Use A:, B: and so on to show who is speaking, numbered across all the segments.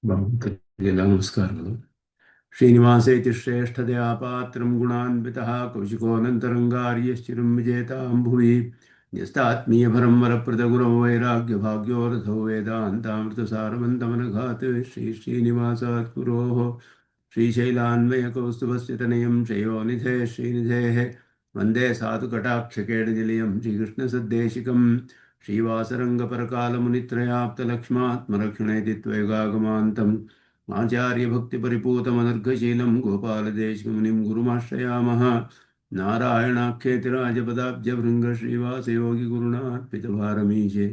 A: ಭಗವಂತನಿಗೆಲ್ಲ ನಮಸ್ಕಾರಗಳು. ಶ್ರೀನಿವಾಸೇತಿ ಶ್ರೇಷ್ಠದಯಾ ಪಾತ್ರಂ ಗುಣಾನ್ವಿತಃ ಕೌಶಿಕೋऽನन्तರಂಗಾರ್ಯಶ್ಚಿರಂ ವಿಜೇತಾಂ ಭುವಿ ನ್ಯಸ್ತಾತ್ಮೀಯಭರಂ ವರಪ್ರದಗುರೋ ವೈರಾಗ್ಯಭಾಗ್ಯೋ ರಥೋ ವೇದಾಂತಾಮೃತಸಾರವಂತಮನಘಾತ್ ಶ್ರೀಶ್ರೀನಿವಾಸಾತ್ ಗುರೋಃ ಶ್ರೀಶೈಲಾನ್ವಯಕೌಸ್ತುಭस्य तनयं श्रेयोनिधे श्रीनिधेः वन्दे साधुकटाक्षकेणनिलयं श्रीकृष्णसद्देशिकं श्रीवासरङ्गपरकालमुनित्रयाप्तलक्ष्मात्मरक्षणेति त्वयगागमान्तम् आचार्यभक्तिपरिपूतमनर्घशीलं गोपालदेशिकमुनिं गुरुमाश्रयामः। नारायणाख्येतिराजपदाब्जभृङ्गश्रीवासयोगिगुरुणार्पितभारमीशे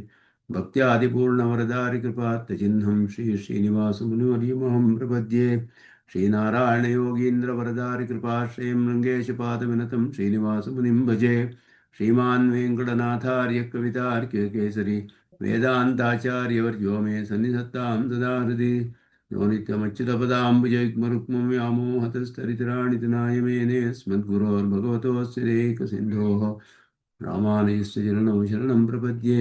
A: भक्त्यादिपूर्णवरदारिकृपात्तचिह्नं श्रीश्रीनिवासमुनिवर्यमहं प्रपद्ये। श्रीनारायणयोगीन्द्रवरदारिकृपाश्रयं रङ्गेशपादविनतं श्रीनिवासमुनिं भजे। श्रीमान् वेङ्कटनाथार्य कवितार्क्यकेसरी वेदान्ताचार्यवर्यो मे सन्निधत्तां सदा हृदि। यो नित्यमच्युतपदाम्बुजयुग्मरुक्मं व्यामोहतस्तरितराणि तनाय मेने अस्मद्गुरोर्भगवतोऽस्य देकसिन्धोः रामानुजस्य चरणौ शरणं प्रपद्ये।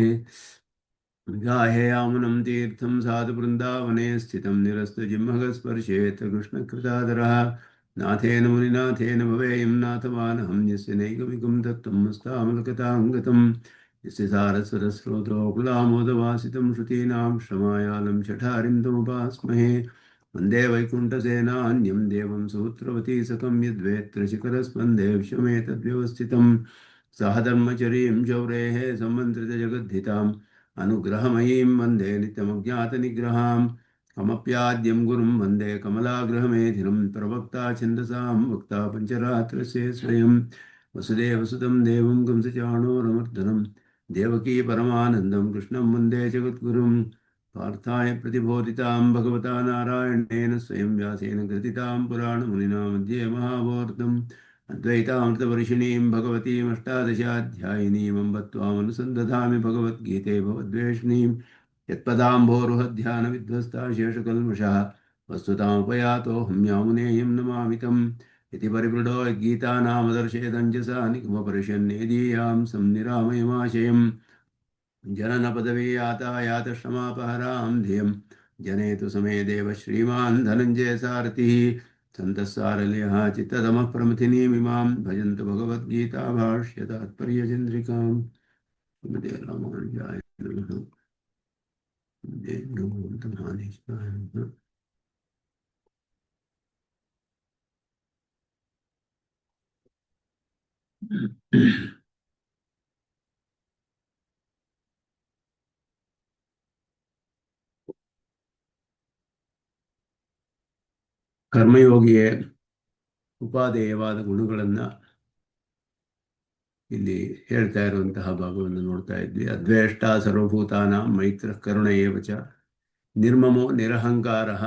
A: गाहेयामुनं तीर्थं साधुवृन्दावने स्थितं निरस्तजिह्मगस्पर्शेत कृष्णकृतादरः नाथेन मुनिनाथेन भवेयं नाथवानहं यस्य नैगमिकं तत्त्वं मस्तामलकतां गतं यस्य सारस्वतस्रोतोकुलामोदवासितं श्रुतीनां श्रमायालं शठारिं तमुपास्महे। वन्दे वैकुण्ठसेनान्यं देवं सूत्रवती सकं यद्वेत्र शिखरस्पन्दे विश्वमेतद्व्यवस्थितं सह धर्मचरीं चौरेः सम्मन्त्रितजगद्धिताम् अनुग्रहमयीं वन्दे नित्यमज्ञातनिग्रहां कमप्याद्यं गुरुं वन्दे कमलाग्रहमेधिनं प्रवक्ता छन्दसां वक्ता पञ्चरात्रस्य स्वयं वसुदेवसुतं देवं कंसचाणूरमर्दनं देवकी परमानन्दं कृष्णं वन्दे जगद्गुरुं पार्थाय प्रतिबोधितां भगवता नारायणेन स्वयं व्यासेन कृतितां पुराणमुनिना मध्ये महाभारतम् अद्वैतामृतवर्षिणीं भगवतीम् अष्टादशाध्यायिनीम् अम्ब त्वामनुसन्दधामि भगवद्गीते भवद्वेषिणीं यत्पदाम्भोरुहध्यानविध्वस्ता शेषकल्मषः वस्तुतामुपयातोऽहं यामुनेयं नमामि तम् इति परिमृढो गीतानामदर्शयदञ्जसा निगमपरिशन्नेदीयां संनिरामयमाशयम् जननपदवी यातायातश्रमापहरां धियं जनेतु समे देव श्रीमान् धनञ्जय सारथिः सन्तस्सारल्यः चित्ततमः प्रमथिनीमिमां भजन्तु भगवद्गीता भाष्यतात्पर्यचन्द्रिकां श्रीमते रामानुजाय नमः। जय भगवन्तमहादेशिकाय नमः। ಕರ್ಮಯೋಗಿಯೇ ಉಪಾದೇಯವಾದ ಗುಣಗಳನ್ನು ಇಲ್ಲಿ ಹೇಳ್ತಾ ಇರುವಂತಹ ಭಾಗವನ್ನು ನೋಡ್ತಾ ಇದ್ವಿ. ಅದ್ವೇಷ್ಟ ಸರ್ವಭೂತಾನಾಂ ಮೈತ್ರ ಕರುಣ ಏವ ಚ ನಿರ್ಮಮೋ ನಿರಹಂಕಾರಃ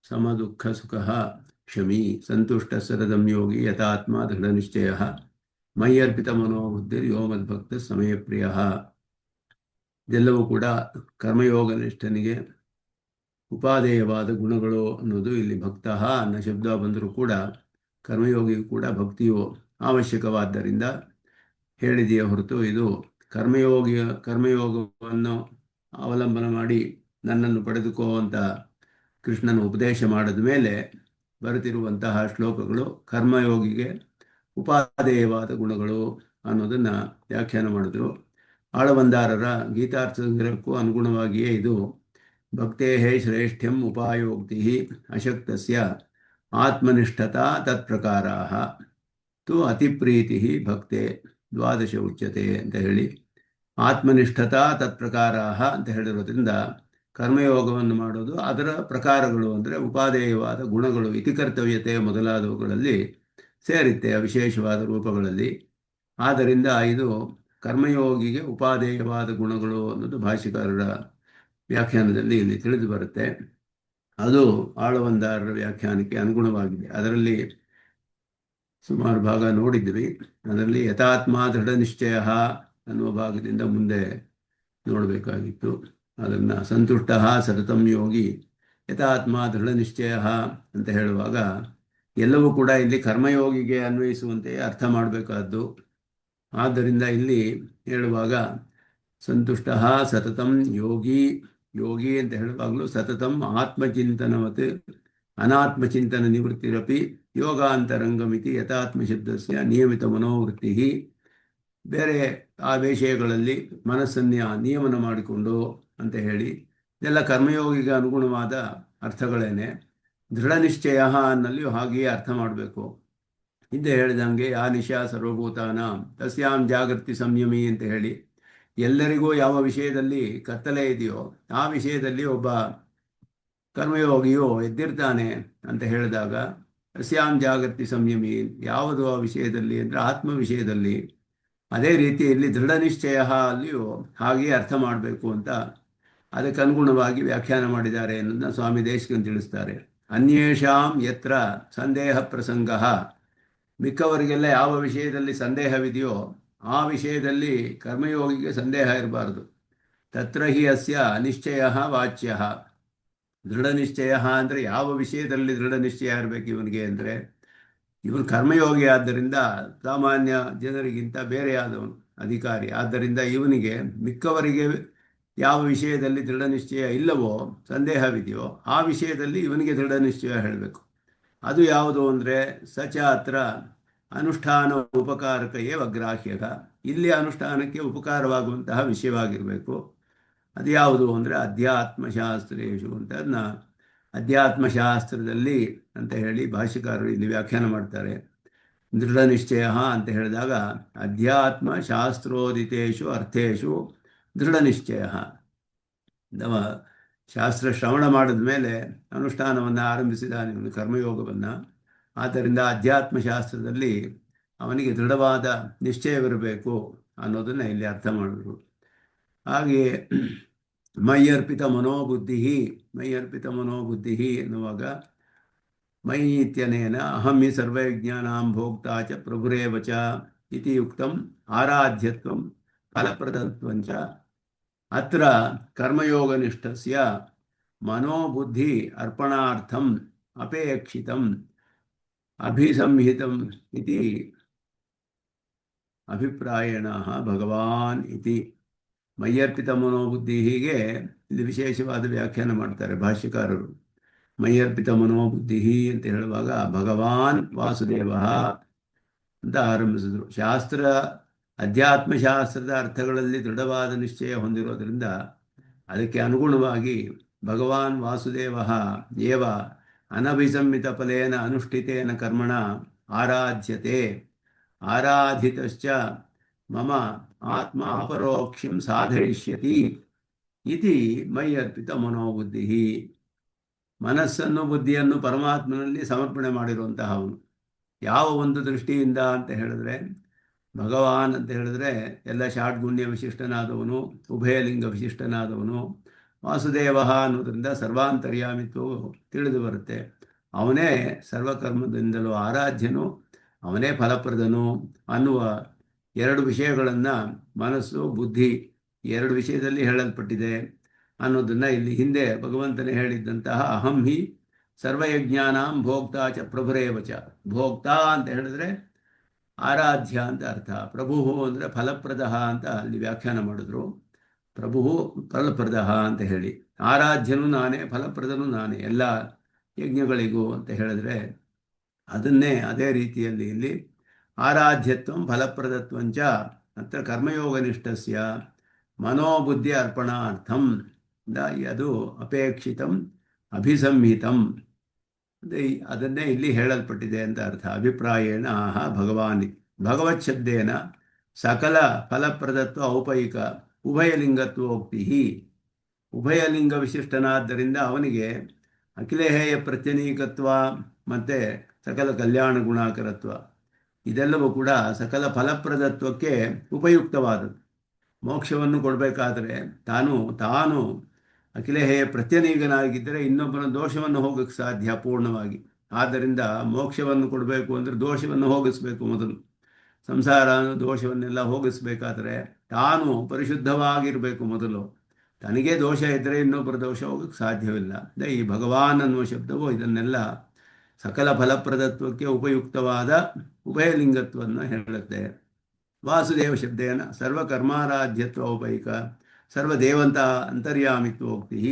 A: ಸಮದುಃಖ ಸುಖಃ ಕ್ಷಮಿ ಸಂತುಷ್ಟ ಸತತಂ ಯೋಗಿ ಯಥಾತ್ಮ ದೃಢನಿಶ್ಚಯಃ ಮಯ್ಯರ್ಪಿತ ಮನೋಬುದ್ಧಿರ್ ಯೋ ಮದ್ಭಕ್ತ ಸಮಯ ಪ್ರಿಯಃ. ಇದೆಲ್ಲವೂ ಕೂಡ ಕರ್ಮಯೋಗ ನಿಷ್ಠನಿಗೆ ಉಪಾದೇಯವಾದ ಗುಣಗಳು ಅನ್ನೋದು ಇಲ್ಲಿ ಭಕ್ತ ಅನ್ನೋ ಶಬ್ದ ಬಂದರೂ ಕೂಡ ಕರ್ಮಯೋಗಿಗೂ ಕೂಡ ಭಕ್ತಿಯು ಅವಶ್ಯಕವಾದ್ದರಿಂದ ಹೇಳಿದೆಯೇ ಹೊರತು ಇದು ಕರ್ಮಯೋಗವನ್ನು ಅವಲಂಬನೆ ಮಾಡಿ ನನ್ನನ್ನು ಪಡೆದುಕೋ ಅಂತ ಕೃಷ್ಣನ ಉಪದೇಶ ಮಾಡಿದ ಮೇಲೆ ಬರೆದಿರುವಂತಹ ಶ್ಲೋಕಗಳು ಕರ್ಮಯೋಗಿಗೆ ಉಪಾದೇಯವಾದ ಗುಣಗಳು ಅನ್ನೋದನ್ನು ವ್ಯಾಖ್ಯಾನ ಮಾಡಿದ್ರು. ಆಳವಂದಾರರ ಗೀತಾರ್ಥ ಸಂಗ್ರಹಕ್ಕೂ ಅನುಗುಣವಾಗಿಯೇ ಇದು ಭಕ್ತೇಃ ಶ್ರೇಷ್ಠ್ಯಂ ಉಪಾಯೋಕ್ತಿ ಅಶಕ್ತಸ್ಯ ಆತ್ಮನಿಷ್ಠತಾ ತತ್ಪ್ರಕಾರಾಃ ತು ಅತಿಪ್ರೀತಿ ಭಕ್ತೆ ದ್ವಾದಶ ಉಚ್ಯತೆ ಅಂತ ಹೇಳಿ ಆತ್ಮನಿಷ್ಠತಾ ತತ್ಪ್ರಕಾರಾಃ ಅಂತ ಹೇಳಿರೋದ್ರಿಂದ ಕರ್ಮಯೋಗವನ್ನು ಮಾಡೋದು ಅದರ ಪ್ರಕಾರಗಳು ಅಂದರೆ ಉಪಾದೇಯವಾದ ಗುಣಗಳು ಇತಿಕರ್ತವ್ಯತೆ ಮೊದಲಾದವುಗಳಲ್ಲಿ ಸೇರುತ್ತೆ ವಿಶೇಷವಾದ ರೂಪಗಳಲ್ಲಿ. ಆದ್ದರಿಂದ ಇದು ಕರ್ಮಯೋಗಿಗೆ ಉಪಾದೇಯವಾದ ಗುಣಗಳು ಅನ್ನೋದು ಭಾಷ್ಯಕಾರರ ವ್ಯಾಖ್ಯಾನದಲ್ಲಿ ಇಲ್ಲಿ ತಿಳಿದು ಬರುತ್ತೆ. ಅದು ಆಳವಂದಾರರ ವ್ಯಾಖ್ಯಾನಕ್ಕೆ ಅನುಗುಣವಾಗಿದೆ. ಅದರಲ್ಲಿ ಸುಮಾರು ಭಾಗ ನೋಡಿದ್ವಿ. ಅದರಲ್ಲಿ ಯಥಾತ್ಮ ದೃಢ ನಿಶ್ಚಯ ಅನ್ನುವ ಭಾಗದಿಂದ ಮುಂದೆ ನೋಡಬೇಕಾಗಿತ್ತು. ಅದನ್ನು ಸಂತುಷ್ಟ ಸತತಂ ಯೋಗಿ ಯಥಾತ್ಮ ದೃಢ ನಿಶ್ಚಯ ಅಂತ ಹೇಳುವಾಗ ಎಲ್ಲವೂ ಕೂಡ ಇಲ್ಲಿ ಕರ್ಮಯೋಗಿಗೆ ಅನ್ವಯಿಸುವಂತೆ ಅರ್ಥ ಮಾಡಬೇಕಾದ್ದು. ಆದ್ದರಿಂದ ಇಲ್ಲಿ ಹೇಳುವಾಗ ಸಂತುಷ್ಟ ಸತತಂ ಯೋಗಿ ಯೋಗಿ ಅಂತ ಹೇಳುವಾಗಲೂ ಸತತಂ ಆತ್ಮಚಿಂತನವತ್ ಅನಾತ್ಮಚಿಂತನ ನಿವೃತ್ತಿರಪಿ ಯೋಗಾಂತರಂಗಮಿತಿ ಯಥಾತ್ಮ ಶಬ್ದಸ್ಯ ನಿಯಮಿತ ಮನೋವೃತ್ತಿ. ಬೇರೆ ಆ ವಿಷಯಗಳಲ್ಲಿ ಮನಸ್ಸನ್ನು ನಿಯಮನ ಮಾಡಿಕೊಂಡು ಅಂತ ಹೇಳಿ ಇದೆಲ್ಲ ಕರ್ಮಯೋಗಿಗೆ ಅನುಗುಣವಾದ ಅರ್ಥಗಳೇನೆ. ದೃಢ ನಿಶ್ಚಯ ಅನ್ನಲ್ಲಿಯೂ ಹಾಗೆಯೇ ಅರ್ಥ ಮಾಡಬೇಕು. ಹಿಂದೆ ಹೇಳಿದಂಗೆ ಯಾ ನಿಶಾ ಸರ್ವಭೂತಾನ ತಸ್ಯಾಂ ಜಾಗೃತಿ ಸಂಯಮಿ ಅಂತ ಹೇಳಿ ಎಲ್ಲರಿಗೂ ಯಾವ ವಿಷಯದಲ್ಲಿ ಕತ್ತಲೆ ಇದೆಯೋ ಆ ವಿಷಯದಲ್ಲಿ ಒಬ್ಬ ಕರ್ಮಯೋಗಿಯು ಎದ್ದಿರ್ತಾನೆ ಅಂತ ಹೇಳಿದಾಗ ತಸ್ಯಾಂ ಜಾಗೃತಿ ಸಂಯಮಿ ಯಾವುದು ಆ ವಿಷಯದಲ್ಲಿ ಅಂದರೆ ಆತ್ಮ ವಿಷಯದಲ್ಲಿ. ಅದೇ ರೀತಿ ಇಲ್ಲಿ ದೃಢ ನಿಶ್ಚಯ ಅಲ್ಲಿಯೂ ಹಾಗೆಯೇ ಅರ್ಥ ಮಾಡಬೇಕು ಅಂತ ಅದಕ್ಕೆ ಅನುಗುಣವಾಗಿ ವ್ಯಾಖ್ಯಾನ ಮಾಡಿದ್ದಾರೆ ಅನ್ನೋದನ್ನ ಸ್ವಾಮಿ ದೇಶಿಕನ್ ತಿಳಿಸ್ತಾರೆ. ಅನ್ಯೇಷಾಂ ಯತ್ರ ಸಂದೇಹ ಪ್ರಸಂಗ, ಮಿಕ್ಕವರಿಗೆಲ್ಲ ಯಾವ ವಿಷಯದಲ್ಲಿ ಸಂದೇಹವಿದೆಯೋ ಆ ವಿಷಯದಲ್ಲಿ ಕರ್ಮಯೋಗಿಗೆ ಸಂದೇಹ ಇರಬಾರ್ದು. ತತ್ರ ಹಿ ಅಸ್ಯ ನಿಶ್ಚಯ ವಾಚ್ಯ. ದೃಢ ನಿಶ್ಚಯ ಅಂದರೆ ಯಾವ ವಿಷಯದಲ್ಲಿ ದೃಢ ನಿಶ್ಚಯ ಇರಬೇಕು ಇವನಿಗೆ ಅಂದರೆ, ಇವನು ಕರ್ಮಯೋಗಿ ಆದ್ದರಿಂದ ಸಾಮಾನ್ಯ ಜನರಿಗಿಂತ ಬೇರೆಯಾದವನು ಅಧಿಕಾರಿ. ಆದ್ದರಿಂದ ಇವನಿಗೆ ಮಿಕ್ಕವರಿಗೆ ಯಾವ ವಿಷಯದಲ್ಲಿ ದೃಢ ನಿಶ್ಚಯ ಇಲ್ಲವೋ ಸಂದೇಹವಿದೆಯೋ ಆ ವಿಷಯದಲ್ಲಿ ಇವನಿಗೆ ದೃಢ ನಿಶ್ಚಯ ಹೇಳಬೇಕು. ಅದು ಯಾವುದು ಅಂದರೆ ಸಚಾತ್ರ ಅನುಷ್ಠಾನ ಉಪಕಾರಕ ಏವ ಗ್ರಾಹ್ಯಕ. ಇಲ್ಲಿ ಅನುಷ್ಠಾನಕ್ಕೆ ಉಪಕಾರವಾಗುವಂತಹ ವಿಷಯವಾಗಿರಬೇಕು. ಅದು ಯಾವುದು ಅಂದರೆ ಅಧ್ಯಾತ್ಮಶಾಸ್ತ್ರೇಶು ಅಂತ ಅದನ್ನ ಅಧ್ಯಾತ್ಮಶಾಸ್ತ್ರದಲ್ಲಿ ಅಂತ ಹೇಳಿ ಭಾಷ್ಯಕಾರರು ಇಲ್ಲಿ ವ್ಯಾಖ್ಯಾನ ಮಾಡ್ತಾರೆ. ದೃಢ ನಿಶ್ಚಯ ಅಂತ ಹೇಳಿದಾಗ ಅಧ್ಯಾತ್ಮ ಶಾಸ್ತ್ರೋದಿತೇಶು ಅರ್ಥೇಶು ದೃಢ ನಿಶ್ಚಯ. ಶಾಸ್ತ್ರ ಶ್ರವಣ ಮಾಡಿದ ಮೇಲೆ ಅನುಷ್ಠಾನವನ್ನು ಆರಂಭಿಸಿದ ಇವನು ಕರ್ಮಯೋಗವನ್ನು. ಆದ್ದರಿಂದ ಅಧ್ಯಾತ್ಮಶಾಸ್ತ್ರದಲ್ಲಿ ಅವನಿಗೆ ದೃಢವಾದ ನಿಶ್ಚಯವಿರಬೇಕು ಅನ್ನೋದನ್ನು ಇಲ್ಲಿ ಅರ್ಥ ಮಾಡಿದ್ರು. ಹಾಗೆಯೇ ಮೈಯರ್ಪಿತ ಮನೋಬುದ್ಧಿ, ಮೈಯರ್ಪಿತ ಮನೋಬುದ್ಧಿ ಎನ್ನುವಾಗ ಮೈ ಇತ್ಯನೇನ ಅಹಂ ಹಿ ಸರ್ವವಿಜ್ಞಾನಾಂ ಭೋಕ್ತಾ ಚ ಪ್ರಭುರೇವ ಚ ಇತಿ ಯುಕ್ತಂ ಆರಾಧ್ಯತ್ವಂ ಫಲಪ್ರದತ್ವಂಚ. ಅತ್ರ ಕರ್ಮಯೋಗನಿಷ್ಠಸ್ಯ ಮನೋಬುದ್ಧಿ ಅರ್ಪಣಾರ್ಥಂ ಅಪೇಕ್ಷಿತಂ ಅಭಿಸಂಹಿತಂ ಇತಿ ಅಭಿಪ್ರಾಯಣ ಭಗವಾನ್ ಇತಿ. ಮೈಯರ್ಪಿತ ಮನೋಬುದ್ಧಿ ಹೀಗೆ ಇಲ್ಲಿ ವಿಶೇಷವಾದ ವ್ಯಾಖ್ಯಾನ ಮಾಡ್ತಾರೆ ಭಾಷ್ಯಕಾರರು. ಮೈಯರ್ಪಿತ ಮನೋಬುದ್ಧಿ ಅಂತ ಹೇಳುವಾಗ ಭಗವಾನ್ ವಾಸುದೇವ ಅಂತ ಆರಂಭಿಸಿದ್ರು. ಶಾಸ್ತ್ರ ಅಧ್ಯಾತ್ಮಶಾಸ್ತ್ರದ ಅರ್ಥಗಳಲ್ಲಿ ದೃಢವಾದ ನಿಶ್ಚಯ ಹೊಂದಿರೋದ್ರಿಂದ ಅದಕ್ಕೆ ಅನುಗುಣವಾಗಿ ಭಗವಾನ್ ವಾಸುದೇವ ಏವ ಅನಭಿಸಂಹಿತ ಫಲೇನ ಅನುಷ್ಠಿತೇನ ಕರ್ಮಣ ಆರಾಧ್ಯತೆ ಆರಾಧಿತಶ್ಚ ಮಮ ಆತ್ಮ ಅಪರೋಕ್ಷಂ ಸಾಧಯಿಷ್ಯತಿ ಇತಿ ಮೈಯರ್ಪಿತ ಮನೋಬುದ್ಧಿ. ಮನಸ್ಸನ್ನು ಬುದ್ಧಿಯನ್ನು ಪರಮಾತ್ಮನಲ್ಲಿ ಸಮರ್ಪಣೆ ಮಾಡಿರುವಂತಹ ಅವನು. ಯಾವ ಒಂದು ದೃಷ್ಟಿಯಿಂದ ಅಂತ ಹೇಳಿದ್ರೆ, ಭಗವಾನ್ ಅಂತ ಹೇಳಿದ್ರೆ ಎಲ್ಲ ಷಾಡ್ಗುಣ್ಯ ವಿಶಿಷ್ಟನಾದವನು, ಉಭಯಲಿಂಗ ವಿಶಿಷ್ಟನಾದವನು. ವಾಸುದೇವ ಅನ್ನೋದ್ರಿಂದ ಸರ್ವಾಂತರ್ಯಾಮಿತ್ವವು ತಿಳಿದು ಬರುತ್ತೆ. ಅವನೇ ಸರ್ವಕರ್ಮದಿಂದಲೂ ಆರಾಧ್ಯನು, ಅವನೇ ಫಲಪ್ರದನು ಅನ್ನುವ ಎರಡು ವಿಷಯಗಳನ್ನು ಮನಸ್ಸು ಬುದ್ಧಿ ಎರಡು ವಿಷಯದಲ್ಲಿ ಹೇಳಲ್ಪಟ್ಟಿದೆ ಅನ್ನೋದನ್ನು ಇಲ್ಲಿ ಹಿಂದೆ ಭಗವಂತನೇ ಹೇಳಿದ್ದಂತಹ ಅಹಂ ಹಿ ಸರ್ವಯಜ್ಞಾನಾಂ ಭೋಕ್ತಾ ಚ ಪ್ರಭುರೇವ ಚ. ಭೋಕ್ತಾ ಅಂತ ಹೇಳಿದ್ರೆ ಆರಾಧ್ಯ ಅಂತ ಅರ್ಥ. ಪ್ರಭು ಅಂದರೆ ಫಲಪ್ರದ ಅಂತ ಅಲ್ಲಿ ವ್ಯಾಖ್ಯಾನ ಮಾಡಿದ್ರು. ಪ್ರಭು ಫಲಪ್ರದ ಅಂತ ಹೇಳಿ, ಆರಾಧ್ಯನು ನಾನೇ, ಫಲಪ್ರದನು ನಾನೇ ಎಲ್ಲ ಯಜ್ಞಗಳಿಗೂ ಅಂತ ಹೇಳಿದ್ರೆ ಅದನ್ನೇ ಅದೇ ರೀತಿಯಲ್ಲಿ ಇಲ್ಲಿ ಆರಾಧ್ಯತ್ವಂ ಫಲಪ್ರದತ್ವಂಚ ಅತ್ರ ಕರ್ಮಯೋಗನಿಷ್ಠಸ್ಯ ಮನೋಬುದ್ಧಿ ಅರ್ಪಣಾರ್ಥಂ. ಅದು ಅಪೇಕ್ಷಿತಂ ಅಭಿಸಂಹಿತಂ ಅದನ್ನೇ ಇಲ್ಲಿ ಹೇಳಲ್ಪಟ್ಟಿದೆ ಅಂತ ಅರ್ಥ. ಅಭಿಪ್ರಾಯೇಣ ಆಹ ಭಗವಾನ್ ಭಗವತ್ ಶಬ್ದೇನ ಸಕಲ ಫಲಪ್ರದತ್ವ ಔಪಯಿಕ ಉಭಯಲಿಂಗತ್ವೋಕ್ತಿ. ಉಭಯಲಿಂಗ ವಿಶಿಷ್ಟನಾದ್ದರಿಂದ ಅವನಿಗೆ ಅಖಿಲೇಹೇಯ ಪ್ರತ್ಯನೀಕತ್ವ ಮತ್ತು ಸಕಲ ಕಲ್ಯಾಣ ಗುಣಾಕರತ್ವ ಇದೆಲ್ಲವೂ ಕೂಡ ಸಕಲ ಫಲಪ್ರದತ್ವಕ್ಕೆ ಉಪಯುಕ್ತವಾದದ್ದು. ಮೋಕ್ಷವನ್ನು ಕೊಡಬೇಕಾದ್ರೆ ತಾನು ಅಖಿಲೇಹೇಯ ಪ್ರತ್ಯನೀಗನಾಗಿದ್ದರೆ ಇನ್ನೊಬ್ಬನ ದೋಷವನ್ನು ಹೋಗಕ್ಕೆ ಸಾಧ್ಯ ಪೂರ್ಣವಾಗಿ. ಆದ್ದರಿಂದ ಮೋಕ್ಷವನ್ನು ಕೊಡಬೇಕು ಅಂದರೆ ದೋಷವನ್ನು ಹೋಗಿಸ್ಬೇಕು. ಮೊದಲು ಸಂಸಾರ ದೋಷವನ್ನೆಲ್ಲ ಹೋಗಿಸ್ಬೇಕಾದ್ರೆ ತಾನು ಪರಿಶುದ್ಧವಾಗಿರಬೇಕು ಮೊದಲು. ತನಗೇ ದೋಷ ಇದ್ದರೆ ಇನ್ನೊಬ್ಬರ ದೋಷ ಹೋಗಕ್ಕೆ ಸಾಧ್ಯವಿಲ್ಲ. ಈ ಭಗವಾನ್ ಅನ್ನುವ ಶಬ್ದವು ಇದನ್ನೆಲ್ಲ ಸಕಲ ಫಲಪ್ರದತ್ವಕ್ಕೆ ಉಪಯುಕ್ತವಾದ ಉಭಯಲಿಂಗತ್ವವನ್ನು ಹೇಳುತ್ತೆ. ವಾಸುದೇವ ಶಬ್ದೇನ ಸರ್ವಕರ್ಮಾರಾಧ್ಯತ್ವ ಔಪಯಿಕ ಸರ್ವದೇವಂತ ಅಂತರ್ಯಾಮಿತ್ವೋಕ್ತಿ.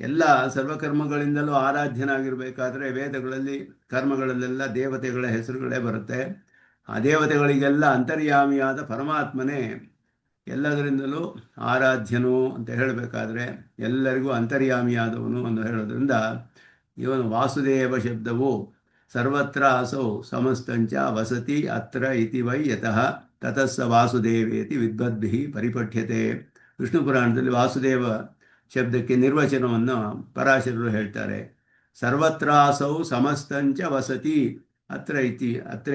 A: ಎಲ್ಲ ಸರ್ವಕರ್ಮಗಳಿಂದಲೂ ಆರಾಧ್ಯನಾಗಿರಬೇಕಾದ್ರೆ ವೇದಗಳಲ್ಲಿ ಕರ್ಮಗಳಲ್ಲೆಲ್ಲ ದೇವತೆಗಳ ಹೆಸರುಗಳೇ ಬರುತ್ತೆ. ಆ ದೇವತೆಗಳಿಗೆಲ್ಲ ಅಂತರ್ಯಾಮಿಯಾದ ಪರಮಾತ್ಮನೇ ಎಲ್ಲದರಿಂದಲೂ ಆರಾಧ್ಯನು ಅಂತ ಹೇಳಬೇಕಾದ್ರೆ ಎಲ್ಲರಿಗೂ ಅಂತರ್ಯಾಮಿಯಾದವನು ಅಂತ ಹೇಳೋದ್ರಿಂದ ಇವನು ವಾಸುದೇವ ಶಬ್ದವು ಸರ್ವತ್ರ ಅಸೌ ಸಮಸ್ತಂಚ ವಸತಿ ಅತ್ರ ಇತಿ ವೈ ಯತಃ ತತಸ್ಸ ವಾಸುದೇವೇತಿ ವಿದ್ವದ್ಭಿಃ ಪರಿಪಠ್ಯತೆ. ವಿಷ್ಣು ಪುರಾಣದಲ್ಲಿ ವಾಸುದೇವ ಶಬ್ದಕ್ಕೆ ನಿರ್ವಚನವನ್ನು ಪರಾಶರರು ಹೇಳ್ತಾರೆ. ಸರ್ವತ್ರಾಸೌ ಸಮಸ್ತಂಚ ವಸತಿ ಅತ್ರ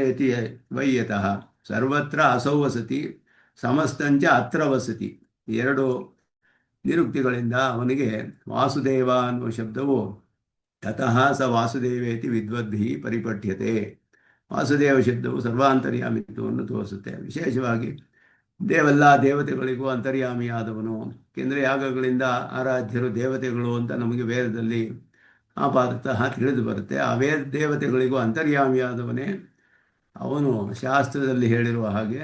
A: ಇತಿ ವೈ ಯತಃ. ಸರ್ವತ್ರ ಅಸೌ ವಸತಿ, ಸಮಸ್ತಂಚ ಅತ್ರ ವಸತಿ. ಎರಡು ನಿರುಕ್ತಿಗಳಿಂದ ಅವನಿಗೆ ವಾಸುದೇವ ಅನ್ನುವ ಶಬ್ದವು ತತಃ ಸ ವಾಸುದೇವೇತಿ ವಿದ್ವದ್ಭಿಃ ಪರಿಪಠ್ಯತೆ. ವಾಸುದೇವ ಶಬ್ದವು ಸರ್ವಾಂತರ್ಯಾಮಿತ್ವವನ್ನು ತೋರಿಸುತ್ತೆ. ವಿಶೇಷವಾಗಿ ದೇವತೆಗಳಿಗೂ ಅಂತರ್ಯಾಮಿಯಾದವನು. ಏಕೆಂದರೆ ಯಾಗಗಳಿಂದ ಆರಾಧ್ಯರು ದೇವತೆಗಳು ಅಂತ ನಮಗೆ ವೇದದಲ್ಲಿ ಆಪಾದತಃ ತಿಳಿದು ಬರುತ್ತೆ. ಆ ದೇವತೆಗಳಿಗೂ ಅಂತರ್ಯಾಮಿಯಾದವನೇ ಅವನು. ಶಾಸ್ತ್ರದಲ್ಲಿ ಹೇಳಿರುವ ಹಾಗೆ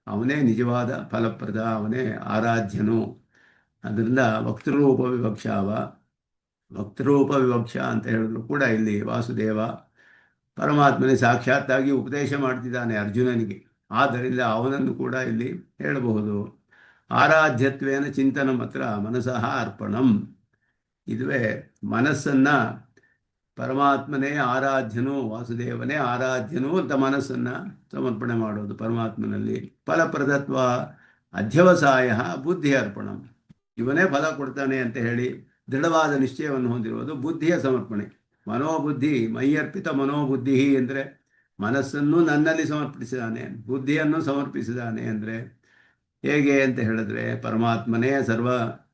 A: ಅವನೇ ನಿಜವಾದ ಫಲಪ್ರದ, ಅವನೇ ಆರಾಧ್ಯನು. ಅದರಿಂದ ವಕ್ತೃರೂಪ ವಿವಕ್ಷ ಅಂತ ಹೇಳಿದ್ರು ಕೂಡ ಇಲ್ಲಿ ವಾಸುದೇವ ಪರಮಾತ್ಮನೇ ಸಾಕ್ಷಾತ್ತಾಗಿ ಉಪದೇಶ ಮಾಡ್ತಿದ್ದಾನೆ ಅರ್ಜುನನಿಗೆ. ಆದ್ದರಿಂದ ಅವನನ್ನು ಕೂಡ ಇಲ್ಲಿ ಹೇಳಬಹುದು. ಆರಾಧ್ಯತ್ವೇನ ಚಿಂತನ ಮಾತ್ರ ಮನಸಃ ಅರ್ಪಣಂ. ಇದುವೇ ಮನಸ್ಸನ್ನು ಪರಮಾತ್ಮನೇ ಆರಾಧ್ಯನು, ವಾಸುದೇವನೇ ಆರಾಧ್ಯನು ಅಂತ ಮನಸ್ಸನ್ನು ಸಮರ್ಪಣೆ ಮಾಡೋದು ಪರಮಾತ್ಮನಲ್ಲಿ. ಫಲಪ್ರದತ್ವ ಅಧ್ಯವಸಾಯ ಬುದ್ಧಿ ಅರ್ಪಣಂ. ಇವನೇ ಫಲ ಕೊಡ್ತಾನೆ ಅಂತ ಹೇಳಿ ದೃಢವಾದ ನಿಶ್ಚಯವನ್ನು ಹೊಂದಿರುವುದು ಬುದ್ಧಿಯ ಸಮರ್ಪಣೆ. ಮನೋಬುದ್ಧಿ ಮೈಯರ್ಪಿತ ಮನೋಬುದ್ಧಿ ಅಂದರೆ ಮನಸ್ಸನ್ನು ನನ್ನಲ್ಲಿ ಸಮರ್ಪಿಸಿದಾನೆ, ಬುದ್ಧಿಯನ್ನು ಸಮರ್ಪಿಸಿದಾನೆ. ಅಂದರೆ ಹೇಗೆ ಅಂತ ಹೇಳಿದ್ರೆ ಪರಮಾತ್ಮನೇ ಸರ್ವ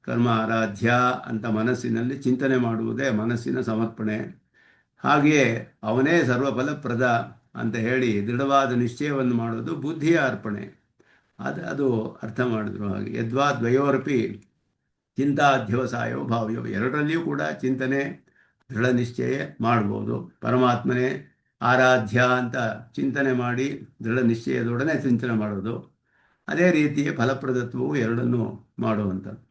A: ಕರ್ಮ ಆರಾಧ್ಯ ಅಂತ ಮನಸ್ಸಿನಲ್ಲಿ ಚಿಂತನೆ ಮಾಡುವುದೇ ಮನಸ್ಸಿನ ಸಮರ್ಪಣೆ. ಹಾಗೆಯೇ ಅವನೇ ಸರ್ವಫಲಪ್ರದ ಅಂತ ಹೇಳಿ ದೃಢವಾದ ನಿಶ್ಚಯವನ್ನು ಮಾಡೋದು ಬುದ್ಧಿಯ ಅರ್ಪಣೆ. ಅದು ಅರ್ಥ ಮಾಡಿದ್ರು. ಹಾಗೆ ಯದ್ವಾ ದ್ವಯೋರಪಿ ಚಿಂತಾಧ್ಯವಸಾಯೋ ಭಾವ್ಯೋ. ಎರಡರಲ್ಲಿಯೂ ಕೂಡ ಚಿಂತನೆ ದೃಢ ನಿಶ್ಚಯ ಮಾಡ್ಬೋದು. ಪರಮಾತ್ಮನೇ ಆರಾಧ್ಯ ಅಂತ ಚಿಂತನೆ ಮಾಡಿ ದೃಢ ನಿಶ್ಚಯದೊಡನೆ ಚಿಂತನೆ ಮಾಡೋದು. ಅದೇ ರೀತಿಯ ಫಲಪ್ರದತ್ವವು ಎರಡನ್ನೂ ಮಾಡುವಂಥದ್ದು.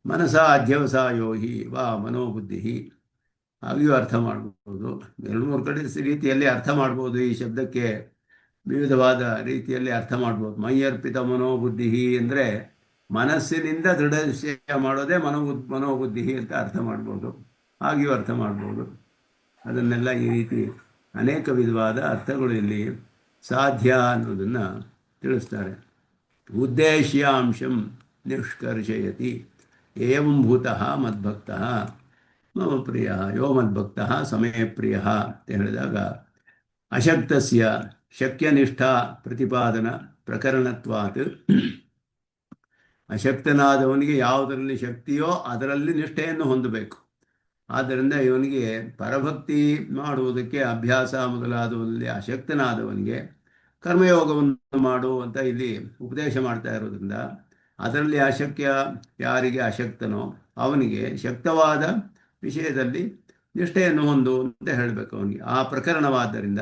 A: ಮನಸ ಅಧ್ಯವಸಾಯೋ ಹಿ ವಾ ಮನೋಬುದ್ಧಿ. ಹಾಗೆಯೂ ಅರ್ಥ ಮಾಡ್ಬೋದು. ಎರಡು ಮೂರು ಕಡೆ ರೀತಿಯಲ್ಲಿ ಅರ್ಥ ಮಾಡ್ಬೋದು. ಈ ಶಬ್ದಕ್ಕೆ ವಿವಿಧವಾದ ರೀತಿಯಲ್ಲಿ ಅರ್ಥ ಮಾಡ್ಬೋದು. ಮೈಯರ್ಪಿತ ಮನೋಬುದ್ಧಿ ಅಂದರೆ ಮನಸ್ಸಿನಿಂದ ದೃಢ ನಿಶ್ಚಯ ಮಾಡೋದೇ ಮನೋಬುದ್ಧಿ ಅಂತ ಅರ್ಥ ಮಾಡ್ಬೋದು. ಹಾಗೆಯೂ ಅರ್ಥ ಮಾಡ್ಬೋದು. ಅದನ್ನೆಲ್ಲ ಈ ರೀತಿ ಅನೇಕ ವಿಧವಾದ ಅರ್ಥಗಳು ಇಲ್ಲಿ ಸಾಧ್ಯ ಅನ್ನೋದನ್ನು ತಿಳಿಸ್ತಾರೆ. ಉದ್ದೇಶ್ಯಾಂಶಂ ನಿಷ್ಕರ್ಷಯತಿ ಏವಂ ಭೂತಃ ಮದ್ಭಕ್ತಃ ಮಮ ಪ್ರಿಯ ಯೋ ಮದ್ಭಕ್ತಃ ಸಮೇ ಪ್ರಿಯ ಅಂತ ಹೇಳಿದಾಗ ಅಶಕ್ತಸ್ಯ ಶಕ್ಯನಿಷ್ಠಾ ಪ್ರತಿಪಾದನ ಪ್ರಕರಣತ್ವಾತ್. ಅಶಕ್ತನಾದವನಿಗೆ ಯಾವುದರಲ್ಲಿ ಶಕ್ತಿಯೋ ಅದರಲ್ಲಿ ನಿಷ್ಠೆಯನ್ನು ಹೊಂದಬೇಕು. ಆದ್ದರಿಂದ ಇವನಿಗೆ ಪರಭಕ್ತಿ ಮಾಡುವುದಕ್ಕೆ ಅಭ್ಯಾಸ ಮೊದಲಾದವಲ್ಲಿ ಅಶಕ್ತನಾದವನಿಗೆ ಕರ್ಮಯೋಗವನ್ನು ಮಾಡು ಅಂತ ಇಲ್ಲಿ ಉಪದೇಶ ಮಾಡ್ತಾ ಇರೋದ್ರಿಂದ ಅದರಲ್ಲಿ ಅಶಕ್ಯ ಯಾರಿಗೆ ಅಶಕ್ತನೋ ಅವನಿಗೆ ಶಕ್ತವಾದ ವಿಷಯದಲ್ಲಿ ನಿಷ್ಠೆಯನ್ನು ಹೊಂದು ಅಂತ ಹೇಳಬೇಕು ಅವನಿಗೆ. ಆ ಪ್ರಕರಣವಾದ್ದರಿಂದ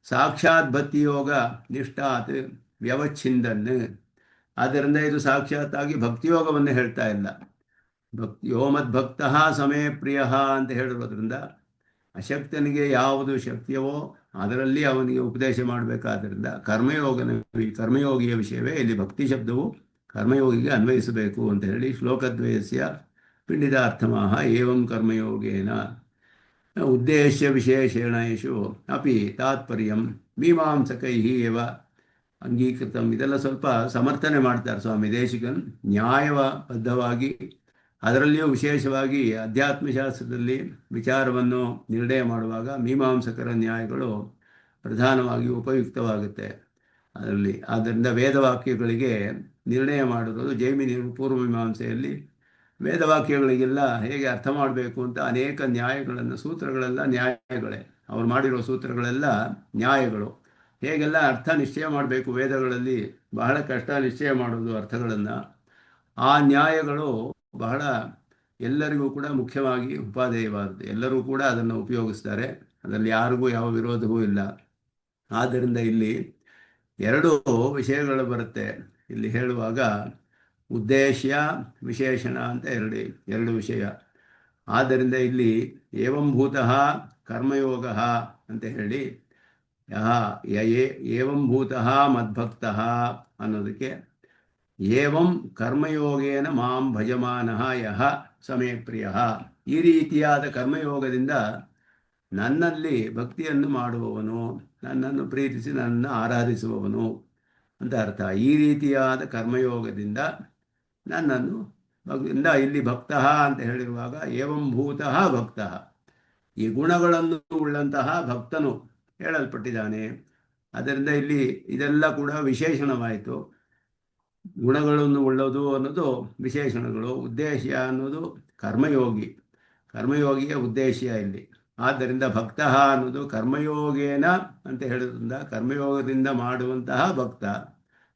A: ಸಾಕ್ಷಾತ್ ಭಕ್ತಿಯೋಗ ನಿಷ್ಠಾತ್ ವ್ಯವಚ್ಛಿಂದನ್. ಆದ್ದರಿಂದ ಇದು ಸಾಕ್ಷಾತ್ತಾಗಿ ಭಕ್ತಿಯೋಗವನ್ನು ಹೇಳ್ತಾ ಇಲ್ಲ. ಯೋ ಮದ್ಭಕ್ತಃ ಸಮೇ ಪ್ರಿಯ ಅಂತ ಹೇಳಿರೋದ್ರಿಂದ ಅಶಕ್ತನಿಗೆ ಯಾವುದು ಶಕ್ತಿಯವೋ ಅದರಲ್ಲಿ ಅವನಿಗೆ ಉಪದೇಶ ಮಾಡಬೇಕಾದ್ರಿಂದ ಕರ್ಮಯೋಗಿಯ ವಿಷಯವೇ ಇಲ್ಲಿ ಭಕ್ತಿ ಶಬ್ದವು ಕರ್ಮಯೋಗಿಗೆ ಅನ್ವಯಿಸಬೇಕು ಅಂತ ಹೇಳಿ ಶ್ಲೋಕದ್ವಯಸ್ಯ ಪಿಂಡಿತಾರ್ಥಮಾಹ ಏವಂ ಕರ್ಮಯೋಗೇನ ಉದ್ದೇಶ್ಯ ವಿಶೇಷಣೇಷು ಅಪಿ ತಾತ್ಪರ್ಯಂ ಮೀಮಾಂಸಕೈಃ ಏವ ಅಂಗೀಕೃತಂ. ಇದೆಲ್ಲ ಸ್ವಲ್ಪ ಸಮರ್ಥನೆ ಮಾಡ್ತಾರೆ ಸ್ವಾಮಿ ದೇಶಿಕನ್ ನ್ಯಾಯಬದ್ಧವಾಗಿ. ಅದರಲ್ಲಿಯೂ ವಿಶೇಷವಾಗಿ ಅಧ್ಯಾತ್ಮಶಾಸ್ತ್ರದಲ್ಲಿ ವಿಚಾರವನ್ನು ನಿರ್ಣಯ ಮಾಡುವಾಗ ಮೀಮಾಂಸಕರ ನ್ಯಾಯಗಳು ಪ್ರಧಾನವಾಗಿ ಉಪಯುಕ್ತವಾಗುತ್ತೆ ಅದರಲ್ಲಿ. ಆದ್ದರಿಂದ ವೇದವಾಕ್ಯಗಳಿಗೆ ನಿರ್ಣಯ ಮಾಡಿರೋದು ಜೈಮಿನಿ ಪೂರ್ವಮೀಮಾಂಸೆಯಲ್ಲಿ ವೇದವಾಕ್ಯಗಳಿಗೆಲ್ಲ ಹೇಗೆ ಅರ್ಥ ಮಾಡಬೇಕು ಅಂತ ಅನೇಕ ನ್ಯಾಯಗಳನ್ನು, ಸೂತ್ರಗಳೆಲ್ಲ ನ್ಯಾಯಗಳೇ. ಅವ್ರು ಮಾಡಿರೋ ಸೂತ್ರಗಳೆಲ್ಲ ನ್ಯಾಯಗಳು. ಹೇಗೆಲ್ಲ ಅರ್ಥ ನಿಶ್ಚಯ ಮಾಡಬೇಕು ವೇದಗಳಲ್ಲಿ, ಬಹಳ ಕಷ್ಟ ನಿಶ್ಚಯ ಮಾಡೋದು ಅರ್ಥಗಳನ್ನು. ಆ ನ್ಯಾಯಗಳು ಬಹಳ ಎಲ್ಲರಿಗೂ ಕೂಡ ಮುಖ್ಯವಾಗಿ ಉಪಾದೇಯವಾದದ್ದು. ಎಲ್ಲರೂ ಕೂಡ ಅದನ್ನು ಉಪಯೋಗಿಸ್ತಾರೆ. ಅದರಲ್ಲಿ ಯಾರಿಗೂ ಯಾವ ವಿರೋಧವೂ ಇಲ್ಲ. ಆದ್ದರಿಂದ ಇಲ್ಲಿ ಎರಡು ವಿಷಯಗಳು ಬರುತ್ತೆ ಇಲ್ಲಿ ಹೇಳುವಾಗ. ಉದ್ದೇಶ್ಯ ವಿಶೇಷಣ ಅಂತ ಎರಡು ವಿಷಯ. ಆದ್ದರಿಂದ ಇಲ್ಲಿ ಏವಂಭೂತಃ ಕರ್ಮಯೋಗ ಅಂತ ಹೇಳಿ ಯಹ ಏವಂಭೂತಃ ಮದ್ಭಕ್ತಃ ಅನ್ನೋದಕ್ಕೆ ಏವಂ ಕರ್ಮಯೋಗೇನ ಮಾಂ ಭಜಮಾನಃ ಯಹ ಸಮೇ ಪ್ರಿಯಃ, ಈ ರೀತಿಯಾದ ಕರ್ಮಯೋಗದಿಂದ ನನ್ನಲ್ಲಿ ಭಕ್ತಿಯನ್ನು ಮಾಡುವವನು, ನನ್ನನ್ನು ಪ್ರೀತಿಸಿ ನನ್ನನ್ನು ಆರಾಧಿಸುವವನು ಅಂತ ಅರ್ಥ. ಈ ರೀತಿಯಾದ ಕರ್ಮಯೋಗದಿಂದ ನನ್ನನ್ನು ಇಲ್ಲಿ ಭಕ್ತಃ ಅಂತ ಹೇಳಿರುವಾಗ ಏವಂಭೂತಃ ಭಕ್ತಃ, ಈ ಗುಣಗಳನ್ನು ಉಳ್ಳಂತಹ ಭಕ್ತನು ಹೇಳಲ್ಪಟ್ಟಿದ್ದಾನೆ. ಅದರಿಂದ ಇಲ್ಲಿ ಇದೆಲ್ಲ ಕೂಡ ವಿಶೇಷಣವಾಯಿತು. ಗುಣಗಳನ್ನು ಉಳ್ಳೋದು ಅನ್ನೋದು ವಿಶೇಷಣಗಳು, ಉದ್ದೇಶ ಅನ್ನೋದು ಕರ್ಮಯೋಗಿಯ ಉದ್ದೇಶ ಇಲ್ಲಿ. ಆದ್ದರಿಂದ ಭಕ್ತಃ ಅನ್ನೋದು ಕರ್ಮಯೋಗೇನ ಅಂತ ಹೇಳೋದ್ರಿಂದ ಕರ್ಮಯೋಗದಿಂದ ಮಾಡುವಂತಹ ಭಕ್ತ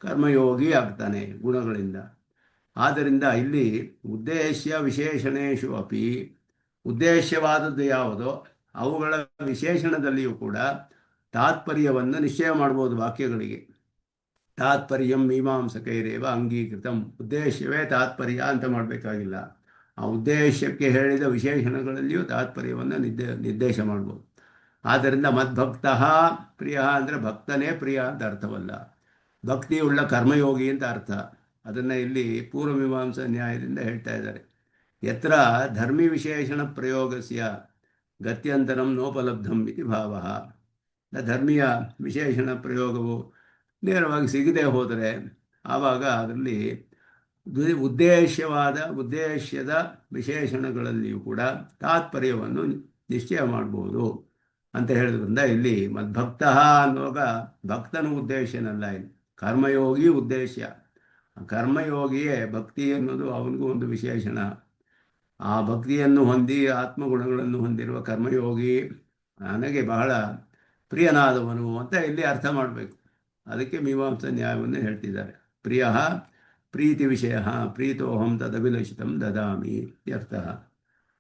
A: ಕರ್ಮಯೋಗಿ ಆಗ್ತಾನೆ ಗುಣಗಳಿಂದ. ಆದ್ದರಿಂದ ಇಲ್ಲಿ ಉದ್ದೇಶ ವಿಶೇಷಣೇಶು ಅಪಿ, ಉದ್ದೇಶವಾದದ್ದು ಯಾವುದೋ ಅವುಗಳ ವಿಶೇಷಣದಲ್ಲಿಯೂ ಕೂಡ ತಾತ್ಪರ್ಯವನ್ನು ನಿಶ್ಚಯ ಮಾಡ್ಬೋದು ವಾಕ್ಯಗಳಿಗೆ. ತಾತ್ಪರ್ಯಂ ಮೀಮಾಂಸಕೈರೇವ ಅಂಗೀಕೃತಂ, ಉದ್ದೇಶವೇ ತಾತ್ಪರ್ಯ ಅಂತ ಮಾಡಬೇಕಾಗಿಲ್ಲ. ಆ ಉದ್ದೇಶಕ್ಕೆ ಹೇಳಿದ ವಿಶೇಷಣಗಳಲ್ಲಿಯೂ ತಾತ್ಪರ್ಯವನ್ನು ನಿರ್ದೇಶ ಮಾಡ್ಬೋದು. ಆದ್ದರಿಂದ ಮದ್ಭಕ್ತಃ ಪ್ರಿಯ ಅಂದರೆ ಭಕ್ತನೇ ಪ್ರಿಯ ಅಂತ ಅರ್ಥವಲ್ಲ, ಭಕ್ತಿಯುಳ್ಳ ಕರ್ಮಯೋಗಿ ಅಂತ ಅರ್ಥ. ಅದನ್ನು ಇಲ್ಲಿ ಪೂರ್ವಮೀಮಾಂಸಾ ನ್ಯಾಯದಿಂದ ಹೇಳ್ತಾ ಇದ್ದಾರೆ. ಯತ್ರ ಧರ್ಮಿ ವಿಶೇಷಣ ಪ್ರಯೋಗಸ್ಯ ಗತ್ಯಂತರಂ ನೋಪಲಬ್ಧಂ ಇತಿ ಭಾವ. ಧರ್ಮೀಯ ವಿಶೇಷಣ ಪ್ರಯೋಗವು ನೇರವಾಗಿ ಸಿಗದೆ ಹೋದರೆ ಆವಾಗ ಅದರಲ್ಲಿ ಉದ್ದೇಶದ ವಿಶೇಷಣಗಳಲ್ಲಿಯೂ ಕೂಡ ತಾತ್ಪರ್ಯವನ್ನು ನಿಶ್ಚಯ ಮಾಡ್ಬೋದು ಅಂತ ಹೇಳಿದ್ರಿಂದ ಇಲ್ಲಿ ಮದ್ಭಕ್ತಃ ಅನ್ನುವಾಗ ಭಕ್ತನ ಉದ್ದೇಶನಲ್ಲ, ಇಲ್ಲಿ ಕರ್ಮಯೋಗಿ ಉದ್ದೇಶ. ಕರ್ಮಯೋಗಿಯೇ ಭಕ್ತಿ ಅನ್ನೋದು ಅವನಿಗೂ ಒಂದು ವಿಶೇಷಣ. ಆ ಭಕ್ತಿಯನ್ನು ಹೊಂದಿ ಆತ್ಮಗುಣಗಳನ್ನು ಹೊಂದಿರುವ ಕರ್ಮಯೋಗಿ ನನಗೆ ಬಹಳ ಪ್ರಿಯನಾದವನು ಅಂತ ಇಲ್ಲಿ ಅರ್ಥ ಮಾಡಬೇಕು. ಅದಕ್ಕೆ ಮೀಮಾಂಸಾ ನ್ಯಾಯವನ್ನು ಹೇಳ್ತಿದ್ದಾರೆ. ಪ್ರಿಯ ಪ್ರೀತಿ ವಿಷಯ ಪ್ರೀತೋಹಂ ತದಭಿಲಷಿತಂ ದದಾಮಿ ಅರ್ಥ.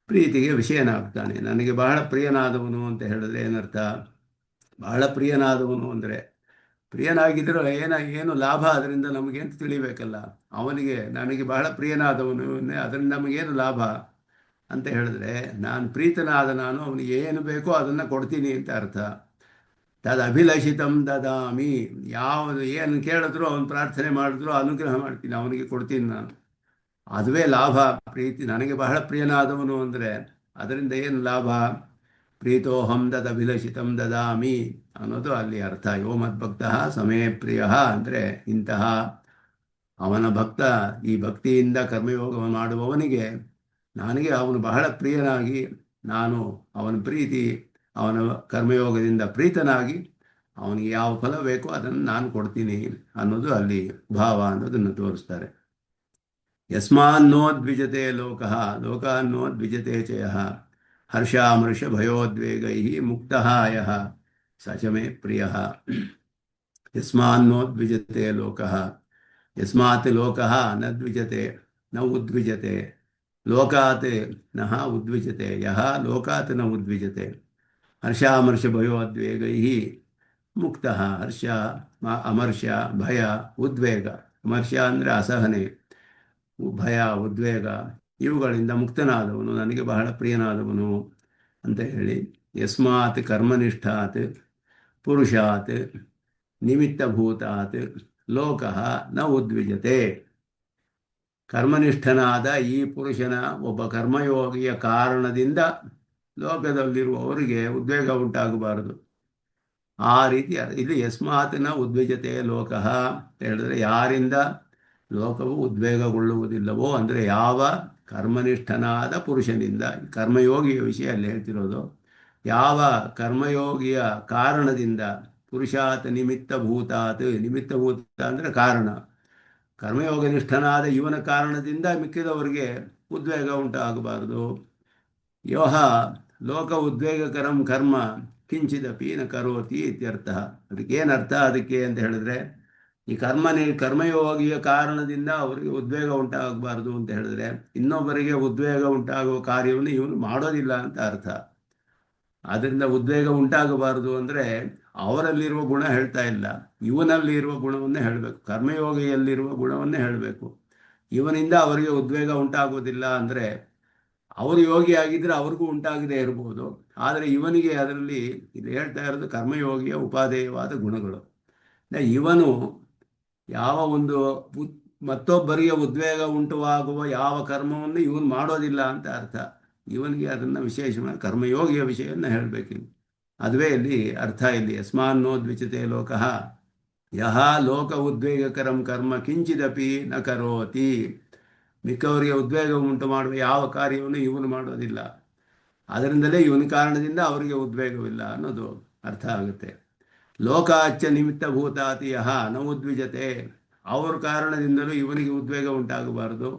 A: ಪ್ರೀತಿಗೆ ವಿಷಯನಾಗ್ತಾನೆ. ನನಗೆ ಬಹಳ ಪ್ರಿಯನಾದವನು ಅಂತ ಹೇಳಿದ್ರೆ ಏನರ್ಥ? ಬಹಳ ಪ್ರಿಯನಾದವನು ಅಂದರೆ ಪ್ರಿಯನಾಗಿದ್ದರೆ ಏನು ಲಾಭ ಅದರಿಂದ ನಮಗೇನು ತಿಳಿಬೇಕಲ್ಲ. ಅವನಿಗೆ ನನಗೆ ಬಹಳ ಪ್ರಿಯನಾದವನು ಅದರಿಂದ ನಮಗೇನು ಲಾಭ ಅಂತ ಹೇಳಿದ್ರೆ, ನಾನು ಪ್ರೀತನಾದ ನಾನು ಅವನಿಗೆ ಏನು ಬೇಕೋ ಅದನ್ನು ಕೊಡ್ತೀನಿ ಅಂತ ಅರ್ಥ. ತದಭಿಲಷಿತಂ ದದಾಮಿ, ಯಾವುದು ಏನು ಕೇಳಿದ್ರು ಅವನು ಪ್ರಾರ್ಥನೆ ಮಾಡಿದ್ರು ಅನುಗ್ರಹ ಮಾಡ್ತೀನಿ, ಅವನಿಗೆ ಕೊಡ್ತೀನಿ ನಾನು. ಅದುವೇ ಲಾಭ. ಪ್ರೀತಿ ನನಗೆ ಬಹಳ ಪ್ರಿಯನಾದವನು ಅಂದರೆ ಅದರಿಂದ ಏನು ಲಾಭ? ಪ್ರೀತೋಹಂ ತದಭಿಲಷಿತಂ ದದಾಮಿ ಅನ್ನೋದು ಅಲ್ಲಿ ಅರ್ಥ. ಯೋ ಮದ್ಭಕ್ತಃ ಸಮೇ ಪ್ರಿಯ ಅಂದರೆ ಇಂತಹ ಅವನ ಭಕ್ತ, ಈ ಭಕ್ತಿಯಿಂದ ಕರ್ಮಯೋಗವನ್ನು ಮಾಡುವವನಿಗೆ ನನಗೆ ಅವನು ಬಹಳ ಪ್ರಿಯನಾಗಿ ನಾನು ಅವನ ಅವನ ಕರ್ಮಯೋಗದಿಂದ ಪ್ರೀತನಾಗಿ ಅವನಿಗೆ ಯಾವ ಫಲ ಬೇಕೋ ಅದನ್ನು ನಾನು ಕೊಡ್ತೀನಿ ಅನ್ನೋದು ಅಲ್ಲಿ ಭಾವ ಅನ್ನೋದನ್ನು ತೋರಿಸ್ತಾರೆ. ಯಸ್ಮಾನ್ನೋದ್ವಿಜತೆ ಲೋಕಃ ಲೋಕಾನ್ನೋದ್ವಿಜತೆ ಚ ಯಃ ಹರ್ಷಾಮರ್ಷ ಭಯೋದ್ವೇಗೈ ಮುಕ್ತಃ ಯಃ ಸ ಚ ಮೇ ಪ್ರಿಯಃ. ಯಸ್ಮಾನ್ನೋದ್ವಿಜತೆ ಲೋಕಃ, ಯಸ್ಮಾತ್ ಲೋಕಃ ನ ದ್ವಿಜತೆ ನ ಉದ್ವಿಜತೆ, ಲೋಕಾತ್ ನಃ ಉದ್ವಿಜತೆ ಯಃ ಲೋಕಾತ್ ನ ಉದ್ವಿಜತೆ. ಹರ್ಷಾಮರ್ಷ ಭಯೋದ್ವೇಗೈ ಮುಕ್ತಃ. ಹರ್ಷ ಅಮರ್ಷ ಭಯ ಉದ್ವೇಗ, ಅಮರ್ಷ ಅಂದರೆ ಅಸಹನೆ, ಭಯ ಉದ್ವೇಗ ಇವುಗಳಿಂದ ಮುಕ್ತನಾದವನು ನನಗೆ ಬಹಳ ಪ್ರಿಯನಾದವನು ಅಂತ ಹೇಳಿ. ಯಸ್ಮಾತ್ ಕರ್ಮನಿಷ್ಠಾತ್ ಪುರುಷಾತ್ ನಿಮಿತ್ತಭೂತಾತ್ ಲೋಕಃ ನ ಉದ್ವಿಜತೆ. ಕರ್ಮನಿಷ್ಠನಾದ ಈ ಪುರುಷನ ಒಬ್ಬ ಕರ್ಮಯೋಗಿಯ ಕಾರಣದಿಂದ ಲೋಕದಲ್ಲಿರುವವರಿಗೆ ಉದ್ವೇಗ ಉಂಟಾಗಬಾರದು. ಆ ರೀತಿ ಇಲ್ಲಿ ಯಸ್ಮಾತ್ನ ಉದ್ವಿಜತೆ ಲೋಕಃ ಅಂತ ಹೇಳಿದ್ರೆ ಯಾರಿಂದ ಲೋಕವು ಉದ್ವೇಗಗೊಳ್ಳುವುದಿಲ್ಲವೋ ಅಂದರೆ ಯಾವ ಕರ್ಮನಿಷ್ಠನಾದ ಪುರುಷನಿಂದ, ಕರ್ಮಯೋಗಿಯ ವಿಷಯ ಅಲ್ಲಿ ಹೇಳ್ತಿರೋದು. ಯಾವ ಕರ್ಮಯೋಗಿಯ ಕಾರಣದಿಂದ, ಪುರುಷಾತ್ ನಿಮಿತ್ತಭೂತಾತ್, ನಿಮಿತ್ತಭೂತ ಅಂದರೆ ಕಾರಣ, ಕರ್ಮಯೋಗನಿಷ್ಠನಾದ ಇವನ ಕಾರಣದಿಂದ ಮಿಕ್ಕಿದವರಿಗೆ ಉದ್ವೇಗ ಉಂಟಾಗಬಾರದು. ಯೋಹ ಲೋಕ ಉದ್ವೇಗಕರಂ ಕರ್ಮ ಕಿಂಚಿದಪಿ ನ ಕರೋತಿ ಇತ್ಯರ್ಥ. ಅದಕ್ಕೇನರ್ಥ ಅದಕ್ಕೆ ಅಂತ ಹೇಳಿದ್ರೆ, ಈ ಕರ್ಮಯೋಗಿಯ ಕಾರಣದಿಂದ ಅವರಿಗೆ ಉದ್ವೇಗ ಉಂಟಾಗಬಾರ್ದು ಅಂತ ಹೇಳಿದ್ರೆ ಇನ್ನೊಬ್ಬರಿಗೆ ಉದ್ವೇಗ ಉಂಟಾಗುವ ಕಾರ್ಯವನ್ನು ಇವನು ಮಾಡೋದಿಲ್ಲ ಅಂತ ಅರ್ಥ. ಆದ್ದರಿಂದ ಉದ್ವೇಗ ಉಂಟಾಗಬಾರದು ಅಂದರೆ ಅವರಲ್ಲಿರುವ ಗುಣ ಹೇಳ್ತಾ ಇಲ್ಲ, ಇವನಲ್ಲಿರುವ ಗುಣವನ್ನೇ ಹೇಳಬೇಕು, ಕರ್ಮಯೋಗಿಯಲ್ಲಿರುವ ಗುಣವನ್ನೇ ಹೇಳಬೇಕು. ಇವನಿಂದ ಅವರಿಗೆ ಉದ್ವೇಗ ಉಂಟಾಗುವುದಿಲ್ಲ ಅಂದರೆ ಅವರು ಯೋಗಿ ಆಗಿದ್ರೆ ಅವ್ರಿಗೂ ಉಂಟಾಗದೇ ಇರಬಹುದು. ಆದರೆ ಇವನಿಗೆ ಅದರಲ್ಲಿ ಇದು ಹೇಳ್ತಾ ಇರೋದು ಕರ್ಮಯೋಗಿಯ ಉಪಾದೇಯವಾದ ಗುಣಗಳು. ಇವನು ಯಾವ ಒಂದು ಮತ್ತೊಬ್ಬರಿಗೆ ಉದ್ವೇಗ ಉಂಟುವಾಗುವ ಯಾವ ಕರ್ಮವನ್ನು ಇವನು ಮಾಡೋದಿಲ್ಲ ಅಂತ ಅರ್ಥ. ಇವನಿಗೆ ಅದನ್ನು ವಿಶೇಷವಾಗಿ ಕರ್ಮಯೋಗಿಯ ವಿಷಯವನ್ನು ಹೇಳಬೇಕಿಲ್ಲ. ಅದುವೇ ಇಲ್ಲಿ ಅರ್ಥ. ಇಲ್ಲಿ ಯಸ್ಮಾನ್ನೋ ದ್ವಿಚತೆ ಲೋಕಃ ಯಹ ಲೋಕ ಉದ್ವೇಗಕರಂ ಕರ್ಮ ಕಿಂಚಿದಪಿ ನ ಕರೋತಿ. ಮಿಕ್ಕವರಿಗೆ ಉದ್ವೇಗ ಉಂಟು ಮಾಡುವ ಯಾವ ಕಾರ್ಯವನ್ನು ಇವನು ಮಾಡೋದಿಲ್ಲ, ಅದರಿಂದಲೇ ಇವನ ಕಾರಣದಿಂದ ಅವರಿಗೆ ಉದ್ವೇಗವಿಲ್ಲ ಅನ್ನೋದು ಅರ್ಥ ಆಗುತ್ತೆ. ಲೋಕಾಚ್ಚ ನಿಮಿತ್ತ ಭೂತಾತಿ ಯಹ ನ ಉದ್ವಿಜತೆ. ಅವ್ರ ಕಾರಣದಿಂದಲೂ ಇವನಿಗೆ ಉದ್ವೇಗ ಉಂಟಾಗಬಾರದು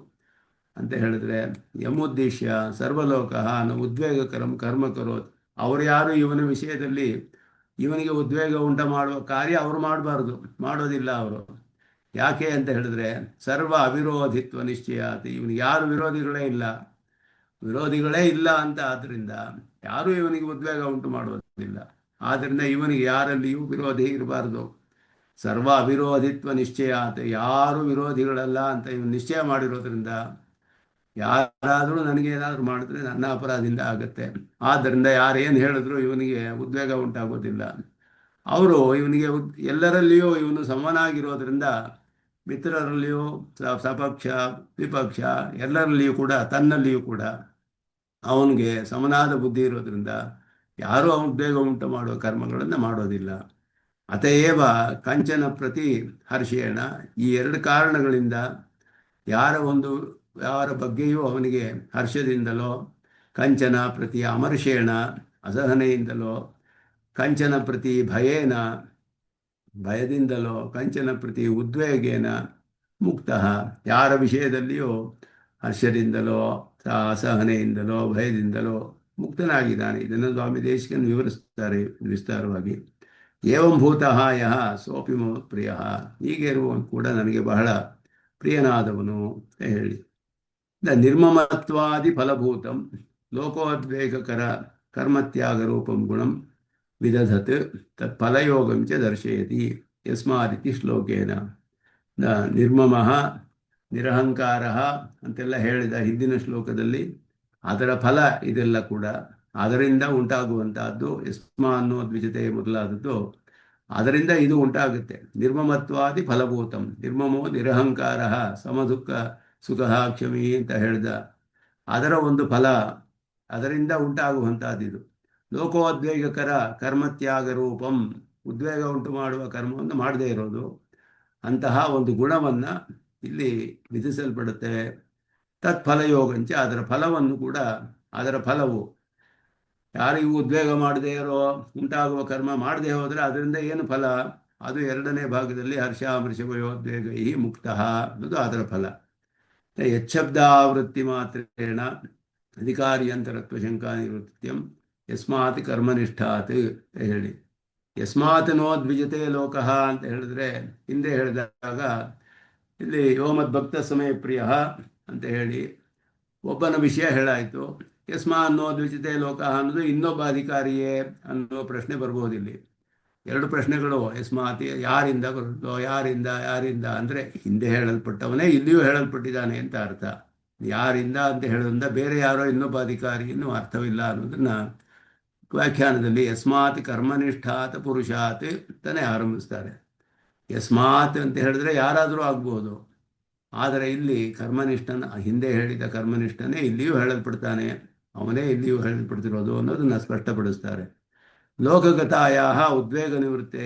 A: ಅಂತ ಹೇಳಿದ್ರೆ ಯಮುದ್ದೇಶ್ಯ ಸರ್ವಲೋಕ ನ ಉದ್ವೇಗಕರಂ ಕರ್ಮ ಕರೋತ್. ಅವರು ಯಾರು ಇವನ ವಿಷಯದಲ್ಲಿ ಇವನಿಗೆ ಉದ್ವೇಗ ಉಂಟು ಮಾಡುವ ಕಾರ್ಯ ಅವರು ಮಾಡಬಾರ್ದು, ಮಾಡೋದಿಲ್ಲ ಅವರು. ಯಾಕೆ ಅಂತ ಹೇಳಿದ್ರೆ ಸರ್ವ ಅವಿರೋಧಿತ್ವ ನಿಶ್ಚಯ. ಇವನಿಗೆ ಯಾರು ವಿರೋಧಿಗಳೇ ಇಲ್ಲ ಅಂತ. ಆದ್ದರಿಂದ ಯಾರೂ ಇವನಿಗೆ ಉದ್ವೇಗ ಉಂಟು ಮಾಡುವುದಿಲ್ಲ. ಆದ್ದರಿಂದ ಇವನಿಗೆ ಯಾರಲ್ಲಿಯೂ ವಿರೋಧಿ ಇರಬಾರ್ದು. ಸರ್ವ ಅವಿರೋಧಿತ್ವ ನಿಶ್ಚಯ ಅಂತ, ಯಾರು ವಿರೋಧಿಗಳಲ್ಲ ಅಂತ ಇವನು ನಿಶ್ಚಯ ಮಾಡಿರೋದ್ರಿಂದ ಯಾರಾದರೂ ನನಗೇನಾದರೂ ಮಾಡಿದ್ರೆ ನನ್ನ ಅಪರಾಧದಿಂದ ಆಗುತ್ತೆ. ಆದ್ದರಿಂದ ಯಾರೇನು ಹೇಳಿದ್ರು ಇವನಿಗೆ ಉದ್ವೇಗ ಉಂಟಾಗೋದಿಲ್ಲ. ಅವರು ಇವನಿಗೆ ಎಲ್ಲರಲ್ಲಿಯೂ ಇವನು ಸಮನಾಗಿರೋದ್ರಿಂದ ಮಿತ್ರರಲ್ಲಿಯೂ ಸಪಕ್ಷ ವಿಪಕ್ಷ ಎಲ್ಲರಲ್ಲಿಯೂ ಕೂಡ ತನ್ನಲ್ಲಿಯೂ ಕೂಡ ಅವನಿಗೆ ಸಮನಾದ ಬುದ್ಧಿ ಇರೋದ್ರಿಂದ ಯಾರೂ ಅವನು ಉದ್ವೇಗ ಉಂಟು ಮಾಡುವ ಕರ್ಮಗಳನ್ನು ಮಾಡೋದಿಲ್ಲ. ಅತಏವ ಕಂಚನ ಪ್ರತಿ ಹರ್ಷೇಣ. ಈ ಎರಡು ಕಾರಣಗಳಿಂದ ಯಾರ ಬಗ್ಗೆಯೂ ಅವನಿಗೆ ಹರ್ಷದಿಂದಲೋ, ಕಂಚನ ಪ್ರತಿ ಅಮರ್ಷೇಣ ಅಸಹನೆಯಿಂದಲೋ, ಕಂಚನ ಪ್ರತಿ ಭಯದಿಂದಲೋ, ಕಂಚನ ಪ್ರತಿ ಉದ್ವೇಗೇನ ಮುಕ್ತ. ಯಾರ ವಿಷಯದಲ್ಲಿಯೂ ಹರ್ಷದಿಂದಲೋ ಅಸಹನೆಯಿಂದಲೋ ಭಯದಿಂದಲೋ ಮುಕ್ತನಾಗಿದ್ದಾನೆ. ಇದನ್ನು ಸ್ವಾಮಿ ದೇಶಿಕನು ವಿವರಿಸ್ತಾರೆ ವಿಸ್ತಾರವಾಗಿ. ಏವಂ ಭೂತಃ ಯಹ ಸೋಪಿ ಮಮ ಪ್ರಿಯ. ಹೀಗೆ ಇರುವವನು ಕೂಡ ನನಗೆ ಬಹಳ ಪ್ರಿಯನಾದವನು ಅಂತ ಹೇಳಿ. ನಿರ್ಮಮತ್ವಾದಿ ಫಲಭೂತಂ ಲೋಕೋದ್ವೇಗಕರ ಕರ್ಮತ್ಯಾಗ ರೂಪಂ ಗುಣಂ ವಿದಧತ್ ತತ್ ಫಲಯೋಗಂ ಚ ದರ್ಶಯತಿ ಯಸ್ಮಾದಿತಿ ಶ್ಲೋಕೇನ. ನಿರ್ಮಮಃ ನಿರಹಂಕಾರ ಅಂತೆಲ್ಲ ಹೇಳಿದ ಹಿಂದಿನ ಶ್ಲೋಕದಲ್ಲಿ ಅದರ ಫಲ ಇದೆಲ್ಲ ಕೂಡ ಅದರಿಂದ ಉಂಟಾಗುವಂತಹದ್ದು. ಯಸ್ಮಾ ಅನ್ನೋ ದ್ವಿಜತೆ ಮೊದಲಾದದ್ದು ಅದರಿಂದ ಇದು ಉಂಟಾಗುತ್ತೆ. ನಿರ್ಮಮತ್ವಾದಿ ಫಲಭೂತಂ. ನಿರ್ಮಮೋ ನಿರಹಂಕಾರ ಸಮದುಃಖ ಸುಖ ಕ್ಷಮಿ ಅಂತ ಹೇಳಿದ ಅದರ ಒಂದು ಫಲ, ಅದರಿಂದ ಉಂಟಾಗುವಂತಹದ್ದು. ಲೋಕೋದ್ವೇಗಕರ ಕರ್ಮತ್ಯಾಗ ರೂಪಂ. ಉದ್ವೇಗ ಉಂಟು ಮಾಡುವ ಕರ್ಮವನ್ನು ಮಾಡದೇ ಇರೋದು, ಅಂತಹ ಒಂದು ಗುಣವನ್ನು ಇಲ್ಲಿ ವಿಧಿಸಲ್ಪಡುತ್ತೆ. ತತ್ಫಲಯೋಗಂಚ. ಅದರ ಫಲವನ್ನು ಕೂಡ, ಅದರ ಫಲವು ಯಾರಿಗೂ ಉದ್ವೇಗ ಮಾಡದೇ ಇರೋ ಉಂಟಾಗುವ ಕರ್ಮ ಮಾಡದೇ ಹೋದರೆ ಅದರಿಂದ ಏನು ಫಲ? ಅದು ಎರಡನೇ ಭಾಗದಲ್ಲಿ ಹರ್ಷ ಅಮರ್ಷ ಭಯೋದ್ವೇಗ ಈ ಮುಕ್ತ ಅನ್ನೋದು ಅದರ ಫಲ. ಯಚ್ಛಬ್ದಾವೃತ್ತಿ ಮಾತ್ರೇಣ ಅಧಿಕಾರಿಯಂತರತ್ವ ಶಂಕಾ ನಿವೃತ್ತಿಯಂ ಯಸ್ಮಾತ್ ಕರ್ಮನಿಷ್ಠಾತ್ ಅಂತ ಹೇಳಿ. ಯಸ್ಮಾತ್ ನೋ ದ್ವಿಜತೆ ಲೋಕಃ ಅಂತ ಹೇಳಿದ್ರೆ ಹಿಂದೆ ಹೇಳಿದಾಗ ಇಲ್ಲಿ ಯೋಮದ್ಭಕ್ತ ಸಮಯ ಪ್ರಿಯ ಅಂತ ಹೇಳಿ ಒಬ್ಬನ ವಿಷಯ ಹೇಳಾಯಿತು. ಯಸ್ಮಾ ಅನ್ನೋ ದ್ವಿಜತೆ ಲೋಕಃ ಅನ್ನೋದು ಇನ್ನೊಬ್ಬ ಅಧಿಕಾರಿಯೇ ಅನ್ನೋ ಪ್ರಶ್ನೆ ಬರ್ಬೋದಿಲ್ಲಿ. ಎರಡು ಪ್ರಶ್ನೆಗಳು. ಯಸ್ಮಾತ್ ಯಾರಿಂದ ಬರುತ್ತೋ, ಯಾರಿಂದ ಅಂದರೆ ಹಿಂದೆ ಹೇಳಲ್ಪಟ್ಟವನೇ ಇಲ್ಲಿಯೂ ಹೇಳಲ್ಪಟ್ಟಿದ್ದಾನೆ ಅಂತ ಅರ್ಥ. ಯಾರಿಂದ ಅಂತ ಹೇಳೋದ್ರಿಂದ ಬೇರೆ ಯಾರೋ ಇನ್ನೊಬ್ಬ ಅಧಿಕಾರಿ ಇನ್ನೂ ಅರ್ಥವಿಲ್ಲ ಅನ್ನೋದನ್ನು ವ್ಯಾಖ್ಯಾನದಲ್ಲಿ ಯಸ್ಮಾತ್ ಕರ್ಮನಿಷ್ಠಾತ್ ಪುರುಷಾತ್ ಅಂತಾನೆ ಆರಂಭಿಸ್ತಾರೆ. ಯಸ್ಮಾತ್ ಅಂತ ಹೇಳಿದ್ರೆ ಯಾರಾದರೂ ಆಗ್ಬೋದು, ಆದರೆ ಇಲ್ಲಿ ಕರ್ಮನಿಷ್ಠನ, ಹಿಂದೆ ಹೇಳಿದ ಕರ್ಮನಿಷ್ಠನೇ ಇಲ್ಲಿಯೂ ಹೇಳಲ್ಪಡ್ತಾನೆ, ಅವನೇ ಇಲ್ಲಿಯೂ ಹೇಳಲ್ಪಡ್ತಿರೋದು ಅನ್ನೋದನ್ನು ಸ್ಪಷ್ಟಪಡಿಸ್ತಾರೆ. ಲೋಕಗತಾಯ ಉದ್ವೇಗ ನಿವೃತ್ತೇ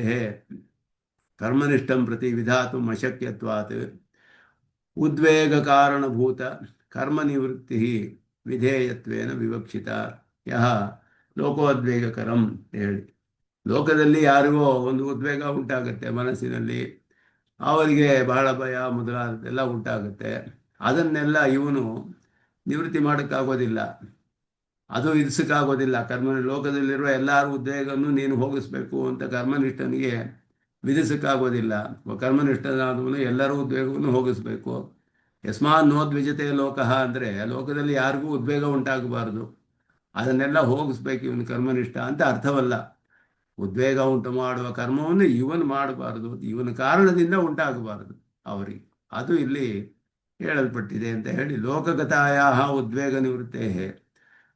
A: ಕರ್ಮನಿಷ್ಠಂ ಪ್ರತಿ ವಿಧಾತು ಅಶಕ್ಯತ್ವಾತ್ ಉದ್ವೇಗ ಕಾರಣಭೂತ ಕರ್ಮನಿವೃತ್ತಿ ವಿಧೇಯತ್ವೇನ ವಿವಕ್ಷಿತ ಯಹ ಲೋಕೋದ್ವೇಗಕರಂ ಹೇಳಿ. ಲೋಕದಲ್ಲಿ ಯಾರಿಗೋ ಒಂದು ಉದ್ವೇಗ ಉಂಟಾಗುತ್ತೆ ಮನಸ್ಸಿನಲ್ಲಿ, ಅವರಿಗೆ ಬಹಳ ಭಯ ಮೊದಲಾದದೆಲ್ಲ ಉಂಟಾಗುತ್ತೆ. ಅದನ್ನೆಲ್ಲ ಇವನು ನಿವೃತ್ತಿ ಮಾಡೋಕ್ಕಾಗೋದಿಲ್ಲ, ಅದು ವಿಧಿಸೋಕ್ಕಾಗೋದಿಲ್ಲ. ಲೋಕದಲ್ಲಿರುವ ಎಲ್ಲರ ಉದ್ವೇಗವನ್ನು ನೀನು ಹೋಗಿಸ್ಬೇಕು ಅಂತ ಕರ್ಮನಿಷ್ಠನಿಗೆ ವಿಧಿಸೋಕ್ಕಾಗೋದಿಲ್ಲ. ಕರ್ಮನಿಷ್ಠನಾದವನು ಎಲ್ಲರ ಉದ್ವೇಗವನ್ನು ಹೋಗಿಸ್ಬೇಕು. ಯಸ್ಮಾನ್ ನೋದ್ವಿಜತೆ ಲೋಕಃ ಅಂದರೆ ಲೋಕದಲ್ಲಿ ಯಾರಿಗೂ ಉದ್ವೇಗ ಉಂಟಾಗಬಾರ್ದು, ಅದನ್ನೆಲ್ಲ ಹೋಗಿಸ್ಬೇಕು ಇವನು ಕರ್ಮನಿಷ್ಠ ಅಂತ ಅರ್ಥವಲ್ಲ. ಉದ್ವೇಗ ಉಂಟು ಮಾಡುವ ಕರ್ಮವನ್ನು ಇವನು ಮಾಡಬಾರ್ದು, ಇವನ ಕಾರಣದಿಂದ ಉಂಟಾಗಬಾರದು ಅವರಿಗೆ. ಅದು ಇಲ್ಲಿ ಹೇಳಲ್ಪಟ್ಟಿದೆ ಅಂತ ಹೇಳಿ ಲೋಕಗತಾಯ ಉದ್ವೇಗ ನಿವೃತ್ತೇ,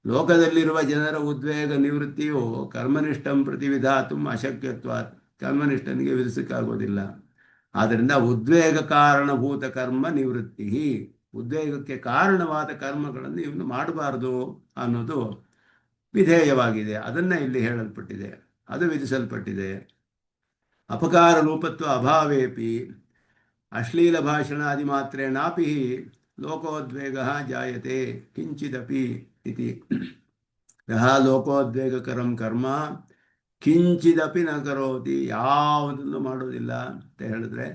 A: ಲೋಕದಲ್ಲಿರುವ ಜನರ ಉದ್ವೇಗ ನಿವೃತ್ತಿಯು ಕರ್ಮನಿಷ್ಠಂ ಪ್ರತಿ ವಿಧಾತು ಅಶಕ್ಯತ್ವಾತ್, ಕರ್ಮನಿಷ್ಠನಿಗೆ ವಿಧಿಸಕ್ಕಾಗೋದಿಲ್ಲ. ಆದ್ದರಿಂದ ಉದ್ವೇಗ ಕಾರಣಭೂತ ಕರ್ಮ ನಿವೃತ್ತಿ, ಉದ್ವೇಗಕ್ಕೆ ಕಾರಣವಾದ ಕರ್ಮಗಳನ್ನು ಇವನು ಮಾಡಬಾರದು ಅನ್ನೋದು ವಿಧೇಯವಾಗಿದೆ. ಅದನ್ನು ಇಲ್ಲಿ ಹೇಳಲ್ಪಟ್ಟಿದೆ, ಅದು ವಿಧಿಸಲ್ಪಟ್ಟಿದೆ. ಅಪಕಾರ ರೂಪತ್ವ ಅಭಾವೇಪಿ ಅಶ್ಲೀಲ ಭಾಷಣಾದಿ ಮಾತ್ರೇಣಾಪಿ ಲೋಕೋದ್ವೇಗ ಜಾಯತೆ ಕಿಂಚಿದಪಿ ಇತಿ. ಯಹ ಲೋಕೋದ್ವೇಗಕರಂ ಕರ್ಮ ಕಿಂಚಿದಪಿ ನ ಕರೋತಿ, ಯಾವುದನ್ನು ಮಾಡೋದಿಲ್ಲ ಅಂತ ಹೇಳಿದ್ರೆ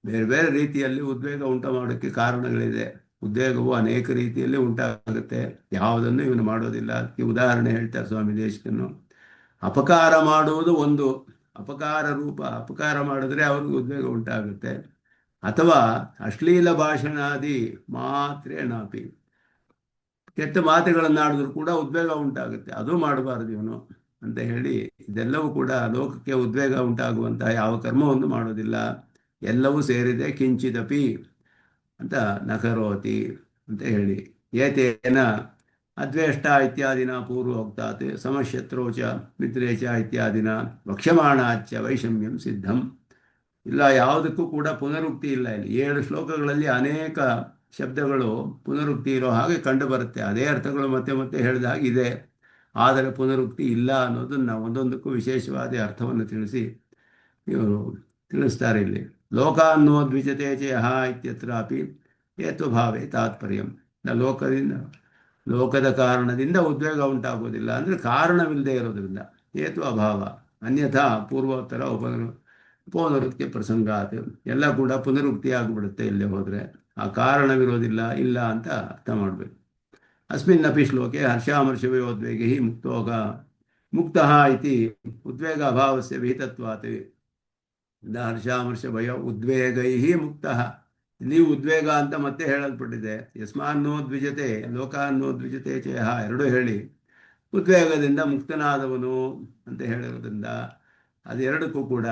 A: ಬೇರೆ ಬೇರೆ ರೀತಿಯಲ್ಲಿ ಉದ್ವೇಗ ಉಂಟು ಮಾಡೋಕ್ಕೆ ಕಾರಣಗಳಿದೆ. ಉದ್ವೇಗವು ಅನೇಕ ರೀತಿಯಲ್ಲಿ ಉಂಟಾಗುತ್ತೆ, ಯಾವುದನ್ನು ಇವನು ಮಾಡೋದಿಲ್ಲ. ಅದಕ್ಕೆ ಉದಾಹರಣೆ ಹೇಳ್ತಾರೆ ಸ್ವಾಮಿ ದೇಶಿಕನು. ಅಪಕಾರ ಮಾಡುವುದು ಒಂದು, ಅಪಕಾರ ರೂಪ, ಅಪಕಾರ ಮಾಡಿದ್ರೆ ಅವ್ರಿಗೆ ಉದ್ವೇಗ ಉಂಟಾಗುತ್ತೆ. ಅಥವಾ ಅಶ್ಲೀಲ ಭಾಷಣಾದಿ ಮಾತ್ರೇಣಾಪಿ, ಕೆಟ್ಟ ಮಾತುಗಳನ್ನಾಡಿದ್ರು ಕೂಡ ಉದ್ವೇಗ ಉಂಟಾಗುತ್ತೆ, ಅದು ಮಾಡಬಾರ್ದು ಇವನು ಅಂತ ಹೇಳಿ, ಇದೆಲ್ಲವೂ ಕೂಡ ಲೋಕಕ್ಕೆ ಉದ್ವೇಗ ಉಂಟಾಗುವಂತಹ ಯಾವ ಕರ್ಮವನ್ನು ಮಾಡೋದಿಲ್ಲ, ಎಲ್ಲವೂ ಸೇರಿದೆ. ಕಿಂಚಿದಪಿ ಅಂತ ನಕರೋತಿ ಅಂತ ಹೇಳಿ. ಏತೇನ ಅದ್ವೇಷ್ಟ ಇತ್ಯಾದಿನ ಪೂರ್ವೋಕ್ತಾತ್ ಸಮಶತ್ರೋಚ ಮಿತ್ರೇಚ ಇತ್ಯಾದಿನ ವಕ್ಷ್ಯಮಾಣಾಚ ವೈಷಮ್ಯಂ ಸಿದ್ಧಂ. ಇಲ್ಲ, ಯಾವುದಕ್ಕೂ ಕೂಡ ಪುನರುಕ್ತಿ ಇಲ್ಲ. ಇಲ್ಲಿ 7 ಶ್ಲೋಕಗಳಲ್ಲಿ ಅನೇಕ ಶಬ್ದಗಳು ಪುನರುಕ್ತಿ ಇರೋ ಹಾಗೆ ಕಂಡು ಬರುತ್ತೆ. ಅದೇ ಅರ್ಥಗಳು ಮತ್ತೆ ಮತ್ತೆ ಹೇಳಿದಾಗಿದೆ, ಆದರೆ ಪುನರುಕ್ತಿ ಇಲ್ಲ ಅನ್ನೋದನ್ನು ಒಂದೊಂದಕ್ಕೂ ವಿಶೇಷವಾದ ಅರ್ಥವನ್ನು ತಿಳಿಸಿ ಇವರು ತಿಳಿಸ್ತಾರೆ. ಇಲ್ಲಿ ಲೋಕಾನ್ನೋ ದ್ವಿಜತೆ ಚೇಹ ಇತ್ಯತ್ರಾಪಿ ಹೇತ್ವಭಾವೇ ತಾತ್ಪರ್ಯಂ. ಲೋಕದ ಕಾರಣದಿಂದ ಉದ್ವೇಗ ಉಂಟಾಗೋದಿಲ್ಲ ಅಂದರೆ ಕಾರಣವಿಲ್ಲದೆ ಇರೋದ್ರಿಂದ, ಹೇತು ಅಭಾವ. ಅನ್ಯಥಾ ಪೂರ್ವೋತ್ತರ ಪುನರುಕ್ತಿ ಪ್ರಸಂಗಾತ್, ಎಲ್ಲ ಕೂಡ ಪುನರುಕ್ತಿ ಆಗಿಬಿಡುತ್ತೆ ಇಲ್ಲೇ ಹೋದರೆ. ಆ ಕಾರಣವಿರೋದಿಲ್ಲ, ಇಲ್ಲ ಅಂತ ಅರ್ಥ ಮಾಡಬೇಕು. ಅಸ್ಮಿನ್ನಪಿ ಶ್ಲೋಕೆ ಹರ್ಷಾಮರ್ಷವಯೋದ್ವೇಗೈ ಮುಕ್ತಃ ಇತಿ ಉದ್ವೇಗ ಅಭಾವಸ್ಯ ವಿಹಿತತ್ವಾತ್. ಹರ್ಷಾಮರ್ಷ ಭಯ ಉದ್ವೇಗೈ ಮುಕ್ತಃ, ಇಲ್ಲಿ ಉದ್ವೇಗ ಅಂತ ಮತ್ತೆ ಹೇಳಲ್ಪಟ್ಟಿದೆ. ಯಸ್ಮಾನ್ನೋ ದ್ವಿಜತೆ ಲೋಕಾನ್ನೋ ದ್ವಿಜತೆ ಚೇಹ, ಎರಡೂ ಹೇಳಿ ಉದ್ವೇಗದಿಂದ ಮುಕ್ತನಾದವನು ಅಂತ ಹೇಳಿರೋದ್ರಿಂದ ಅದೆರಡಕ್ಕೂ ಕೂಡ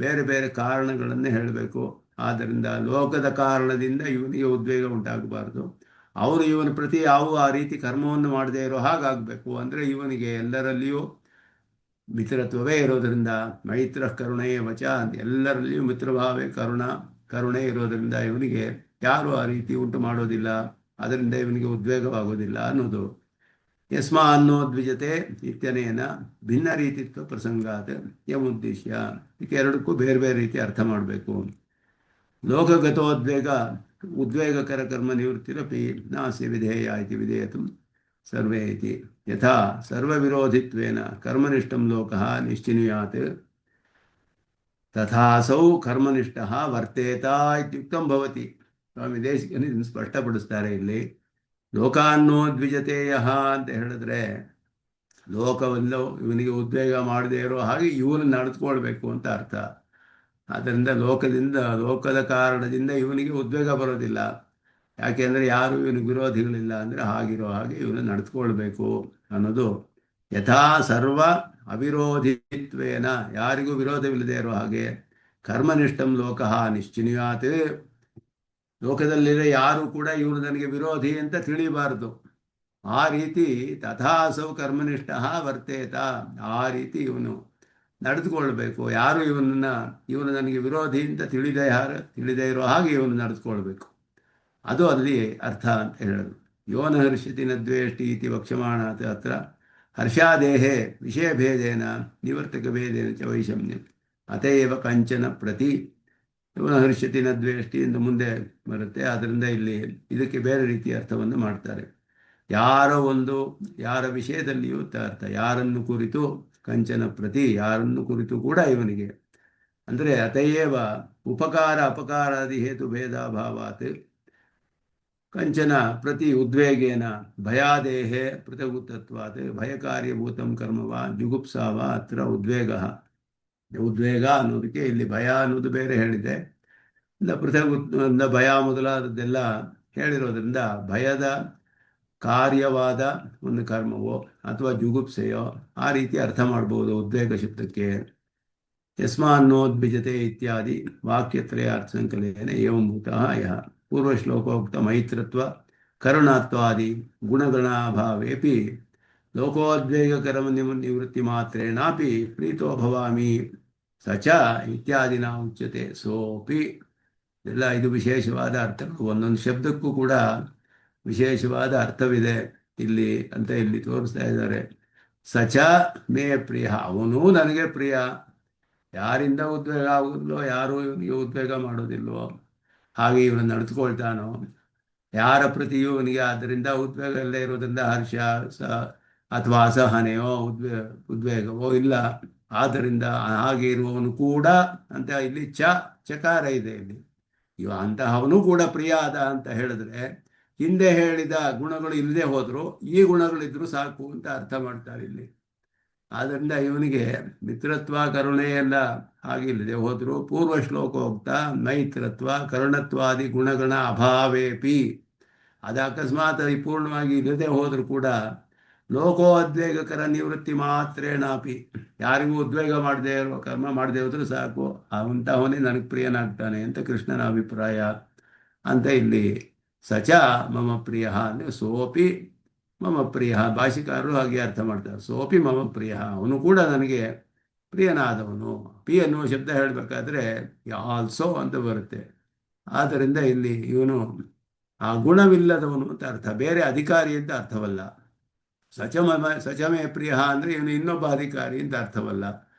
A: ಬೇರೆ ಬೇರೆ ಕಾರಣಗಳನ್ನು ಹೇಳಬೇಕು. ಆದ್ದರಿಂದ ಲೋಕದ ಕಾರಣದಿಂದ ಇವನಿಗೆ ಉದ್ವೇಗ ಉಂಟಾಗಬಾರ್ದು. ಅವರು ಇವನ ಪ್ರತಿ ಆ ರೀತಿ ಕರ್ಮವನ್ನು ಮಾಡದೇ ಇರೋ ಹಾಗಾಗಬೇಕು. ಅಂದರೆ ಇವನಿಗೆ ಎಲ್ಲರಲ್ಲಿಯೂ ಮಿತ್ರತ್ವವೇ ಇರೋದರಿಂದ, ಮೈತ್ರ ಕರುಣೆಯ ವಚ, ಎಲ್ಲರಲ್ಲಿಯೂ ಮಿತ್ರಭಾವೇ ಕರುಣೆ ಇರೋದರಿಂದ ಇವನಿಗೆ ಯಾರು ಆ ರೀತಿ ಉಂಟು ಮಾಡೋದಿಲ್ಲ, ಅದರಿಂದ ಇವನಿಗೆ ಉದ್ವೇಗವಾಗೋದಿಲ್ಲ ಅನ್ನೋದು. ಯಸ್ಮಾ ಅನ್ನೋ ದ್ವಿಜತೆ ಇತ್ಯನೇನ ಭಿನ್ನ ರೀತಿತ್ವ ಪ್ರಸಂಗಾತ್ ಯಮುದ್ದೇಶ್ಯ. ಇದಕ್ಕೆ ಎರಡಕ್ಕೂ ಬೇರೆ ಬೇರೆ ರೀತಿ ಅರ್ಥ ಮಾಡಬೇಕು. ಲೋಕಗತೋದ್ವೇಗ ಉದ್ವೇಗಕರ ಕರ್ಮ ನಿವೃತ್ತಿರಪಿ ನಾಸ್ಯ ವಿಧೇಯ ಇತಿ ವಿಧೇಯತು ಸರ್ವೇ ಇತಿ. ಯಥಾ ಸರ್ವವಿರೋಧಿತ್ವೇನ ಕರ್ಮನಿಷ್ಠಂ ಲೋಕಃ ನಿಶ್ಚಿನುಯಾತ್ ತಥಾಸೌ ಕರ್ಮನಿಷ್ಠಃ ವರ್ತೇತ ಇತ್ಯುಕ್ತಂ ಭವತಿ. ಸ್ವಾಮಿ ದೇಶಿಕನು ಇದನ್ನು ಸ್ಪಷ್ಟಪಡಿಸ್ತಾರೆ ಇಲ್ಲಿ. ಲೋಕಾನ್ನೋ ದ್ವಿಜತೆಯ ಅಂತ ಹೇಳಿದ್ರೆ ಲೋಕವನ್ನು ಇವನಿಗೆ ಉದ್ವೇಗ ಮಾಡದೇ ಇರೋ ಹಾಗೆ ಇವನು ನಡೆದುಕೊಳ್ಬೇಕು ಅಂತ ಅರ್ಥ. ಆದ್ದರಿಂದ ಲೋಕದ ಕಾರಣದಿಂದ ಇವನಿಗೆ ಉದ್ವೇಗ ಬರೋದಿಲ್ಲ. ಯಾಕೆಂದರೆ ಯಾರು ಇವನಿಗೆ ವಿರೋಧಿಗಳಿಲ್ಲ ಅಂದರೆ ಹಾಗಿರೋ ಹಾಗೆ ಇವನು ನಡೆದುಕೊಳ್ಬೇಕು ಅನ್ನೋದು. ಯಥಾ ಸರ್ವ ಅವಿರೋಧಿತ್ವೇನ, ಯಾರಿಗೂ ವಿರೋಧವಿಲ್ಲದೆ ಇರೋ ಹಾಗೆ ಕರ್ಮನಿಷ್ಠಂ ಲೋಕಃ ನಿಶ್ಚಿನುಯಾತ್, ಲೋಕದಲ್ಲಿರೋ ಯಾರು ಕೂಡ ಇವನು ನನಗೆ ವಿರೋಧಿ ಅಂತ ತಿಳಿಬಾರದು. ಆ ರೀತಿ ತಥಾಸೌ ಕರ್ಮನಿಷ್ಠ ವರ್ತೇತ, ಆ ರೀತಿ ಇವನು ನಡೆದುಕೊಳ್ಬೇಕು. ಯಾರು ಇವನು ನನಗೆ ವಿರೋಧಿ ಅಂತ ತಿಳಿದೇ ಇರೋ ಹಾಗೆ ಇವನು ನಡೆದುಕೊಳ್ಬೇಕು. ಅದು ಅಲ್ಲಿ ಅರ್ಥ ಅಂತ ಹೇಳೋದು. ಯೋನ ಹರ್ಷತಿ ನ ದ್ವೇಷ್ಟಿ ಇತಿ ವಕ್ಷ್ಯಮಾಣಾತ್ ಅತ್ರ ಹರ್ಷಾದೇಹೇ ವಿಷಯಭೇದೇನ ನಿವರ್ತಕಭೇದೇನ ಚ ವೈಷಮ್ಯ ಅತಏವ ಕಂಚನ ಪ್ರತಿ ಯೋನ ಹರ್ಷತಿ ನ ದ್ವೇಷ್ಟಿ ಎಂದು ಮುಂದೆ ಬರುತ್ತೆ. ಆದ್ದರಿಂದ ಇಲ್ಲಿ ಇದಕ್ಕೆ ಬೇರೆ ರೀತಿಯ ಅರ್ಥವನ್ನು ಮಾಡ್ತಾರೆ. ಯಾರ ವಿಷಯದಲ್ಲಿಯೂ ಅರ್ಥ, ಯಾರನ್ನು ಕುರಿತು ಕಂಚನ ಪ್ರತಿ, ಯಾರನ್ನು ಕುರಿತು ಕೂಡ ಇವನಿಗೆ, ಅಂದರೆ ಅತಯೇವ ಉಪಕಾರ ಅಪಕಾರಾದಿ ಹೇತು ಭೇದಾಭಾವಾತ್ ಕಂಚನ ಪ್ರತಿ ಉದ್ವೇಗೇನ ಭಯಾದೇಹೇ ಪೃಥಗುತತ್ವಾತ್ ಭಯಕಾರ್ಯಭೂತಂ ಕರ್ಮವ ಜುಗುಪ್ಸಾವ ಅತ್ರ ಉದ್ವೇಗ ಅನ್ನೋದಕ್ಕೆ ಇಲ್ಲಿ ಭಯ ಅನ್ನೋದು ಬೇರೆ ಹೇಳಿದೆ. ಭಯ ಮೊದಲಾದದ್ದೆಲ್ಲ ಹೇಳಿರೋದ್ರಿಂದ ಭಯದ ಕಾರ್ಯವಾದ ಒಂದು ಕರ್ಮವೋ ಅಥವಾ ಜುಗುಪ್ಸೆಯೋ ಆ ರೀತಿ ಅರ್ಥ ಮಾಡ್ಬೋದು ಉದ್ವೇಗ ಶಬ್ದಕ್ಕೆ. ಯಸ್ಮಾನ್ನೋದ್ವಿಜತೆ ಇತ್ಯಾದಿ ವಾಕ್ಯತ್ರಯ ಅರ್ಥ ಸಂಕಲನ ಏವಂಭೂತಃ ಯಃ ಪೂರ್ವಶ್ಲೋಕೋಕ್ತ ಮೈತ್ರತ್ವ ಕರುಣಾತ್ವಾದಿ ಗುಣಗಣಾಭಾವೇಪಿ ಲೋಕೋದ್ವೇಗಕರಮ ನಿವೃತ್ತಿ ಮಾತ್ರೇಣಾಪಿ ಪ್ರೀತೋ ಭವಾಮಿ ಸಚ ಇತ್ಯಾದಿನ ಉಚ್ಯತೆ ಸೋಪಿ. ಎಲ್ಲ ಇದು ವಿಶೇಷವಾದ ಅರ್ಥಗಳು, ಒಂದೊಂದು ಶಬ್ದಕ್ಕೂ ಕೂಡ ವಿಶೇಷವಾದ ಅರ್ಥವಿದೆ ಇಲ್ಲಿ ಅಂತ ಇಲ್ಲಿ ತೋರಿಸ್ತಾ ಇದ್ದಾರೆ. ಸಚ ಮೇ ಪ್ರಿಯ, ಅವನೂ ನನಗೆ ಪ್ರಿಯ. ಯಾರಿಂದ ಉದ್ವೇಗ ಆಗುವುದಿಲ್ಲೋ, ಯಾರೂ ಇವನಿಗೆ ಉದ್ವೇಗ ಮಾಡೋದಿಲ್ವೋ ಹಾಗೆ ಇವನು ನಡೆದುಕೊಳ್ತಾನೋ, ಯಾರ ಪ್ರತಿಯೂ ಇವನಿಗೆ ಅದರಿಂದ ಉದ್ವೇಗ ಇಲ್ಲದೆ ಇರೋದ್ರಿಂದ ಹರ್ಷ ಅಥವಾ ಅಸಹನೆಯೋ ಉದ್ವೇಗವೋ ಇಲ್ಲ. ಆದ್ದರಿಂದ ಹಾಗೆ ಇರುವವನು ಕೂಡ ಅಂತ ಇಲ್ಲಿ ಚಕಾರ ಇದೆ ಇಲ್ಲಿ. ಅಂತಹವನು ಕೂಡ ಪ್ರಿಯಾದ ಅಂತ ಹೇಳಿದ್ರೆ ಹಿಂದೆ ಹೇಳಿದ ಗುಣಗಳು ಇಲ್ಲದೆ ಹೋದ್ರು ಈ ಗುಣಗಳಿದ್ರು ಸಾಕು ಅಂತ ಅರ್ಥ ಮಾಡ್ತಾರೆ ಇಲ್ಲಿ. ಆದ್ದರಿಂದ ಇವನಿಗೆ ಮಿತ್ರತ್ವ ಕರುಣೆ ಎಲ್ಲ ಹಾಗಿಲ್ಲದೆ ಹೋದ್ರು ಪೂರ್ವ ಶ್ಲೋಕೋಕ್ತ ಮೈತ್ರತ್ವ ಕರುಣತ್ವಾದಿ ಗುಣಗಣ ಅಭಾವೇಪಿ, ಅದು ಅಕಸ್ಮಾತ್ ಪೂರ್ಣವಾಗಿ ಇಲ್ಲದೆ ಹೋದರೂ ಕೂಡ ಲೋಕೋದ್ವೇಗಕರ ನಿವೃತ್ತಿ ಮಾತ್ರೇಣಾಪಿ, ಯಾರಿಗೂ ಉದ್ವೇಗ ಮಾಡದೇ ಇರೋ ಕರ್ಮ ಮಾಡದೇ ಹೋದ್ರೂ ಸಾಕು ಅವಂತಹವನೇ ನನಗೆ ಪ್ರಿಯನಾಗ್ತಾನೆ ಅಂತ ಕೃಷ್ಣನ ಅಭಿಪ್ರಾಯ ಅಂತ ಇಲ್ಲಿ. ಸಚ ಮಮ ಪ್ರಿಯ ಅಂದರೆ ಸೋಪಿ ಮಮ ಪ್ರಿಯ, ಭಾಷಿಕಾರರು ಹಾಗೆ ಅರ್ಥ ಮಾಡ್ತಾರೆ. ಸೋಪಿ ಮಮ ಪ್ರಿಯ, ಅವನು ಕೂಡ ನನಗೆ ಪ್ರಿಯನಾದವನು. ಪಿ ಅನ್ನುವ ಶಬ್ದ ಹೇಳಬೇಕಾದ್ರೆ ಆಲ್ಸೋ ಅಂತ ಬರುತ್ತೆ. ಆದ್ದರಿಂದ ಇಲ್ಲಿ ಇವನು ಆ ಗುಣವಿಲ್ಲದವನು ಅಂತ ಅರ್ಥ, ಬೇರೆ ಅಧಿಕಾರಿ ಅಂತ ಅರ್ಥವಲ್ಲ. ಸಚಮೇ ಪ್ರಿಯ ಅಂದರೆ ಇವನು ಇನ್ನೊಬ್ಬ ಅಧಿಕಾರಿ ಅಂತ ಅರ್ಥವಲ್ಲ.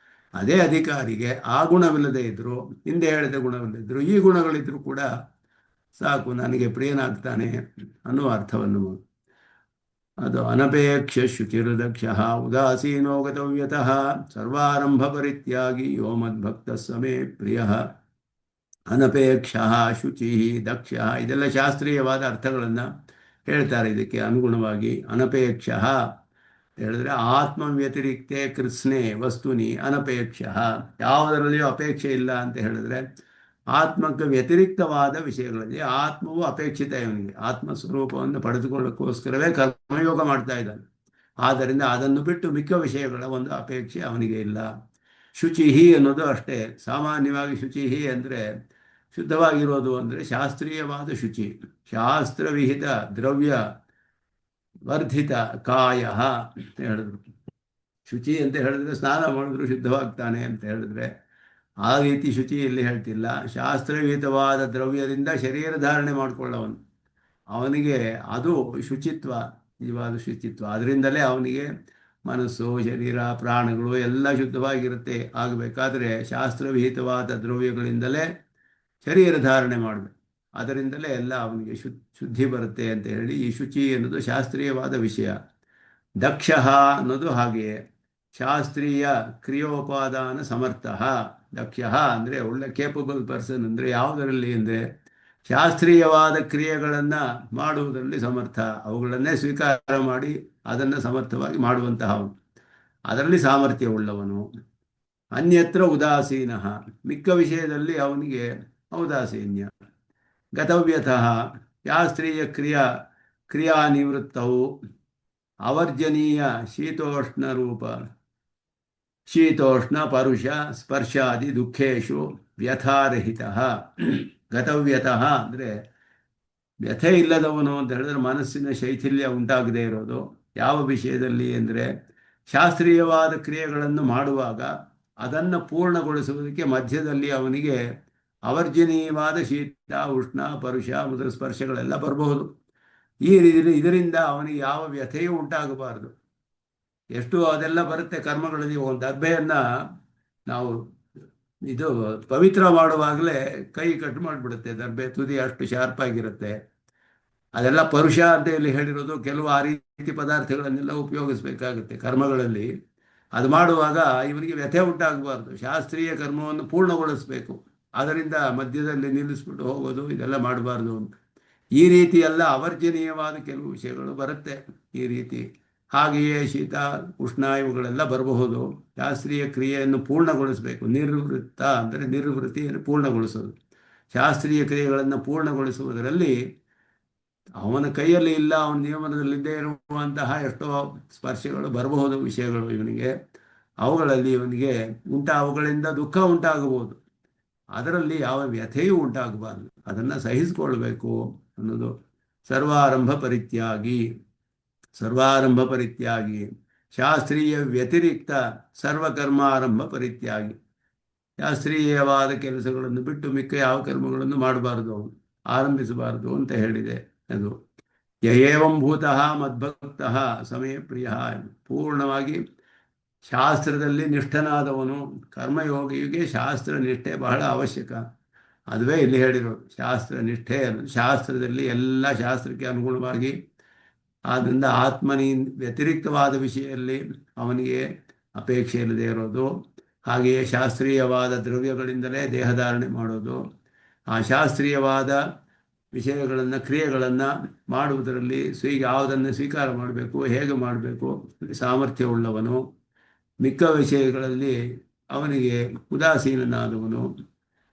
A: ಅದೇ ಅಧಿಕಾರಿಗೆ ಆ ಗುಣವಿಲ್ಲದೆ ಇದ್ರು, ಹಿಂದೆ ಹೇಳಿದ ಗುಣವಿಲ್ಲದಿದ್ರು, ಈ ಗುಣಗಳಿದ್ರು ಕೂಡ ಸಾಕು ನನಗೆ ಪ್ರಿಯನಾಗ್ತಾನೆ ಅನ್ನುವ ಅರ್ಥವನ್ನು. ಅದು ಅನಪೇಕ್ಷ ಶುಚಿರ್ದಕ್ಷ ಉದಾಸೀನೋ ಗತವ್ಯತಃ ಸರ್ವಾರಂಭ ಪರಿತ್ಯಾಗಿ ಯೋ ಮದ್ಭಕ್ತ ಸಮೇ ಪ್ರಿಯ. ಅನಪೇಕ್ಷ ಶುಚಿ ದಕ್ಷ ಇದೆಲ್ಲ ಶಾಸ್ತ್ರೀಯವಾದ ಅರ್ಥಗಳನ್ನು ಹೇಳ್ತಾರೆ ಇದಕ್ಕೆ ಅನುಗುಣವಾಗಿ. ಅನಪೇಕ್ಷ ಹೇಳಿದ್ರೆ ಆತ್ಮ ವ್ಯತಿರಿಕ್ತೆ ಕೃತ್ಸ್ನೆ ವಸ್ತುನಿ ಅನಪೇಕ್ಷ, ಯಾವುದರಲ್ಲಿಯೂ ಅಪೇಕ್ಷೆ ಇಲ್ಲ ಅಂತ ಹೇಳಿದ್ರೆ ಆತ್ಮಕ್ಕೆ ವ್ಯತಿರಿಕ್ತವಾದ ವಿಷಯಗಳಲ್ಲಿ ಆತ್ಮವು ಅಪೇಕ್ಷಿತ. ಇವನಿಗೆ ಆತ್ಮಸ್ವರೂಪವನ್ನು ಪಡೆದುಕೊಳ್ಳೋಕ್ಕೋಸ್ಕರವೇ ಕರ್ಮಯೋಗ ಮಾಡ್ತಾ ಇದ್ದಾನೆ. ಆದ್ದರಿಂದ ಅದನ್ನು ಬಿಟ್ಟು ಮಿಕ್ಕ ವಿಷಯಗಳ ಒಂದು ಅಪೇಕ್ಷೆ ಅವನಿಗೆ ಇಲ್ಲ. ಶುಚಿಹಿ ಅನ್ನೋದು ಅಷ್ಟೇ. ಸಾಮಾನ್ಯವಾಗಿ ಶುಚಿಹಿ ಅಂದರೆ ಶುದ್ಧವಾಗಿರೋದು ಅಂದರೆ ಶಾಸ್ತ್ರೀಯವಾದ ಶುಚಿ, ಶಾಸ್ತ್ರವಿಹಿತ ದ್ರವ್ಯ ವರ್ಧಿತ ಕಾಯ ಅಂತ ಹೇಳಿದ್ರು. ಶುಚಿ ಅಂತ ಹೇಳಿದ್ರೆ ಸ್ನಾನ ಮಾಡಿದ್ರು ಶುದ್ಧವಾಗ್ತಾನೆ ಅಂತ ಹೇಳಿದ್ರೆ ಆ ರೀತಿ ಶುಚಿ ಇಲ್ಲಿ ಹೇಳ್ತಿಲ್ಲ. ಶಾಸ್ತ್ರವಿಹಿತವಾದ ದ್ರವ್ಯದಿಂದ ಶರೀರ ಧಾರಣೆ ಮಾಡಿಕೊಳ್ಳವನು, ಅವನಿಗೆ ಅದು ಶುಚಿತ್ವ, ನಿಜವಾದ ಶುಚಿತ್ವ. ಅದರಿಂದಲೇ ಅವನಿಗೆ ಮನಸ್ಸು ಶರೀರ ಪ್ರಾಣಗಳು ಎಲ್ಲ ಶುದ್ಧವಾಗಿರುತ್ತೆ. ಆಗಬೇಕಾದ್ರೆ ಶಾಸ್ತ್ರವಿಹಿತವಾದ ದ್ರವ್ಯಗಳಿಂದಲೇ ಶರೀರ ಧಾರಣೆ ಮಾಡಬೇಕು, ಅದರಿಂದಲೇ ಎಲ್ಲ ಅವನಿಗೆ ಶುದ್ಧಿ ಬರುತ್ತೆ ಅಂತ ಹೇಳಿ ಈ ಶುಚಿ ಅನ್ನೋದು ಶಾಸ್ತ್ರೀಯವಾದ ವಿಷಯ. ದಕ್ಷ ಅನ್ನೋದು ಹಾಗೆಯೇ ಶಾಸ್ತ್ರೀಯ ಕ್ರಿಯೋಪಾದಾನ ಸಮರ್ಥ. ದಕ್ಷ ಅಂದರೆ ಒಳ್ಳೆ ಕೇಪಬಲ್ ಪರ್ಸನ್ ಅಂದರೆ ಯಾವುದರಲ್ಲಿ ಅಂದರೆ ಶಾಸ್ತ್ರೀಯವಾದ ಕ್ರಿಯೆಗಳನ್ನು ಮಾಡುವುದರಲ್ಲಿ ಸಮರ್ಥ, ಅವುಗಳನ್ನೇ ಸ್ವೀಕಾರ ಮಾಡಿ ಅದನ್ನು ಸಮರ್ಥವಾಗಿ ಮಾಡುವಂತಹವನು, ಅದರಲ್ಲಿ ಸಾಮರ್ಥ್ಯವುಳ್ಳವನು. ಅನ್ಯತ್ರ ಉದಾಸೀನ, ಮಿಕ್ಕ ವಿಷಯದಲ್ಲಿ ಅವನಿಗೆ ಔದಾಸೀನ್ಯ. ಗತವ್ಯತಃ ಶಾಸ್ತ್ರೀಯ ಕ್ರಿಯಾನಿವೃತ್ತವು ಅವರ್ಜನೀಯ ಶೀತೋಷ್ಣ ರೂಪ ಶೀತೋಷ್ಣ ಪರುಷ ಸ್ಪರ್ಶಾದಿ ದುಃಖೇಶು ವ್ಯಥಾರಹಿತ. ಗತವ್ಯತಃ ಅಂದರೆ ವ್ಯಥೆ ಇಲ್ಲದವನು ಅಂತ ಹೇಳಿದ್ರೆ ಮನಸ್ಸಿನ ಶೈಥಿಲ್ಯ ಉಂಟಾಗದೇ ಇರೋದು. ಯಾವ ವಿಷಯದಲ್ಲಿ ಅಂದರೆ ಶಾಸ್ತ್ರೀಯವಾದ ಕ್ರಿಯೆಗಳನ್ನು ಮಾಡುವಾಗ ಅದನ್ನು ಪೂರ್ಣಗೊಳಿಸುವುದಕ್ಕೆ ಮಧ್ಯದಲ್ಲಿ ಅವನಿಗೆ ಅವರ್ಜನೀಯವಾದ ಶೀತ ಉಷ್ಣ ಪರುಷ ಮೊದಲ ಸ್ಪರ್ಶಗಳೆಲ್ಲ ಬರಬಹುದು. ಈ ರೀತಿಯಲ್ಲಿ ಇದರಿಂದ ಅವನಿಗೆ ಯಾವ ವ್ಯಥೆಯೂ ಉಂಟಾಗಬಾರದು. ಎಷ್ಟು ಅದೆಲ್ಲ ಬರುತ್ತೆ ಕರ್ಮಗಳಲ್ಲಿ. ಒಂದು ದರ್ಬೆಯನ್ನು ನಾವು ಇದು ಪವಿತ್ರ ಮಾಡುವಾಗಲೇ ಕೈ ಕಟ್ ಮಾಡಿಬಿಡುತ್ತೆ ದರ್ಬೆ, ತುದಿ ಅಷ್ಟು ಶಾರ್ಪ್ ಆಗಿರುತ್ತೆ. ಅದೆಲ್ಲ ಪರುಷ ಅಂತ ಇಲ್ಲಿ ಹೇಳಿರೋದು. ಕೆಲವು ಆ ರೀತಿ ಪದಾರ್ಥಗಳನ್ನೆಲ್ಲ ಉಪಯೋಗಿಸ್ಬೇಕಾಗುತ್ತೆ ಕರ್ಮಗಳಲ್ಲಿ. ಅದು ಮಾಡುವಾಗ ಇವನಿಗೆ ವ್ಯಥೆ ಉಂಟಾಗಬಾರ್ದು, ಶಾಸ್ತ್ರೀಯ ಕರ್ಮವನ್ನು ಪೂರ್ಣಗೊಳಿಸಬೇಕು. ಅದರಿಂದ ಮಧ್ಯದಲ್ಲಿ ನಿಲ್ಲಿಸ್ಬಿಟ್ಟು ಹೋಗೋದು ಇದೆಲ್ಲ ಮಾಡಬಾರ್ದು ಅಂತ. ಈ ರೀತಿ ಎಲ್ಲ ಅವರ್ಜನೀಯವಾದ ಕೆಲವು ವಿಷಯಗಳು ಬರುತ್ತೆ ಈ ರೀತಿ. ಹಾಗೆಯೇ ಶೀತ ಉಷ್ಣ ಇವುಗಳೆಲ್ಲ ಬರಬಹುದು. ಶಾಸ್ತ್ರೀಯ ಕ್ರಿಯೆಯನ್ನು ಪೂರ್ಣಗೊಳಿಸಬೇಕು. ನಿರ್ವೃತ್ತ ಅಂದರೆ ನಿರ್ವೃತ್ತಿಯನ್ನು ಪೂರ್ಣಗೊಳಿಸೋದು. ಶಾಸ್ತ್ರೀಯ ಕ್ರಿಯೆಗಳನ್ನು ಪೂರ್ಣಗೊಳಿಸುವುದರಲ್ಲಿ ಅವನ ಕೈಯಲ್ಲಿ ಇಲ್ಲ, ಅವನ ನಿಯಮನದಲ್ಲಿದ್ದೇ ಇರುವಂತಹ ಎಷ್ಟೋ ಸ್ಪರ್ಶಗಳು ಬರಬಹುದು ವಿಷಯಗಳು ಇವನಿಗೆ. ಅವುಗಳಲ್ಲಿ ಇವನಿಗೆ ಅವುಗಳಿಂದ ದುಃಖ ಉಂಟಾಗಬಹುದು. ಅದರಲ್ಲಿ ಯಾವ ವ್ಯಥೆಯೂ ಉಂಟಾಗಬಾರ್ದು, ಅದನ್ನು ಸಹಿಸಿಕೊಳ್ಬೇಕು ಅನ್ನೋದು. ಸರ್ವಾರಂಭ ಪರಿತ್ಯಾಗಿ, ಸರ್ವಾರಂಭ ಪರಿತ್ಯಾಗಿ, ಶಾಸ್ತ್ರೀಯ ವ್ಯತಿರಿಕ್ತ ಸರ್ವಕರ್ಮಾರಂಭ ಪರಿತ್ಯಾಗಿ. ಶಾಸ್ತ್ರೀಯವಾದ ಕೆಲಸಗಳನ್ನು ಬಿಟ್ಟು ಮಿಕ್ಕ ಯಾವ ಕರ್ಮಗಳನ್ನು ಮಾಡಬಾರ್ದು, ಆರಂಭಿಸಬಾರದು ಅಂತ ಹೇಳಿದೆ. ಅದು ಯಏವಂ ಭೂತಃ ಮದ್ಭಕ್ತಃ ಸಮಯ ಪ್ರಿಯ. ಪೂರ್ಣವಾಗಿ ಶಾಸ್ತ್ರದಲ್ಲಿ ನಿಷ್ಠನಾದವನು, ಕರ್ಮಯೋಗಿಗೆ ಶಾಸ್ತ್ರ ನಿಷ್ಠೆ ಬಹಳ ಅವಶ್ಯಕ. ಅದುವೇ ಇಲ್ಲಿ ಹೇಳಿರೋದು ಶಾಸ್ತ್ರ ನಿಷ್ಠೆ ಅನ್ನೋದು. ಶಾಸ್ತ್ರದಲ್ಲಿ ಎಲ್ಲ ಶಾಸ್ತ್ರಕ್ಕೆ ಅನುಗುಣವಾಗಿ, ಆದ್ದರಿಂದ ಆತ್ಮನಿ ವ್ಯತಿರಿಕ್ತವಾದ ವಿಷಯದಲ್ಲಿ ಅವನಿಗೆ ಅಪೇಕ್ಷೆ ಇಲ್ಲದೆ ಇರೋದು. ಹಾಗೆಯೇ ಶಾಸ್ತ್ರೀಯವಾದ ದ್ರವ್ಯಗಳಿಂದಲೇ ದೇಹಧಾರಣೆ ಮಾಡೋದು. ಆ ಶಾಸ್ತ್ರೀಯವಾದ ವಿಷಯಗಳನ್ನು, ಕ್ರಿಯೆಗಳನ್ನು ಮಾಡುವುದರಲ್ಲಿ ಯಾವುದನ್ನು ಸ್ವೀಕಾರ ಮಾಡಬೇಕು, ಹೇಗೆ ಮಾಡಬೇಕು ಸಾಮರ್ಥ್ಯವುಳ್ಳವನು. ಮಿಕ್ಕ ವಿಷಯಗಳಲ್ಲಿ ಅವನಿಗೆ ಉದಾಸೀನನಾದವನು.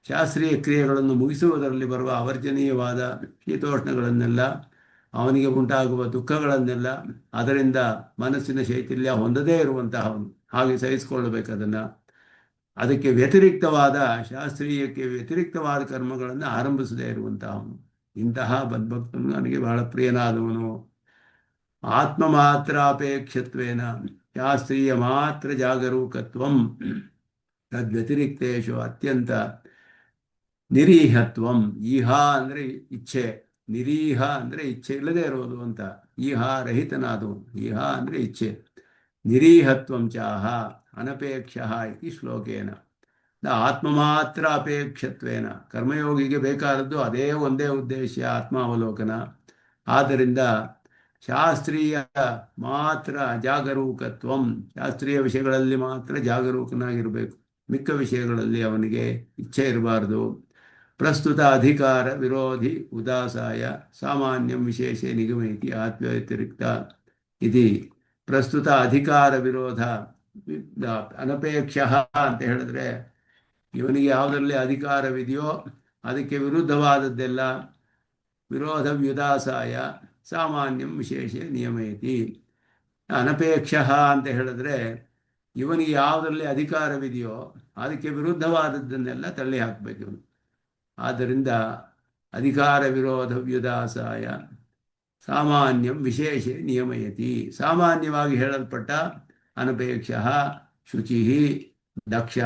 A: ಶಾಸ್ತ್ರೀಯ ಕ್ರಿಯೆಗಳನ್ನು ಮುಗಿಸುವುದರಲ್ಲಿ ಬರುವ ಅವರ್ಜನೀಯವಾದ ಶೀತೋಷ್ಣಗಳನ್ನೆಲ್ಲ, ಅವನಿಗೆ ಉಂಟಾಗುವ ದುಃಖಗಳನ್ನೆಲ್ಲ ಅದರಿಂದ ಮನಸ್ಸಿನ ಶೈಥಿಲ್ಯ ಹೊಂದದೇ ಇರುವಂತಹವನು, ಹಾಗೆ ಸಹಿಸಿಕೊಳ್ಳಬೇಕು ಅದನ್ನು. ಅದಕ್ಕೆ ವ್ಯತಿರಿಕ್ತವಾದ, ಶಾಸ್ತ್ರೀಯಕ್ಕೆ ವ್ಯತಿರಿಕ್ತವಾದ ಕರ್ಮಗಳನ್ನು ಆರಂಭಿಸದೇ ಇರುವಂತಹವನು. ಇಂತಹ ಬದ್ಭಕ್ತನು ನನಗೆ ಬಹಳ ಪ್ರಿಯನಾದವನು. ಆತ್ಮ ಮಾತ್ರ ಅಪೇಕ್ಷತ್ವೇನ ಶಾಸ್ತ್ರೀಯ ಮಾತ್ರ ಜಾಗರೂಕತ್ವಂ ತದ್ವ್ಯತಿರಿಕ್ತೇಶು ಅತ್ಯಂತ ನಿರೀಹತ್ವಂ. ಈಹ ಅಂದರೆ ಇಚ್ಛೆ, ನಿರೀಹ ಅಂದರೆ ಇಚ್ಛೆ ಇಲ್ಲದೆ ಇರೋದು ಅಂತ. ಈಹ ರಹಿತನಾದವನು, ಈಹ ಅಂದರೆ ಇಚ್ಛೆ. ನಿರೀಹತ್ವಂ ಚಾಹ ಅನಪೇಕ್ಷ ಇತಿ ಶ್ಲೋಕೇನ. ಆತ್ಮ ಮಾತ್ರ ಅಪೇಕ್ಷತ್ವೇನ, ಕರ್ಮಯೋಗಿಗೆ ಬೇಕಾದದ್ದು ಅದೇ ಒಂದೇ ಉದ್ದೇಶ, ಆತ್ಮಾವಲೋಕನ. ಆದ್ದರಿಂದ ಶಾಸ್ತ್ರೀಯ ಮಾತ್ರ ಜಾಗರೂಕತ್ವಂ, ಶಾಸ್ತ್ರೀಯ ವಿಷಯಗಳಲ್ಲಿ ಮಾತ್ರ ಜಾಗರೂಕನಾಗಿರಬೇಕು, ಮಿಕ್ಕ ವಿಷಯಗಳಲ್ಲಿ ಅವನಿಗೆ ಇಚ್ಛೆ ಇರಬಾರ್ದು. ಪ್ರಸ್ತುತ ಅಧಿಕಾರ ವಿರೋಧಿ ಉದಾಸಾಯ ಸಾಮಾನ್ಯಂ ವಿಶೇಷ ನಿಗಮೈತಿ ಆತ್ಮವ್ಯತಿರಿಕ್ತ ಇತಿ. ಪ್ರಸ್ತುತ ಅಧಿಕಾರ ವಿರೋಧ ಅನಪೇಕ್ಷ ಅಂತ ಹೇಳಿದ್ರೆ, ಇವನಿಗೆ ಯಾವುದರಲ್ಲಿ ಅಧಿಕಾರವಿದೆಯೋ ಅದಕ್ಕೆ ವಿರುದ್ಧವಾದದ್ದೆಲ್ಲ ವಿರೋಧ ವ್ಯುದಾಸಾಯ ಸಾಮಾನ್ಯಂ ವಿಶೇಷ ನಿಯಮಯತಿ. ಅನಪೇಕ್ಷ ಅಂತ ಹೇಳಿದ್ರೆ, ಇವನಿಗೆ ಯಾವುದರಲ್ಲಿ ಅಧಿಕಾರವಿದೆಯೋ ಅದಕ್ಕೆ ವಿರುದ್ಧವಾದದ್ದನ್ನೆಲ್ಲ ತಳ್ಳಿ ಹಾಕಬೇಕು ಇವನು. ಆದ್ದರಿಂದ ಅಧಿಕಾರ ವಿರೋಧ ವ್ಯುದಾಸಾಯ ಸಾಮಾನ್ಯಂ ವಿಶೇಷ ನಿಯಮಯತಿ. ಸಾಮಾನ್ಯವಾಗಿ ಹೇಳಲ್ಪಟ್ಟ ಅನಪೇಕ್ಷ, ಶುಚಿ, ದಕ್ಷ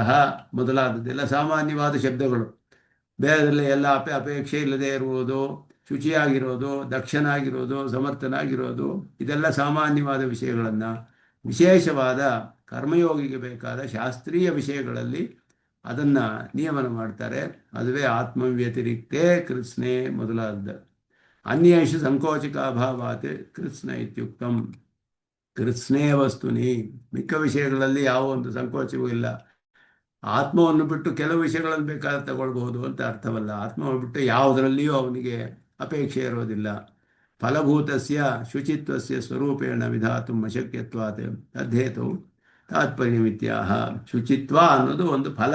A: ಮೊದಲಾದದ್ದೆಲ್ಲ ಸಾಮಾನ್ಯವಾದ ಶಬ್ದಗಳು. ಬೇರೆದರಲ್ಲಿ ಎಲ್ಲ ಅಪೇಕ್ಷೆ ಇಲ್ಲದೆ ಇರುವುದು, ಶುಚಿಯಾಗಿರೋದು, ದಕ್ಷನಾಗಿರೋದು, ಸಮರ್ಥನಾಗಿರೋದು, ಇದೆಲ್ಲ ಸಾಮಾನ್ಯವಾದ ವಿಷಯಗಳನ್ನು ವಿಶೇಷವಾದ ಕರ್ಮಯೋಗಿಗೆ ಬೇಕಾದ ಶಾಸ್ತ್ರೀಯ ವಿಷಯಗಳಲ್ಲಿ ಅದನ್ನು ನಿಯಮನ ಮಾಡ್ತಾರೆ. ಅದುವೇ ಆತ್ಮವ್ಯತಿರಿಕ್ತೇ ಕೃತ್ಸ್ನೇ ಮೊದಲಾದ. ಅನ್ಯೇಷು ಸಂಕೋಚಕಾಭಾವಾತ್ ಕೃತ್ಸ್ನ ಇತ್ಯುಕ್ತಂ. ಕೃತ್ಸ್ನೇ ವಸ್ತುನಿ, ಮಿಕ್ಕ ವಿಷಯಗಳಲ್ಲಿ ಯಾವ ಒಂದು ಸಂಕೋಚವೂ ಇಲ್ಲ. ಆತ್ಮವನ್ನು ಬಿಟ್ಟು ಕೆಲವು ವಿಷಯಗಳನ್ನು ಬೇಕಾದ್ರೆ ತಗೊಳ್ಬಹುದು ಅಂತ ಅರ್ಥವಲ್ಲ. ಆತ್ಮವನ್ನು ಬಿಟ್ಟು ಯಾವುದರಲ್ಲಿಯೂ ಅವನಿಗೆ ಅಪೇಕ್ಷೆ ಇರೋದಿಲ್ಲ. ಫಲಭೂತಸ್ಯ ಶುಚಿತ್ವಸ್ಯ ಸ್ವರೂಪೇಣ ವಿಧಾತುಂ ಅಶಕ್ಯತ್ವಾತ್ ತದ್ಹೇತು ತಾತ್ಪರ್ಯಮಿತ್ಯಾಹ. ಶುಚಿತ್ವ ಅನ್ನೋದು ಒಂದು ಫಲ.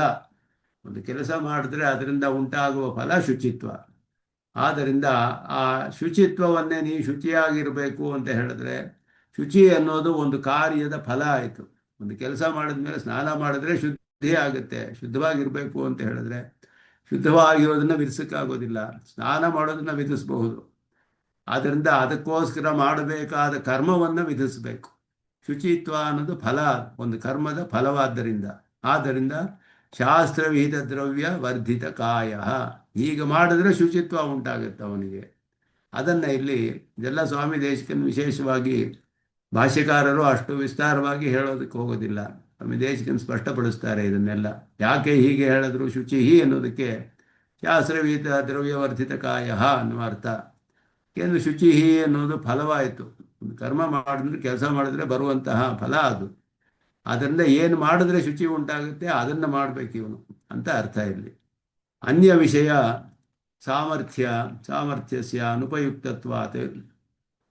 A: ಒಂದು ಕೆಲಸ ಮಾಡಿದ್ರೆ ಅದರಿಂದ ಉಂಟಾಗುವ ಫಲ ಶುಚಿತ್ವ. ಆದ್ದರಿಂದ ಆ ಶುಚಿತ್ವವನ್ನೇ ನೀವು ಶುಚಿಯಾಗಿರಬೇಕು ಅಂತ ಹೇಳಿದ್ರೆ, ಶುಚಿ ಅನ್ನೋದು ಒಂದು ಕಾರ್ಯದ ಫಲ ಆಯಿತು. ಒಂದು ಕೆಲಸ ಮಾಡಿದ್ಮೇಲೆ ಸ್ನಾನ ಮಾಡಿದ್ರೆ ಶುದ್ಧಿ ಆಗುತ್ತೆ. ಶುದ್ಧವಾಗಿರಬೇಕು ಅಂತ ಹೇಳಿದ್ರೆ ಶುದ್ಧವಾಗಿರೋದನ್ನು ವಿಧಿಸೋಕ್ಕಾಗೋದಿಲ್ಲ, ಸ್ನಾನ ಮಾಡೋದನ್ನು ವಿಧಿಸಬಹುದು. ಆದ್ದರಿಂದ ಅದಕ್ಕೋಸ್ಕರ ಮಾಡಬೇಕಾದ ಕರ್ಮವನ್ನು ವಿಧಿಸಬೇಕು. ಶುಚಿತ್ವ ಅನ್ನೋದು ಫಲ, ಒಂದು ಕರ್ಮದ ಫಲವಾದ್ದರಿಂದ. ಆದ್ದರಿಂದ ಶಾಸ್ತ್ರವಿಹಿತ ದ್ರವ್ಯ ವರ್ಧಿತ ಕಾಯ, ಹೀಗೆ ಮಾಡಿದ್ರೆ ಶುಚಿತ್ವ ಉಂಟಾಗುತ್ತೆ ಅವನಿಗೆ. ಅದನ್ನು ಇಲ್ಲಿ ಇದೆಲ್ಲ ಸ್ವಾಮಿ ದೇಶಿಕನ್ ವಿಶೇಷವಾಗಿ ಭಾಷ್ಯಕಾರರು ಅಷ್ಟು ವಿಸ್ತಾರವಾಗಿ ಹೇಳೋದಕ್ಕೆ ಹೋಗೋದಿಲ್ಲ. ಸ್ವಾಮಿ ದೇಶಿಕನ್ ಸ್ಪಷ್ಟಪಡಿಸ್ತಾರೆ ಇದನ್ನೆಲ್ಲ. ಯಾಕೆ ಹೀಗೆ ಹೇಳಿದ್ರು ಶುಚಿ ಅನ್ನೋದಕ್ಕೆ ಶಾಸ್ತ್ರವಿಹಿತ ದ್ರವ್ಯವರ್ಧಿತ ಕಾಯ ಅನ್ನುವ ಅರ್ಥ. ಏಕೆಂದರೆ ಶುಚಿ ಅನ್ನೋದು ಫಲವಾಯಿತು. ಒಂದು ಕರ್ಮ ಮಾಡಿದ್ರೆ, ಕೆಲಸ ಮಾಡಿದ್ರೆ ಬರುವಂತಹ ಫಲ ಅದು. ಅದರಿಂದ ಏನು ಮಾಡಿದ್ರೆ ಶುಚಿ ಉಂಟಾಗುತ್ತೆ ಅದನ್ನು ಮಾಡಬೇಕು ಇವನು ಅಂತ ಅರ್ಥ ಇಲ್ಲಿ. ಅನ್ಯ ವಿಷಯ ಸಾಮರ್ಥ್ಯಸ್ಯ ಅನುಪಯುಕ್ತತ್ವಾತ್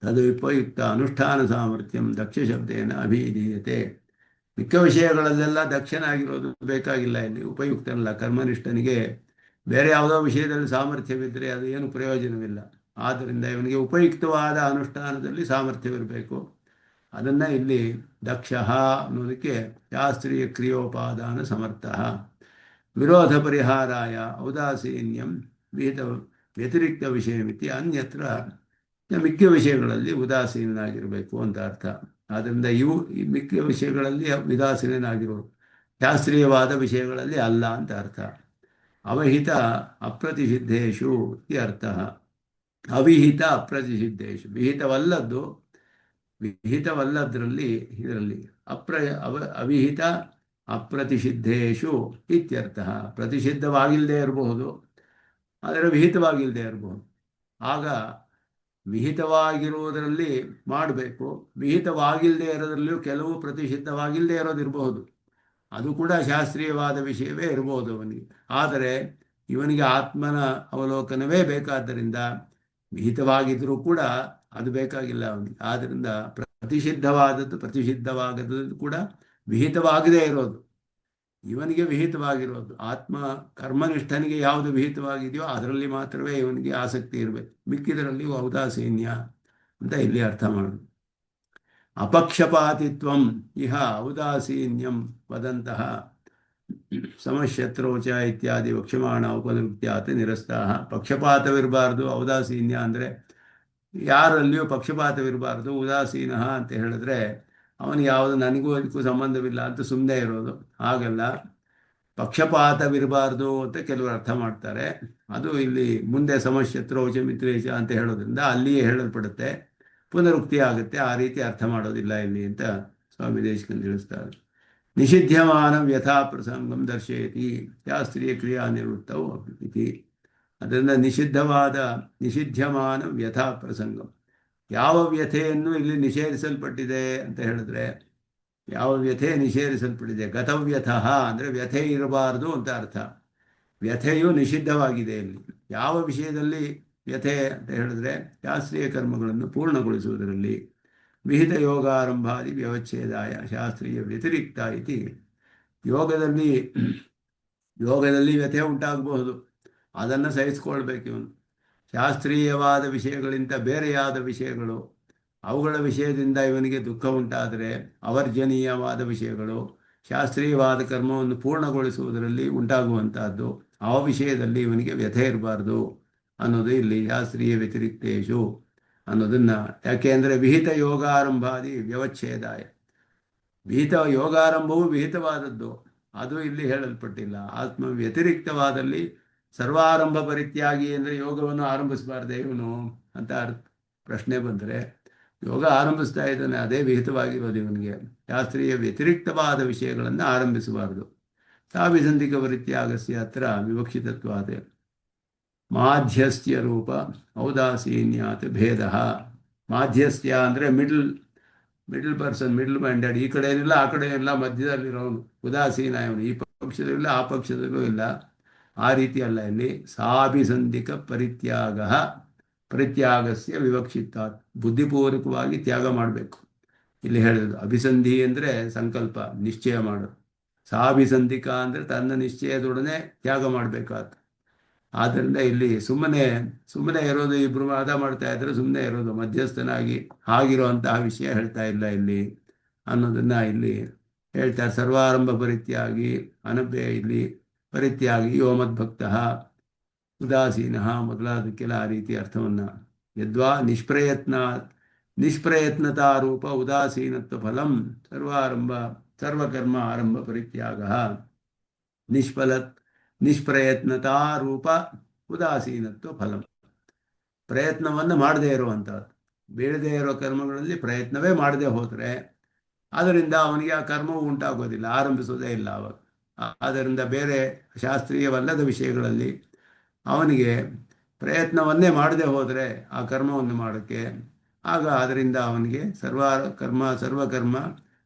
A: ತದು ಉಪಯುಕ್ತ ಅನುಷ್ಠಾನ ಸಾಮರ್ಥ್ಯಂ ದಕ್ಷ ಶಬ್ದೇನ ಅಭಿಧೀಯತೆ. ಮಿಕ್ಕ ವಿಷಯಗಳಲ್ಲೆಲ್ಲ ದಕ್ಷನಾಗಿರೋದು ಬೇಕಾಗಿಲ್ಲ, ಇಲ್ಲಿ ಉಪಯುಕ್ತನಲ್ಲ. ಕರ್ಮನಿಷ್ಠನಿಗೆ ಬೇರೆ ಯಾವುದೋ ವಿಷಯದಲ್ಲಿ ಸಾಮರ್ಥ್ಯವಿದ್ದರೆ ಅದು ಏನು ಪ್ರಯೋಜನವಿಲ್ಲ. ಆದ್ದರಿಂದ ಇವನಿಗೆ ಉಪಯುಕ್ತವಾದ ಅನುಷ್ಠಾನದಲ್ಲಿ ಸಾಮರ್ಥ್ಯವಿರಬೇಕು. ಅದನ್ನು ಇಲ್ಲಿ ದಕ್ಷ ಅನ್ನೋದಕ್ಕೆ ಶಾಸ್ತ್ರೀಯ ಕ್ರಿಯೋಪಾದಾನ ಸಮರ್ಥ. ವಿರೋಧಪರಿಹಾರಾಯ ಔದಾಸೀನ್ಯಂ ವಿಹಿತ ವ್ಯತಿರಿಕ್ತವಿಷಯಮಿತಿ ಅನ್ಯತ್ರ ಮಿಕ್ಕ ವಿಷಯಗಳಲ್ಲಿ ಉದಾಸೀನನಾಗಿರಬೇಕು ಅಂತ ಅರ್ಥ. ಆದ್ದರಿಂದ ಈ ಮಿಕ್ಕ ವಿಷಯಗಳಲ್ಲಿ ಉದಾಸೀನನಾಗಿರೋರು, ಶಾಸ್ತ್ರೀಯವಾದ ವಿಷಯಗಳಲ್ಲಿ ಅಲ್ಲ ಅಂತ ಅರ್ಥ. ಅವಹಿತ ಅಪ್ರತಿಷಿದ್ಧೇಶು ಅರ್ಥ. ಅವಿಹಿತ ಅಪ್ರತಿಷಿದ್ಧೇಶು, ವಿಹಿತವಲ್ಲದರಲ್ಲಿ ಇದರಲ್ಲಿ ಅವಿಹಿತ ಅಪ್ರತಿಷಿದ್ಧೇಶು ಇತ್ಯರ್ಥ. ಪ್ರತಿಷಿದ್ಧವಾಗಿಲ್ಲದೆ ಇರಬಹುದು, ಆದರೆ ವಿಹಿತವಾಗಿಲ್ಲದೆ ಇರಬಹುದು. ಆಗ ವಿಹಿತವಾಗಿರುವುದರಲ್ಲಿ ಮಾಡಬೇಕು, ವಿಹಿತವಾಗಿಲ್ಲದೆ ಇರೋದ್ರಲ್ಲಿಯೂ ಕೆಲವು ಪ್ರತಿಷಿದ್ಧವಾಗಿಲ್ಲದೆ ಇರೋದಿರಬಹುದು, ಅದು ಕೂಡ ಶಾಸ್ತ್ರೀಯವಾದ ವಿಷಯವೇ ಇರಬಹುದು ಅವನಿಗೆ. ಆದರೆ ಇವನಿಗೆ ಆತ್ಮನ ಅವಲೋಕನವೇ ಬೇಕಾದ್ದರಿಂದ ವಿಹಿತವಾಗಿದ್ದರೂ ಕೂಡ ಅದು ಬೇಕಾಗಿಲ್ಲ ಅವನಿಗೆ. ಆದ್ದರಿಂದ ಪ್ರತಿಷಿದ್ಧವಾಗದ್ದು ಕೂಡ ವಿಹಿತವಾಗದೇ ಇರೋದು ಇವನಿಗೆ ವಿಹಿತವಾಗಿರೋದು. ಆತ್ಮ ಕರ್ಮನಿಷ್ಠನಿಗೆ ಯಾವುದು ವಿಹಿತವಾಗಿದೆಯೋ ಅದರಲ್ಲಿ ಮಾತ್ರವೇ ಇವನಿಗೆ ಆಸಕ್ತಿ ಇರಬೇಕು, ಮಿಕ್ಕಿದರಲ್ಲಿ ಔದಾಸೀನ್ಯ ಅಂತ ಇಲ್ಲಿ ಅರ್ಥ ಮಾಡೋದು. ಅಪಕ್ಷಪಾತಿತ್ವಂ ಇಹ ಔದಾಸೀನ್ಯಂ ವದಂತಹ ಸಮಶತ್ರೋಚ ಇತ್ಯಾದಿ ವಕ್ಷಮಾಣ ಉಪನೃತ್ಯಾತ್ ನಿರಸ್ತಾಹ. ಪಕ್ಷಪಾತವಿರಬಾರ್ದು, ಔದಾಸೀನ್ಯ ಅಂದರೆ ಯಾರಲ್ಲಿಯೂ ಪಕ್ಷಪಾತವಿರಬಾರ್ದು. ಉದಾಸೀನ ಅಂತ ಹೇಳಿದ್ರೆ ಅವನು ಯಾವುದು ನನಗೂ ಅದಕ್ಕೂ ಸಂಬಂಧವಿಲ್ಲ ಅಂತ ಸುಮ್ಮನೆ ಇರೋದು, ಹಾಗಲ್ಲ. ಪಕ್ಷಪಾತವಿರಬಾರ್ದು ಅಂತ ಕೆಲವರು ಅರ್ಥ ಮಾಡ್ತಾರೆ. ಅದು ಇಲ್ಲಿ ಮುಂದೆ ಸಮಶತ್ರೋಚ ಮಿತ್ರೇಚ ಅಂತ ಹೇಳೋದ್ರಿಂದ ಅಲ್ಲಿಯೇ ಹೇಳಲ್ಪಡುತ್ತೆ, ಪುನರುಕ್ತಿ ಆಗುತ್ತೆ. ಆ ರೀತಿ ಅರ್ಥ ಮಾಡೋದಿಲ್ಲ ಇಲ್ಲಿ ಅಂತ ಸ್ವಾಮಿ ದೇಶಿಕನ್ ತಿಳಿಸ್ತಾರೆ. ನಿಷಿಧ್ಯಮಾನ ವ್ಯಥಾ ಪ್ರಸಂಗಂ ದರ್ಶಯತಿ ಶಾಸ್ತ್ರೀಯ ಕ್ರಿಯಾ ನಿವೃತ್ತವು ಇತಿ. ಅದರಿಂದ ನಿಷಿಧ್ಯಮಾನ ವ್ಯಥಾ ಪ್ರಸಂಗಂ, ಯಾವ ವ್ಯಥೆಯನ್ನು ಇಲ್ಲಿ ನಿಷೇಧಿಸಲ್ಪಟ್ಟಿದೆ ಅಂತ ಹೇಳಿದ್ರೆ, ಯಾವ ವ್ಯಥೆ ನಿಷೇಧಿಸಲ್ಪಟ್ಟಿದೆ, ಗತವ್ಯಥಃ ಅಂದರೆ ವ್ಯಥೆ ಇರಬಾರದು ಅಂತ ಅರ್ಥ. ವ್ಯಥೆಯು ನಿಷಿದ್ಧವಾಗಿದೆ ಇಲ್ಲಿ. ಯಾವ ವಿಷಯದಲ್ಲಿ ವ್ಯಥೆ ಅಂತ ಹೇಳಿದ್ರೆ ಶಾಸ್ತ್ರೀಯ ಕರ್ಮಗಳನ್ನು ಪೂರ್ಣಗೊಳಿಸುವುದರಲ್ಲಿ. ವಿಹಿತ ಯೋಗಾರಂಭಾದಿ ವ್ಯವಚ್ಛೇದಾಯ ಶಾಸ್ತ್ರೀಯ ವ್ಯತಿರಿಕ್ತ ಇತಿ. ಯೋಗದಲ್ಲಿ ವ್ಯಥೆ ಉಂಟಾಗಬಹುದು, ಅದನ್ನು ಸಹಿಸಿಕೊಳ್ಬೇಕು ಇವನು. ಶಾಸ್ತ್ರೀಯವಾದ ವಿಷಯಗಳಿಂದ ಬೇರೆಯಾದ ವಿಷಯಗಳು, ಅವುಗಳ ವಿಷಯದಿಂದ ಇವನಿಗೆ ದುಃಖ ಉಂಟಾದರೆ, ಅವರ್ಜನೀಯವಾದ ವಿಷಯಗಳು ಶಾಸ್ತ್ರೀಯವಾದ ಕರ್ಮವನ್ನು ಪೂರ್ಣಗೊಳಿಸುವುದರಲ್ಲಿ ಉಂಟಾಗುವಂತಹದ್ದು, ಆ ವಿಷಯದಲ್ಲಿ ಇವನಿಗೆ ವ್ಯಥೆ ಇರಬಾರ್ದು ಅನ್ನೋದು ಇಲ್ಲಿ ಶಾಸ್ತ್ರೀಯ ವ್ಯತಿರಿಕ್ತೇಶು ಅನ್ನೋದನ್ನು. ಯಾಕೆಂದರೆ ವಿಹಿತ ಯೋಗಾರಂಭಾದಿ ವ್ಯವಚ್ಛೇದಾಯ, ವಿಹಿತ ಯೋಗಾರಂಭವು ವಿಹಿತವಾದದ್ದು, ಅದು ಇಲ್ಲಿ ಹೇಳಲ್ಪಟ್ಟಿಲ್ಲ. ಆತ್ಮ ವ್ಯತಿರಿಕ್ತವಾದಲ್ಲಿ ಸರ್ವಾರಂಭ ಪರಿತ್ಯಾಗಿ ಅಂದರೆ ಯೋಗವನ್ನು ಆರಂಭಿಸಬಾರ್ದೆ ಇವನು ಅಂತ ಪ್ರಶ್ನೆ ಬಂದರೆ, ಯೋಗ ಆರಂಭಿಸ್ತಾ ಇದ್ದಾನೆ, ಅದೇ ವಿಹಿತವಾಗಿರೋದು ಇವನಿಗೆ. ಶಾಸ್ತ್ರೀಯ ವ್ಯತಿರಿಕ್ತವಾದ ವಿಷಯಗಳನ್ನು ಆರಂಭಿಸಬಾರದು. ಸಾಭಿಸಂಧಿಕ ಪರಿತ್ಯಾಗಸ್ಯ ಹತ್ರ ವಿವಕ್ಷಿತತ್ವಾದ ಮಾಧ್ಯಸ್ಥ್ಯ ರೂಪ ಔದಾಸೀನ್ಯಾತ್ ಭೇದ. ಮಾಧ್ಯಸ್ಥ್ಯ ಅಂದರೆ ಮಿಡಲ್ ಪರ್ಸನ್, ಮಿಡಲ್ ಮೈಂಡೆಡ್, ಈ ಕಡೆ ಏನಿಲ್ಲ ಆ ಕಡೆ ಇಲ್ಲ, ಮಧ್ಯದಲ್ಲಿರೋನು ಉದಾಸೀನ ಇವನು. ಈ ಪಕ್ಷದಲ್ಲೂ ಇಲ್ಲ ಆ ಪಕ್ಷದಲ್ಲೂ ಇಲ್ಲ, ಆ ರೀತಿ ಅಲ್ಲ. ಇಲ್ಲಿ ಸಾಭಿಸಂಧಿಕ ಪರಿತ್ಯಾಗಸ್ಯ ವಿವಕ್ಷಿತ, ಬುದ್ಧಿಪೂರ್ವಕವಾಗಿ ತ್ಯಾಗ ಮಾಡಬೇಕು ಇಲ್ಲಿ ಹೇಳಿದ್ರು. ಅಭಿಸಂಧಿ ಅಂದರೆ ಸಂಕಲ್ಪ, ನಿಶ್ಚಯ ಮಾಡೋದು. ಸಾಭಿಸಂಧಿಕ ಅಂದರೆ ತನ್ನ ನಿಶ್ಚಯದೊಡನೆ ತ್ಯಾಗ ಮಾಡಬೇಕಾದ. ಆದ್ದರಿಂದ ಇಲ್ಲಿ ಸುಮ್ಮನೆ ಇರೋದು, ಇಬ್ಬರು ವಾದ ಮಾಡ್ತಾ ಇದ್ರೆ ಸುಮ್ಮನೆ ಇರೋದು, ಮಧ್ಯಸ್ಥನಾಗಿ ಆಗಿರುವಂತಹ ವಿಷಯ ಹೇಳ್ತಾ ಇಲ್ಲ ಇಲ್ಲಿ ಅನ್ನೋದನ್ನು ಇಲ್ಲಿ ಹೇಳ್ತಾರೆ. ಸರ್ವಾರಂಭ ಪರಿತ್ಯಾಗಿ ಇಲ್ಲಿ ಪರಿತ್ಯಾಗಿ ಯೋ ಮದ್ಭಕ್ತ ಉದಾಸೀನ ಮೊದಲಾದಕ್ಕೆಲ್ಲ ಆ ರೀತಿ ಅರ್ಥವನ್ನು. ಯದ್ವಾ ನಿಷ್ಪ್ರಯತ್ನತಾರೂಪ ಉದಾಸೀನತ್ವ ಫಲಂ ಸರ್ವಕರ್ಮ ಆರಂಭ ಪರಿತ್ಯಾಗ. ನಿಷ್ಪ್ರಯತ್ನತಾರೂಪ ಉದಾಸೀನತ್ವ ಫಲಂ, ಪ್ರಯತ್ನವನ್ನು ಮಾಡದೇ ಇರುವಂಥದ್ದು. ಬೇಡದೇ ಇರೋ ಕರ್ಮಗಳಲ್ಲಿ ಪ್ರಯತ್ನವೇ ಮಾಡದೆ ಹೋದರೆ ಅದರಿಂದ ಅವನಿಗೆ ಆ ಕರ್ಮವು ಉಂಟಾಗೋದಿಲ್ಲ, ಆರಂಭಿಸೋದೇ ಇಲ್ಲ ಅವಾಗ. ಆದ್ದರಿಂದ ಬೇರೆ ಶಾಸ್ತ್ರೀಯವಲ್ಲದ ವಿಷಯಗಳಲ್ಲಿ ಅವನಿಗೆ ಪ್ರಯತ್ನವನ್ನೇ ಮಾಡದೆ ಹೋದರೆ ಆ ಕರ್ಮವನ್ನು ಮಾಡೋಕ್ಕೆ, ಆಗ ಅದರಿಂದ ಅವನಿಗೆ ಸರ್ವಕರ್ಮ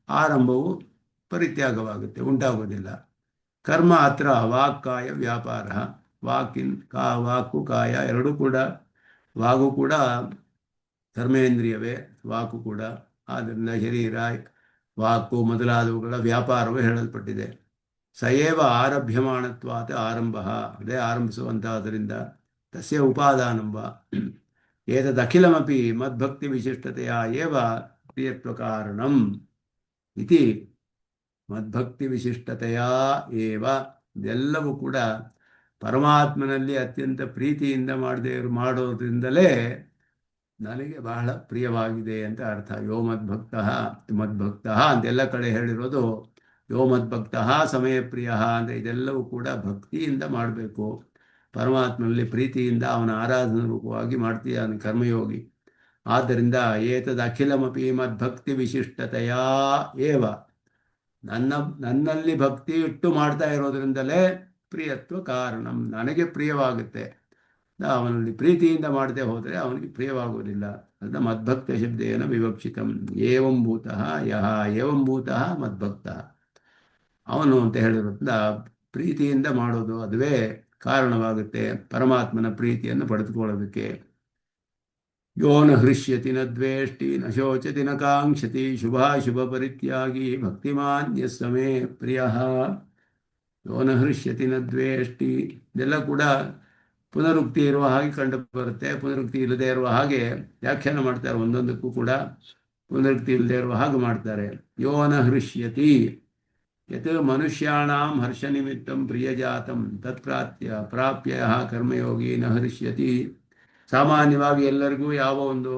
A: ಆರಂಭವು ಪರಿತ್ಯಾಗವಾಗುತ್ತೆ, ಉಂಟಾಗೋದಿಲ್ಲ. ಕರ್ಮ ಹತ್ರ ವಾಕ್ಕಾಯ ವ್ಯಾಪಾರ, ವಾಕು ಕಾಯ ಎರಡೂ ಕೂಡ, ವಾಗು ಕೂಡ ಕರ್ಮೇಂದ್ರಿಯವೇ, ವಾಕು ಕೂಡ. ಆದ್ದರಿಂದ ಶರೀರ, ವಾಕು ಮೊದಲಾದವುಗಳ ವ್ಯಾಪಾರವೇ ಹೇಳಲ್ಪಟ್ಟಿದೆ. ಸಯೇವ ಆರಭ್ಯಮಾಣತ್ವಾತ್ ಆರಂಭ, ಅದೇ ಆರಂಭಿಸುವಂತಾದ್ದರಿಂದ ತಸ್ಯ ಉಪಾದಾನಂಬ ಏತದಖಿಲಮಪಿ ಮದ್ಭಕ್ತಿ ವಿಶಿಷ್ಟತೆಯ ಏವ ಪ್ರಿಯತ್ವ ಕಾರಣಂ ಇತಿ. ಮದ್ಭಕ್ತಿ ವಿಶಿಷ್ಟತೆಯ ಏವ ಇದೆಲ್ಲವೂ ಕೂಡ ಪರಮಾತ್ಮನಲ್ಲಿ ಅತ್ಯಂತ ಪ್ರೀತಿಯಿಂದ ಮಾಡೋದ್ರಿಂದಲೇ ನನಗೆ ಬಹಳ ಪ್ರಿಯವಾಗಿದೆ ಅಂತ ಅರ್ಥ. ಯೋ ಮದ್ಭಕ್ತಃ ಮದ್ಭಕ್ತಃ ಅಂತೆಲ್ಲ ಕಡೆ ಹೇಳಿರೋದು ಯೋ ಮದ್ಭಕ್ತಃ ಸಮಯ ಪ್ರಿಯ ಅಂದರೆ ಇದೆಲ್ಲವೂ ಕೂಡ ಭಕ್ತಿಯಿಂದ ಮಾಡಬೇಕು. ಪರಮಾತ್ಮನಲ್ಲಿ ಪ್ರೀತಿಯಿಂದ ಅವನ ಆರಾಧನಾ ರೂಪವಾಗಿ ಮಾಡ್ತೀಯಾನೆ ಕರ್ಮಯೋಗಿ. ಆದ್ದರಿಂದ ಏತದ್ ಅಖಿಲಮಪಿ ಮದ್ಭಕ್ತಿ ವಿಶಿಷ್ಟತೆಯ ಏವ, ನನ್ನಲ್ಲಿ ಭಕ್ತಿ ಇಟ್ಟು ಮಾಡ್ತಾ ಇರೋದ್ರಿಂದಲೇ ಪ್ರಿಯತ್ವ ಕಾರಣಂ, ನನಗೆ ಪ್ರಿಯವಾಗುತ್ತೆ. ಅವನಲ್ಲಿ ಪ್ರೀತಿಯಿಂದ ಮಾಡದೆ ಹೋದರೆ ಅವನಿಗೆ ಪ್ರಿಯವಾಗುವುದಿಲ್ಲ. ಅದನ್ನ ಮದ್ಭಕ್ತ ಶಬ್ದೇನ ವಿವಕ್ಷಿತಂ. ಏವಂ ಭೂತಃ ಯಹ ಏವಂ ಭೂತಃ ಮದ್ಭಕ್ತಃ, ಅವನು ಅಂತ ಹೇಳಿರೋದ್ರಿಂದ ಪ್ರೀತಿಯಿಂದ ಮಾಡೋದು ಅದುವೇ ಕಾರಣವಾಗುತ್ತೆ ಪರಮಾತ್ಮನ ಪ್ರೀತಿಯನ್ನು ಪಡೆದುಕೊಳ್ಳೋದಕ್ಕೆ. ಯೋ ನ ಹೃಷ್ಯತಿ ನ ದ್ವೇಷ್ಟಿ ನ ಶೋಚತಿ ನ ಕಾಂಕ್ಷತಿ ಶುಭಾಶುಭ ಪರಿತ್ಯಾಗಿ ಭಕ್ತಿಮಾನ್ ಯಸ್ಸ ಮೇ ಪ್ರಿಯಃ. ಯೋ ನ ಹೃಷ್ಯತಿ ನ ದ್ವೇಷ್ಟಿ, ಇದೆಲ್ಲ ಕೂಡ ಪುನರುಕ್ತಿ ಇರುವ ಹಾಗೆ ಕಂಡು ಬರುತ್ತೆ. ಪುನರುಕ್ತಿ ಇಲ್ಲದೆ ಇರುವ ಹಾಗೆ ವ್ಯಾಖ್ಯಾನ ಮಾಡ್ತಾರೆ. ಒಂದೊಂದಕ್ಕೂ ಕೂಡ ಪುನರುಕ್ತಿ ಇಲ್ಲದೆ ಇರುವ ಹಾಗೆ ಮಾಡ್ತಾರೆ. ಯೋ ನ ಹೃಷ್ಯತಿ ಯತ್ ಮನುಷ್ಯಾಣಾಂ ಹರ್ಷ ನಿಮಿತ್ತಂ ಪ್ರಿಯಜಾತಂ ಪ್ರಾಪ್ಯ ಕರ್ಮಯೋಗಿ ನ ಹೃಷ್ಯತಿ. ಸಾಮಾನ್ಯವಾಗಿ ಎಲ್ಲರಿಗೂ ಯಾವ ಒಂದು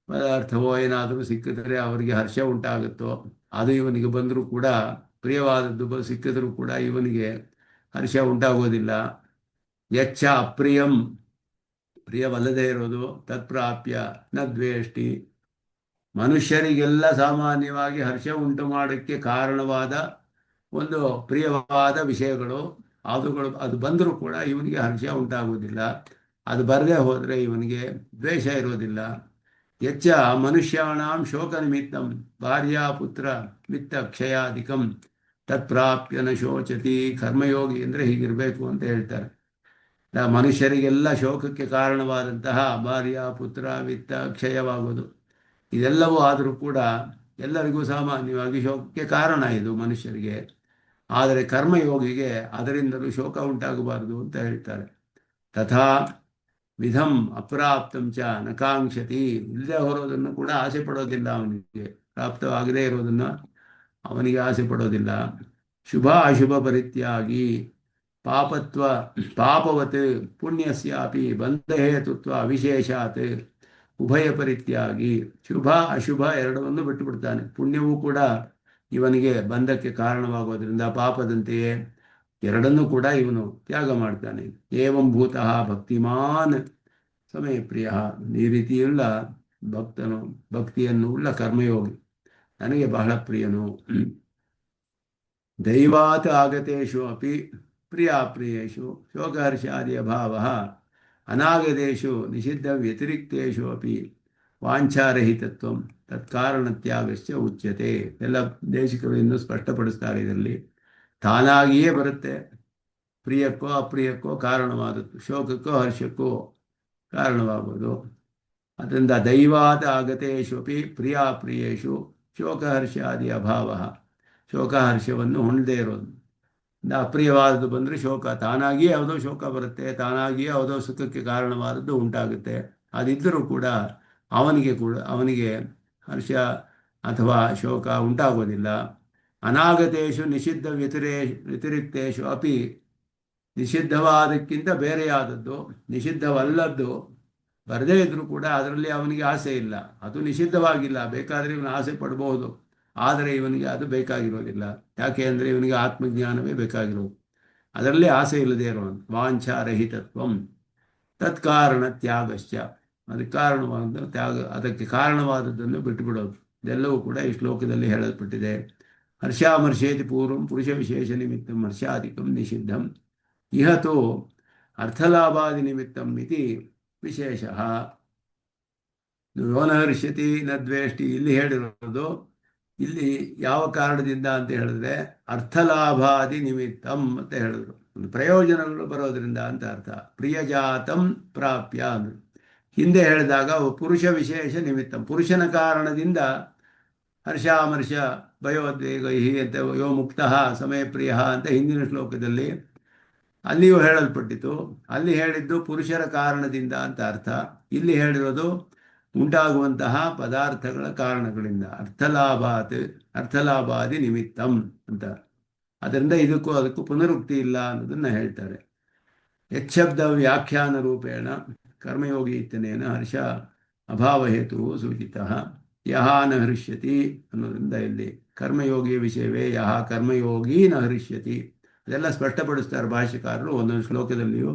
A: ಪದಾರ್ಥವೋ ಏನಾದರೂ ಸಿಕ್ಕಿದ್ರೆ ಅವರಿಗೆ ಹರ್ಷ ಉಂಟಾಗುತ್ತೋ ಅದು ಇವನಿಗೆ ಬಂದರೂ ಕೂಡ, ಪ್ರಿಯವಾದದ್ದು ಸಿಕ್ಕಿದ್ರೂ ಕೂಡ ಇವನಿಗೆ ಹರ್ಷ ಉಂಟಾಗೋದಿಲ್ಲ. ಯಚ್ಚ ಅಪ್ರಿಯಂ, ಪ್ರಿಯವಲ್ಲದೆ ಇರೋದು, ತತ್ಪ್ರಾಪ್ಯ ನ ದ್ವೇಷ್ಟಿ, ಮನುಷ್ಯರಿಗೆಲ್ಲ ಸಾಮಾನ್ಯವಾಗಿ ಹರ್ಷ ಉಂಟು ಮಾಡೋಕ್ಕೆ ಕಾರಣವಾದ ಒಂದು ಪ್ರಿಯವಾದ ವಿಷಯಗಳು ಅದು ಬಂದರೂ ಕೂಡ ಇವನಿಗೆ ಹರ್ಷ ಉಂಟಾಗುವುದಿಲ್ಲ. ಅದು ಬರದೇ ಹೋದರೆ ಇವನಿಗೆ ದ್ವೇಷ ಇರೋದಿಲ್ಲ. ಯಚ್ಚ ಮನುಷ್ಯಾಣಾಂ ಶೋಕ ನಿಮಿತ್ತಂ ಭಾರ್ಯಾ ಪುತ್ರ ವಿತ್ತ ಕ್ಷಯಾಧಿಕಂ ತತ್ಪ್ರಾಪ್ಯ ನ ಶೋಚತಿ. ಕರ್ಮಯೋಗಿ ಅಂದರೆ ಹೀಗಿರಬೇಕು ಅಂತ ಹೇಳ್ತಾರೆ. ಮನುಷ್ಯರಿಗೆಲ್ಲ ಶೋಕಕ್ಕೆ ಕಾರಣವಾದಂತಹ ಭಾರ್ಯ ಪುತ್ರ ವಿತ್ತ ಕ್ಷಯವಾಗುವುದು ಇದೆಲ್ಲವೂ ಆದರೂ ಕೂಡ ಎಲ್ಲರಿಗೂ ಸಾಮಾನ್ಯವಾಗಿ ಶೋಕಕ್ಕೆ ಕಾರಣ ಇದು ಮನುಷ್ಯರಿಗೆ. ಆದರೆ ಕರ್ಮಯೋಗಿಗೆ ಅದರಿಂದಲೂ ಶೋಕ ಉಂಟಾಗಬಾರದು ಅಂತ ಹೇಳ್ತಾರೆ. ತಥಾ ವಿಧಂ ಅಪ್ರಾಪ್ತಂ ಚ ನಕಾಂಕ್ಷತಿ, ಇಲ್ಲದೆ ಹೊರೋದನ್ನು ಕೂಡ ಆಸೆ ಪಡೋದಿಲ್ಲ. ಅವನಿಗೆ ಪ್ರಾಪ್ತವಾಗದೇ ಇರೋದನ್ನು ಅವನಿಗೆ ಆಸೆ ಪಡೋದಿಲ್ಲ. ಶುಭ ಅಶುಭ ಪರಿತ್ಯಾಗಿ ಪಾಪವತ್ ಪುಣ್ಯಸ್ಯಾಪಿ ಬಂಧಹೇತುತ್ವ ವಿಶೇಷಾತ್ ಉಭಯ ಪರಿತ್ಯಾಗಿ. ಶುಭ ಅಶುಭ ಎರಡವನ್ನು ಬಿಟ್ಟು ಬಿಡ್ತಾನೆ. ಪುಣ್ಯವೂ ಕೂಡ ಇವನಿಗೆ ಬಂಧಕ್ಕೆ ಕಾರಣವಾಗೋದ್ರಿಂದ ಪಾಪದಂತೆಯೇ ಎರಡನ್ನೂ ಕೂಡ ಇವನು ತ್ಯಾಗ ಮಾಡ್ತಾನೆ. ಏವಂ ಭೂತಃ ಭಕ್ತಿಮಾನ್ ಸಮಯ ಪ್ರಿಯ, ಈ ರೀತಿಯುಳ್ಳ ಭಕ್ತಿಯನ್ನು ಉಳ್ಳ ಕರ್ಮಯೋಗಿ ನನಗೆ ಬಹಳ ಪ್ರಿಯನು. ದೈವಾತ್ ಆಗತೇಷು ಅಪಿ ಪ್ರಿಯಾಪ್ರಿಯೇಷು ಶೋಕಹರ್ಷಾದಿ ಅಭಾವ ಅನಾಗತೇಷು ನಿಷಿದ್ಧ ವ್ಯತಿರಿಕ್ತೇಷು ಅಪಿ ವಾಂಛಾರಹಿತತ್ವಂ ತತ್ಕಾರಣತ್ಯಾಗಶ್ಚ ಉಚ್ಯತೆ. ಎಲ್ಲ ದೇಶಿಕರು ಇನ್ನೂ ಸ್ಪಷ್ಟಪಡಿಸ್ತಾರೆ. ಇದರಲ್ಲಿ ತಾನಾಗಿಯೇ ಬರುತ್ತೆ. ಪ್ರಿಯಕ್ಕೋ ಅಪ್ರಿಯಕ್ಕೋ ಕಾರಣವಾದದ್ದು, ಶೋಕಕ್ಕೋ ಹರ್ಷಕ್ಕೋ ಕಾರಣವಾಗುವುದು. ಅದರಿಂದ ದೈವಾದ ಆಗತೇಷು ಅಪಿ ಪ್ರಿಯಾಪ್ರಿಯೇಷು ಶೋಕಹರ್ಷಾದಿ ಅಭಾವ, ಶೋಕಹರ್ಷವನ್ನು ಹೊಂದದೇ ಇರೋದು. ಅಪ್ರಿಯವಾದದ್ದು ಬಂದರೆ ಶೋಕ, ತಾನಾಗಿಯೇ ಯಾವುದೋ ಶೋಕ ಬರುತ್ತೆ, ತಾನಾಗಿಯೇ ಯಾವುದೋ ಸುಖಕ್ಕೆ ಕಾರಣವಾದದ್ದು ಉಂಟಾಗುತ್ತೆ. ಅದಿದ್ದರೂ ಕೂಡ ಅವನಿಗೆ ಹರ್ಷ ಅಥವಾ ಶೋಕ ಉಂಟಾಗೋದಿಲ್ಲ. ಅನಾಗತೇಷು ನಿಷಿದ್ಧ ವ್ಯತಿರಿಕ್ತೇಷು ಅಪಿ, ನಿಷಿದ್ಧವಾದಕ್ಕಿಂತ ಬೇರೆಯಾದದ್ದು, ನಿಷಿದ್ಧವಲ್ಲದ್ದು ಬರದೇ ಇದ್ರೂ ಕೂಡ ಅದರಲ್ಲಿ ಅವನಿಗೆ ಆಸೆ ಇಲ್ಲ. ಅದು ನಿಷಿದ್ಧವಾಗಿಲ್ಲ, ಬೇಕಾದರೆ ಇವನು ಆಸೆ ಪಡಬಹುದು. ಆದರೆ ಇವನಿಗೆ ಅದು ಬೇಕಾಗಿರೋದಿಲ್ಲ. ಯಾಕೆ ಅಂದರೆ ಇವನಿಗೆ ಆತ್ಮಜ್ಞಾನವೇ ಬೇಕಾಗಿರೋದು. ಅದರಲ್ಲಿ ಆಸೆ ಇಲ್ಲದೆ ಇರೋನು. ವಾಂಛಾರಹಿತತ್ವಂ ತತ್ಕಾರಣ ತ್ಯಾಗಶ್ಚ, ಅದಕ್ಕೆ ಕಾರಣವಾದ ತ್ಯಾಗ, ಅದಕ್ಕೆ ಕಾರಣವಾದದ್ದನ್ನು ಬಿಟ್ಟುಬಿಡೋದು. ಇದೆಲ್ಲವೂ ಕೂಡ ಈ ಶ್ಲೋಕದಲ್ಲಿ ಹೇಳಲ್ಪಟ್ಟಿದೆ. ಹರ್ಷಾಮರ್ಷೇತಿ ಪೂರ್ವಂ ಪುರುಷ ವಿಶೇಷ ನಿಮಿತ್ತಂ ಹರ್ಷಾಧಿಕಂ ನಿಷಿದ್ಧಂ ಇಹತೋ ಅರ್ಥಲಾಭಾದಿ ನಿಮಿತ್ತಂ ಇತಿ ವಿಶೇಷ. ಯೋನ ಹರ್ಷತಿ ನ ದ್ವೇಷ್ಟಿ ಇಲ್ಲಿ ಹೇಳಿರೋದು, ಇಲ್ಲಿ ಯಾವ ಕಾರಣದಿಂದ ಅಂತ ಹೇಳಿದ್ರೆ ಅರ್ಥಲಾಭಾದಿ ನಿಮಿತ್ತಂ ಅಂತ ಹೇಳಿದ್ರು. ಒಂದು ಪ್ರಯೋಜನಗಳು ಬರೋದ್ರಿಂದ ಅಂತ ಅರ್ಥ. ಪ್ರಿಯಜಾತಂ ಪ್ರಾಪ್ಯ ಅಂದರು. ಹಿಂದೆ ಹೇಳಿದಾಗ ಪುರುಷ ವಿಶೇಷ ನಿಮಿತ್ತಂ, ಪುರುಷನ ಕಾರಣದಿಂದ ಹರ್ಷಾಮರ್ಷ ಭಯೋದ್ವೇಗ ಅಂತ ಯೋ ಮುಕ್ತಃ ಸಮಯ ಪ್ರಿಯ ಅಂತ ಹಿಂದಿನ ಶ್ಲೋಕದಲ್ಲಿ ಅಲ್ಲಿಯೂ ಹೇಳಲ್ಪಟ್ಟಿತು. ಅಲ್ಲಿ ಹೇಳಿದ್ದು ಪುರುಷರ ಕಾರಣದಿಂದ ಅಂತ ಅರ್ಥ. ಇಲ್ಲಿ ಹೇಳಿರೋದು ಉಂಟಾಗುವಂತಹ ಪದಾರ್ಥಗಳ ಕಾರಣಗಳಿಂದ, ಅರ್ಥಲಾಭಾದಿ ನಿಮಿತ್ತಂ ಅಂತ. ಅದರಿಂದ ಇದಕ್ಕೂ ಅದಕ್ಕೂ ಪುನರುಕ್ತಿ ಇಲ್ಲ ಅನ್ನೋದನ್ನು ಹೇಳ್ತಾರೆ. ಯಚ್ಛಬ್ದ ವ್ಯಾಖ್ಯಾನ ರೂಪೇಣ ಕರ್ಮಯೋಗಿ ಇತ್ಯನೇನ ಹರ್ಷ ಅಭಾವ ಹೇತು ಸೂಚಿತ ಯಹ ನ ಹರಿಷ್ಯತಿ ಅನ್ನೋದ್ರಿಂದ ಇಲ್ಲಿ ಕರ್ಮಯೋಗಿಯ ವಿಷಯವೇ ಯಹ ಕರ್ಮಯೋಗಿ ನ ಹರಿಷ್ಯತಿ ಅದೆಲ್ಲ ಸ್ಪಷ್ಟಪಡಿಸ್ತಾರೆ ಭಾಷ್ಯಕಾರರು ಒಂದೊಂದು ಶ್ಲೋಕದಲ್ಲಿಯೂ.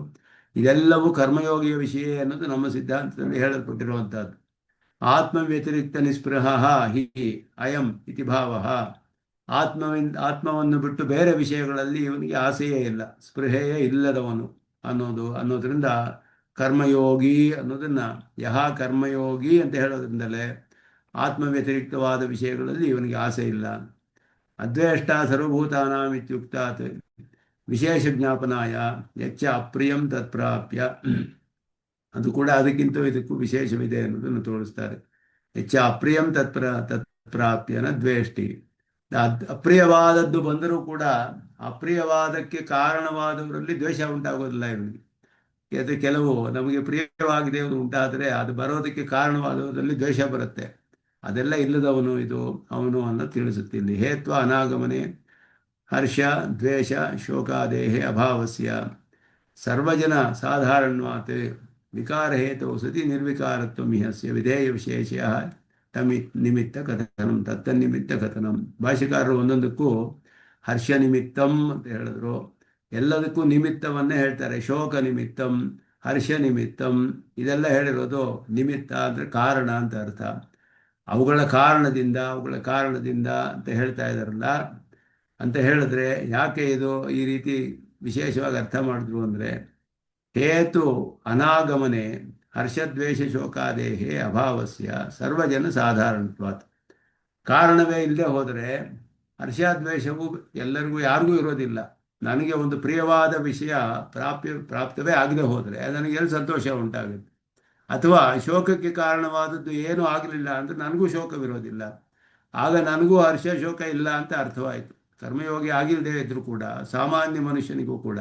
A: ಇದೆಲ್ಲವೂ ಕರ್ಮಯೋಗಿಯ ವಿಷಯ ಅನ್ನೋದು ನಮ್ಮ ಸಿದ್ಧಾಂತದಲ್ಲಿ ಹೇಳಲ್ಪಟ್ಟಿರುವಂಥದ್ದು. ಆತ್ಮ ವ್ಯತಿರಿಕ್ತ ನಿಸ್ಪೃಹ ಹಿ ಅಯಂ ಇತಿ ಭಾವ. ಆತ್ಮವನ್ನು ಬಿಟ್ಟು ಬೇರೆ ವಿಷಯಗಳಲ್ಲಿ ಇವನಿಗೆ ಆಸೆಯೇ ಇಲ್ಲ, ಸ್ಪೃಹೆಯೇ ಇಲ್ಲದವನು ಅನ್ನೋದ್ರಿಂದ ಕರ್ಮಯೋಗಿ ಅನ್ನೋದನ್ನ ಯಹ ಕರ್ಮಯೋಗಿ ಅಂತ ಹೇಳೋದ್ರಿಂದಲೇ ಆತ್ಮ ವ್ಯತಿರಿಕ್ತವಾದ ವಿಷಯಗಳಲ್ಲಿ ಇವನಿಗೆ ಆಸೆ ಇಲ್ಲ. ಅದ್ವೇಷ್ಟ ಸರ್ವಭೂತಾನಾಂ ಇತ್ಯುಕ್ತಾತ್ ವಿಶೇಷ ಜ್ಞಾಪನಾಯ ಯಚ್ಚ ಅಪ್ರಿಯಂ ತತ್ಪ್ರಾಪ್ಯ, ಅದು ಕೂಡ ಅದಕ್ಕಿಂತ ಇದಕ್ಕೂ ವಿಶೇಷವಿದೆ ಅನ್ನೋದನ್ನು ತೋರಿಸ್ತಾರೆ. ಹೆಚ್ಚ ಅಪ್ರಿಯಂ ತತ್ಪ್ರಾಪ್ಯನ ದ್ವೇಷ್ಟಿ. ಅಪ್ರಿಯವಾದದ್ದು ಬಂದರೂ ಕೂಡ ಅಪ್ರಿಯವಾದಕ್ಕೆ ಕಾರಣವಾದವರಲ್ಲಿ ದ್ವೇಷ ಉಂಟಾಗೋದಿಲ್ಲ ಇವನಿಗೆ. ಅದು ಕೆಲವು ನಮಗೆ ಪ್ರಿಯವಾಗಿದೆ ಉಂಟಾದರೆ ಅದು ಬರೋದಕ್ಕೆ ಕಾರಣವಾದವರಲ್ಲಿ ದ್ವೇಷ ಬರುತ್ತೆ. ಅದೆಲ್ಲ ಇಲ್ಲದವನು ಅವನು ಅನ್ನೋ ತಿಳಿಸುತ್ತಿಲ್ಲ. ಹೇತ್ವ ಅನಾಗಮನೆ ಹರ್ಷ ದ್ವೇಷ ಶೋಕಾದೇಹೇ ಅಭಾವಸ್ಯ ಸರ್ವಜನ ಸಾಧಾರಣವಾತ್ ವಿಕಾರಹೇತೋ ಸತಿ ನಿರ್ವಿಕಾರತ್ವಂ ಇಹಸ್ಯ ವಿಧೇಯ ವಿಶೇಷ ನಿಮಿತ್ತ ಕಥನಂ ತತ್ತನ್ನಿಮಿತ್ತ ಕಥನಂ. ಭಾಷೆಕಾರರು ಒಂದೊಂದಕ್ಕೂ ಹರ್ಷ ನಿಮಿತ್ತಂ ಅಂತ ಹೇಳಿದ್ರು, ಎಲ್ಲದಕ್ಕೂ ನಿಮಿತ್ತವನ್ನೇ ಹೇಳ್ತಾರೆ. ಶೋಕ ನಿಮಿತ್ತಂ, ಹರ್ಷ ನಿಮಿತ್ತಂ, ಇದೆಲ್ಲ ಹೇಳಿರೋದು ನಿಮಿತ್ತ ಅಂದರೆ ಕಾರಣ ಅಂತ ಅರ್ಥ. ಅವುಗಳ ಕಾರಣದಿಂದ ಅಂತ ಹೇಳ್ತಾ ಇದ್ದಾರಲ್ಲ. ಅಂತ ಹೇಳಿದ್ರೆ ಯಾಕೆ ಇದು ಈ ರೀತಿ ವಿಶೇಷವಾಗಿ ಅರ್ಥ ಮಾಡಿದ್ರು ಅಂದರೆ, ಹೇತು ಅನಾಗಮನೆ ಹರ್ಷದ್ವೇಷ ಶೋಕಾದೇಹೇ ಅಭಾವಸ್ಯ ಸರ್ವಜನ ಸಾಧಾರಣತ್ವಾತ್. ಕಾರಣವೇ ಇಲ್ಲದೆ ಹೋದರೆ ಹರ್ಷದ್ವೇಷವು ಎಲ್ಲರಿಗೂ ಯಾರಿಗೂ ಇರೋದಿಲ್ಲ. ನನಗೆ ಒಂದು ಪ್ರಿಯವಾದ ವಿಷಯ ಪ್ರಾಪ್ತವೇ ಆಗದೆ ಹೋದರೆ ನನಗೆಲ್ಲಿ ಸಂತೋಷ ಉಂಟಾಗುತ್ತೆ. ಅಥವಾ ಶೋಕಕ್ಕೆ ಕಾರಣವಾದದ್ದು ಏನೂ ಆಗಲಿಲ್ಲ ಅಂದರೆ ನನಗೂ ಶೋಕವಿರೋದಿಲ್ಲ. ಆಗ ನನಗೂ ಹರ್ಷ ಶೋಕ ಇಲ್ಲ ಅಂತ ಅರ್ಥವಾಯಿತು. ಕರ್ಮಯೋಗಿ ಆಗಿಲ್ಲದೆ ಇದ್ರೂ ಕೂಡ ಸಾಮಾನ್ಯ ಮನುಷ್ಯನಿಗೂ ಕೂಡ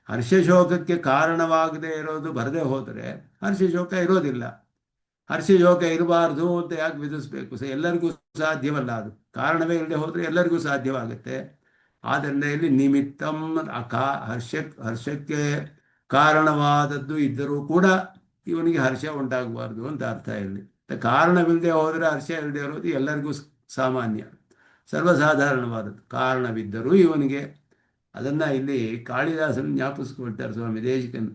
A: ಹರ್ಷಶೋಕಕ್ಕೆ ಕಾರಣವಾಗದೇ ಇರೋದು ಬರದೇ ಹೋದರೆ ಹರ್ಷಶೋಕ ಇರೋದಿಲ್ಲ. ಹರ್ಷಶೋಕ ಇರಬಾರ್ದು ಅಂತ ಯಾಕೆ ವಿಧಿಸ್ಬೇಕು? ಎಲ್ಲರಿಗೂ ಸಾಧ್ಯವಲ್ಲ. ಅದು ಕಾರಣವೇ ಇಲ್ಲದೆ ಹೋದರೆ ಎಲ್ಲರಿಗೂ ಸಾಧ್ಯವಾಗುತ್ತೆ. ಆದ್ದರಿಂದ ಇಲ್ಲಿ ನಿಮಿತ್ತಂ ಹರ್ಷಕ್ಕೆ ಕಾರಣವಾದದ್ದು ಇದ್ದರೂ ಕೂಡ ಇವನಿಗೆ ಹರ್ಷ ಉಂಟಾಗಬಾರ್ದು ಅಂತ ಅರ್ಥ. ಇಲ್ಲಿ ಕಾರಣವಿಲ್ಲದೆ ಹೋದರೆ ಹರ್ಷ ಇಲ್ಲದೆ ಇರೋದು ಎಲ್ಲರಿಗೂ ಸಾಮಾನ್ಯ, ಸರ್ವಸಾಧಾರಣವಾದದ್ದು. ಕಾರಣವಿದ್ದರೂ ಇವನಿಗೆ ಅದನ್ನು ಇಲ್ಲಿ ಕಾಳಿದಾಸನ ಜ್ಞಾಪಿಸ್ಕೊಳ್ತಾರೆ ಸ್ವಾಮಿ ದೇಶಿಕನ್.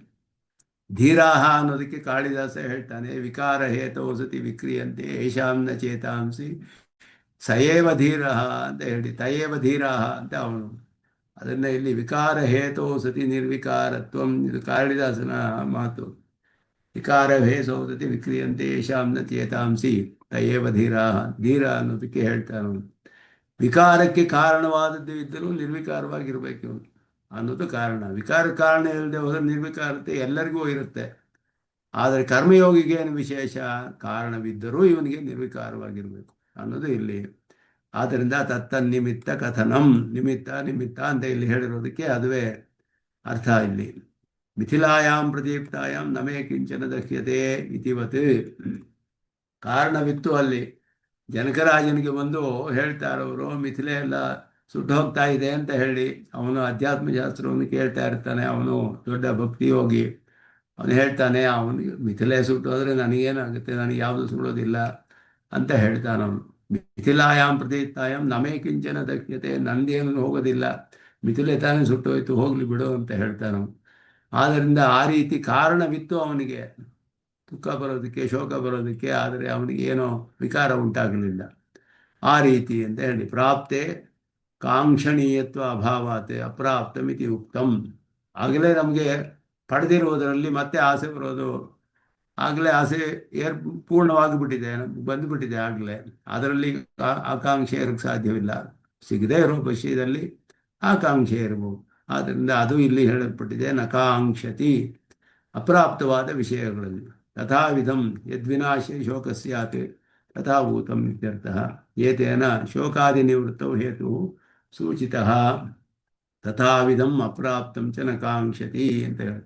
A: ಧೀರಾಹ ಅನ್ನೋದಕ್ಕೆ ಕಾಳಿದಾಸ ಹೇಳ್ತಾನೆ, ವಿಕಾರ ಹೇತೋ ಸತಿ ವಿಕ್ರಿಯಂತೆ ಏಷಾಂನ ಚೇತಾಂಸಿ ಸಯೇವ ಧೀರಃ ಅಂತ ಹೇಳಿ, ತಯೇವ ಧೀರಾಹ ಅಂತ ಅವನು. ಅದನ್ನು ಇಲ್ಲಿ ವಿಕಾರ ಹೇತೋ ಸತಿ ನಿರ್ವಿಕಾರತ್ವಂ, ಇದು ಕಾಳಿದಾಸನ ಮಾತು. ವಿಕಾರ ಹೇತೋ ಸತಿ ವಿಕ್ರಿಯಂತೆ ಏಷಾಂನ ಚೇತಾಂಸಿ ತಯೇವ ಧೀರಾಹ. ಧೀರ ಅನ್ನೋದಕ್ಕೆ ಹೇಳ್ತಾನೆ ಅವನು. ವಿಕಾರಕ್ಕೆ ಕಾರಣವಾದದ್ದು ಇದ್ದರೂ ನಿರ್ವಿಕಾರವಾಗಿರಬೇಕು ಅನ್ನೋದು ಕಾರಣ. ವಿಕಾರ ಕಾರಣ ಇಲ್ಲದೆ ಹೋದರೆ ನಿರ್ವಿಕಾರತೆ ಎಲ್ಲರಿಗೂ ಇರುತ್ತೆ. ಆದರೆ ಕರ್ಮಯೋಗಿಗೆ ಏನು ವಿಶೇಷ? ಕಾರಣವಿದ್ದರೂ ಇವನಿಗೆ ನಿರ್ವಿಕಾರವಾಗಿರಬೇಕು ಅನ್ನೋದು ಇಲ್ಲಿ. ಆದ್ದರಿಂದ ತತ್ತನ್ನಿಮಿತ್ತ ಕಥನಂ, ನಿಮಿತ್ತ ಅಂತ ಇಲ್ಲಿ ಹೇಳಿರೋದಕ್ಕೆ ಅದುವೇ ಅರ್ಥ. ಇಲ್ಲಿ ಮಿಥಿಲಾಯಾಂ ಪ್ರದೀಪ್ತಾಯಾಂ ನಮೇ ಕಿಂಚನ ದಹ್ಯತೆ ಇತಿವತ್. ಕಾರಣವಿತ್ತು ಅಲ್ಲಿ. ಜನಕರಾಜನಿಗೆ ಬಂದು ಹೇಳ್ತಾರವರು, ಮಿಥಿಲೆ ಎಲ್ಲ ಸುಟ್ಟು ಹೋಗ್ತಾ ಇದೆ ಅಂತ ಹೇಳಿ. ಅವನು ಅಧ್ಯಾತ್ಮಶಾಸ್ತ್ರವನ್ನು ಕೇಳ್ತಾ ಇರ್ತಾನೆ. ಅವನು ದೊಡ್ಡ ಭಕ್ತಿಯೋಗಿ. ಅವನು ಹೇಳ್ತಾನೆ, ಅವನಿಗೆ ಮಿಥಿಲೆ ಸುಟ್ಟೋದ್ರೆ ನನಗೇನಾಗುತ್ತೆ, ನನಗೆ ಯಾವುದು ಸುಡೋದಿಲ್ಲ ಅಂತ ಹೇಳ್ತಾನೆ ಅವನು. ಮಿಥಿಲಾಯಾಂ ಪ್ರತೀತಾಯಾಂ ನಮೇ ಕಿಂಚನ ದಕ್ಷ್ಯತೆ, ನಂದೇನು ಹೋಗೋದಿಲ್ಲ, ಮಿಥಿಲೆ ತಾನೇ ಸುಟ್ಟೋಯ್ತು, ಹೋಗ್ಲಿ ಬಿಡು ಅಂತ ಹೇಳ್ತಾನೆ ಅವನು. ಆದ್ದರಿಂದ ಆ ರೀತಿ ಕಾರಣವಿತ್ತು ಅವನಿಗೆ ದುಃಖ ಬರೋದಕ್ಕೆ, ಶೋಕ ಬರೋದಕ್ಕೆ. ಆದರೆ ಅವನಿಗೆ ಏನೋ ವಿಕಾರ ಉಂಟಾಗಲಿಲ್ಲ. ಆ ರೀತಿ ಅಂತ ಹೇಳಿ ಪ್ರಾಪ್ತೆ ಕಾಂಕ್ಷಣೀಯತ್ವ ಅಭಾವಾತೆ ಅಪ್ರಾಪ್ತ ಮಿತಿ ಉಕ್ತಂ. ಆಗಲೇ ನಮಗೆ ಪಡೆದಿರುವುದರಲ್ಲಿ ಮತ್ತೆ ಆಸೆ ಬರೋದು, ಆಗಲೇ ಆಸೆ ಪೂರ್ಣವಾಗಿಬಿಟ್ಟಿದೆ, ಬಂದುಬಿಟ್ಟಿದೆ ಆಗಲೇ. ಅದರಲ್ಲಿ ಆಕಾಂಕ್ಷೆ ಇರೋಕ್ಕೆ ಸಾಧ್ಯವಿಲ್ಲ. ಸಿಗದೇ ಇರೋ ವಿಷಯದಲ್ಲಿ ಆಕಾಂಕ್ಷೆ ಇರಬಹುದು. ಆದ್ದರಿಂದ ಅದು ಇಲ್ಲಿ ಹೇಳಲ್ಪಟ್ಟಿದೆ, ನಕಾಂಕ್ಷತಿ, ಅಪ್ರಾಪ್ತವಾದ ವಿಷಯಗಳಲ್ಲಿ. ತಥಾವಿಧಂ ಯದ್ವಿನಾಶೇ ಶೋಕ ಸ್ಯಾತ್ ತಥಾಭೂತಂ ಇತ್ಯರ್ಥಃ. ಏತೇನ ಶೋಕಾದಿ ನಿವೃತ್ತೌ ಹೇತು ಸೂಚಿತಃ. ತಥಾವಿಧಂ ಅಪ್ರಾಪ್ತಂ ಚ ನಕಾಂಕ್ಷತಿ ಅಂತ ಹೇಳಿ,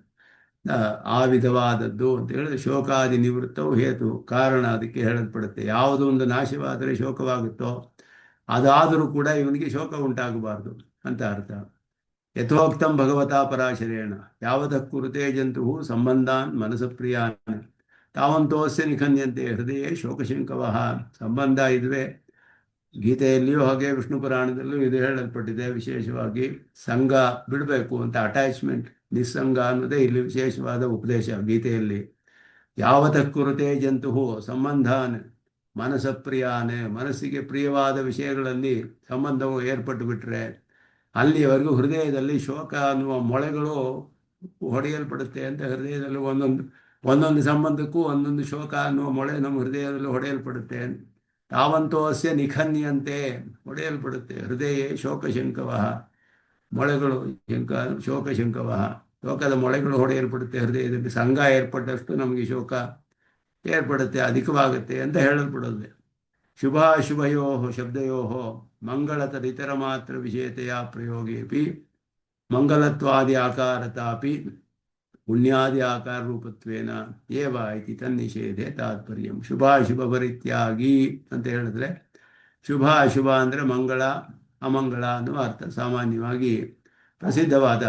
A: ಆ ವಿಧವಾದದ್ದು ಅಂತ ಹೇಳಿದ್ರೆ ಶೋಕಾದಿ ನಿವೃತ್ತವು ಹೇತು, ಕಾರಣ ಅದಕ್ಕೆ ಹೇಳಲ್ಪಡುತ್ತೆ. ಯಾವುದೋ ಒಂದು ನಾಶವಾದರೆ ಶೋಕವಾಗುತ್ತೋ ಅದಾದರೂ ಕೂಡ ಇವನಿಗೆ ಶೋಕ ಉಂಟಾಗಬಾರ್ದು ಅಂತ ಅರ್ಥ. ಯಥೋಕ್ತಂ ಭಗವತಾ ಪರಾಶರೇಣ ಯಾವತಃ ಕುರುತೆ ಜಂತು ಸಂಬಂಧಾನ್ ಮನಸಪ್ರಿಯಾನ್ ತಾವಂತೋಸ್ಯ ನಿಖನ್ಯಂತೆ ಹೃದಯ ಶೋಕಶಂಕವಃ. ಸಂಬಂಧ ಇದುವೆ ಗೀತೆಯಲ್ಲಿಯೂ ಹಾಗೆ ವಿಷ್ಣು ಪುರಾಣದಲ್ಲೂ ಇದು ಹೇಳಲ್ಪಟ್ಟಿದೆ. ವಿಶೇಷವಾಗಿ ಸಂಘ ಬಿಡಬೇಕು ಅಂತ, ಅಟ್ಯಾಚ್ಮೆಂಟ್ ನಿಸ್ಸಂಗ ಅನ್ನೋದೇ ಇಲ್ಲಿ ವಿಶೇಷವಾದ ಉಪದೇಶ ಗೀತೆಯಲ್ಲಿ. ಯಾವತಃ ಕುರುತೆ ಜಂತು ಸಂಬಂಧಾನ್ ಮನಸಪ್ರಿಯಾನ್, ಮನಸ್ಸಿಗೆ ಪ್ರಿಯವಾದ ವಿಷಯಗಳಲ್ಲಿ ಸಂಬಂಧವು ಏರ್ಪಟ್ಟು ಬಿಟ್ಟರೆ ಅಲ್ಲಿಯವರೆಗೂ ಹೃದಯದಲ್ಲಿ ಶೋಕ ಅನ್ನುವ ಮೊಳೆಗಳು ಹೊಡೆಯಲ್ಪಡುತ್ತೆ ಅಂತ. ಹೃದಯದಲ್ಲಿ ಒಂದೊಂದು ಸಂಬಂಧಕ್ಕೂ ಒಂದೊಂದು ಶೋಕ ಅನ್ನುವ ಮೊಳೆ ನಮ್ಮ ಹೃದಯದಲ್ಲಿ ಹೊಡೆಯಲ್ಪಡುತ್ತೆ. ತಾವಂತೋಸ್ಯ ನಿಖನ್ಯಂತೆ ಹೊಡೆಯಲ್ಪಡುತ್ತೆ. ಹೃದಯ ಶೋಕಶಂಕವ, ಮೊಳೆಗಳು ಶೋಕಶಂಕವ, ಶೋಕದ ಮೊಳೆಗಳು ಹೊಡೆಯಲ್ಪಡುತ್ತೆ ಹೃದಯದಲ್ಲಿ. ಸಂಘ ಏರ್ಪಟ್ಟಷ್ಟು ನಮಗೆ ಶೋಕ ಏರ್ಪಡುತ್ತೆ, ಅಧಿಕವಾಗುತ್ತೆ ಅಂತ ಹೇಳಲ್ಪಡೋದು. ಶುಭಾಶುಭಯೋ ಶಬ್ದಯೋ ಮಂಗಳತರಿತರ ಮಾತ್ರ ವಿಷಯತೆಯ ಪ್ರಯೋಗೇಪಿ ಮಂಗಲತ್ವಾದಿ ಆಕಾರತಾಪಿ ಪುಣ್ಯಾದಿ ಆಕಾರ ರೂಪತ್ವೇನ ಏವ ಇತಿ ತನ್ನಿಷೇಧೆ ತಾತ್ಪರ್ಯಂ. ಶುಭಾಶುಭ ಪರಿತ್ಯಾಗಿ ಅಂತ ಹೇಳಿದ್ರೆ, ಶುಭ ಅಶುಭ ಅಂದರೆ ಮಂಗಳ ಅಮಂಗಳ ಅನ್ನುವ ಅರ್ಥ ಸಾಮಾನ್ಯವಾಗಿ ಪ್ರಸಿದ್ಧವಾದ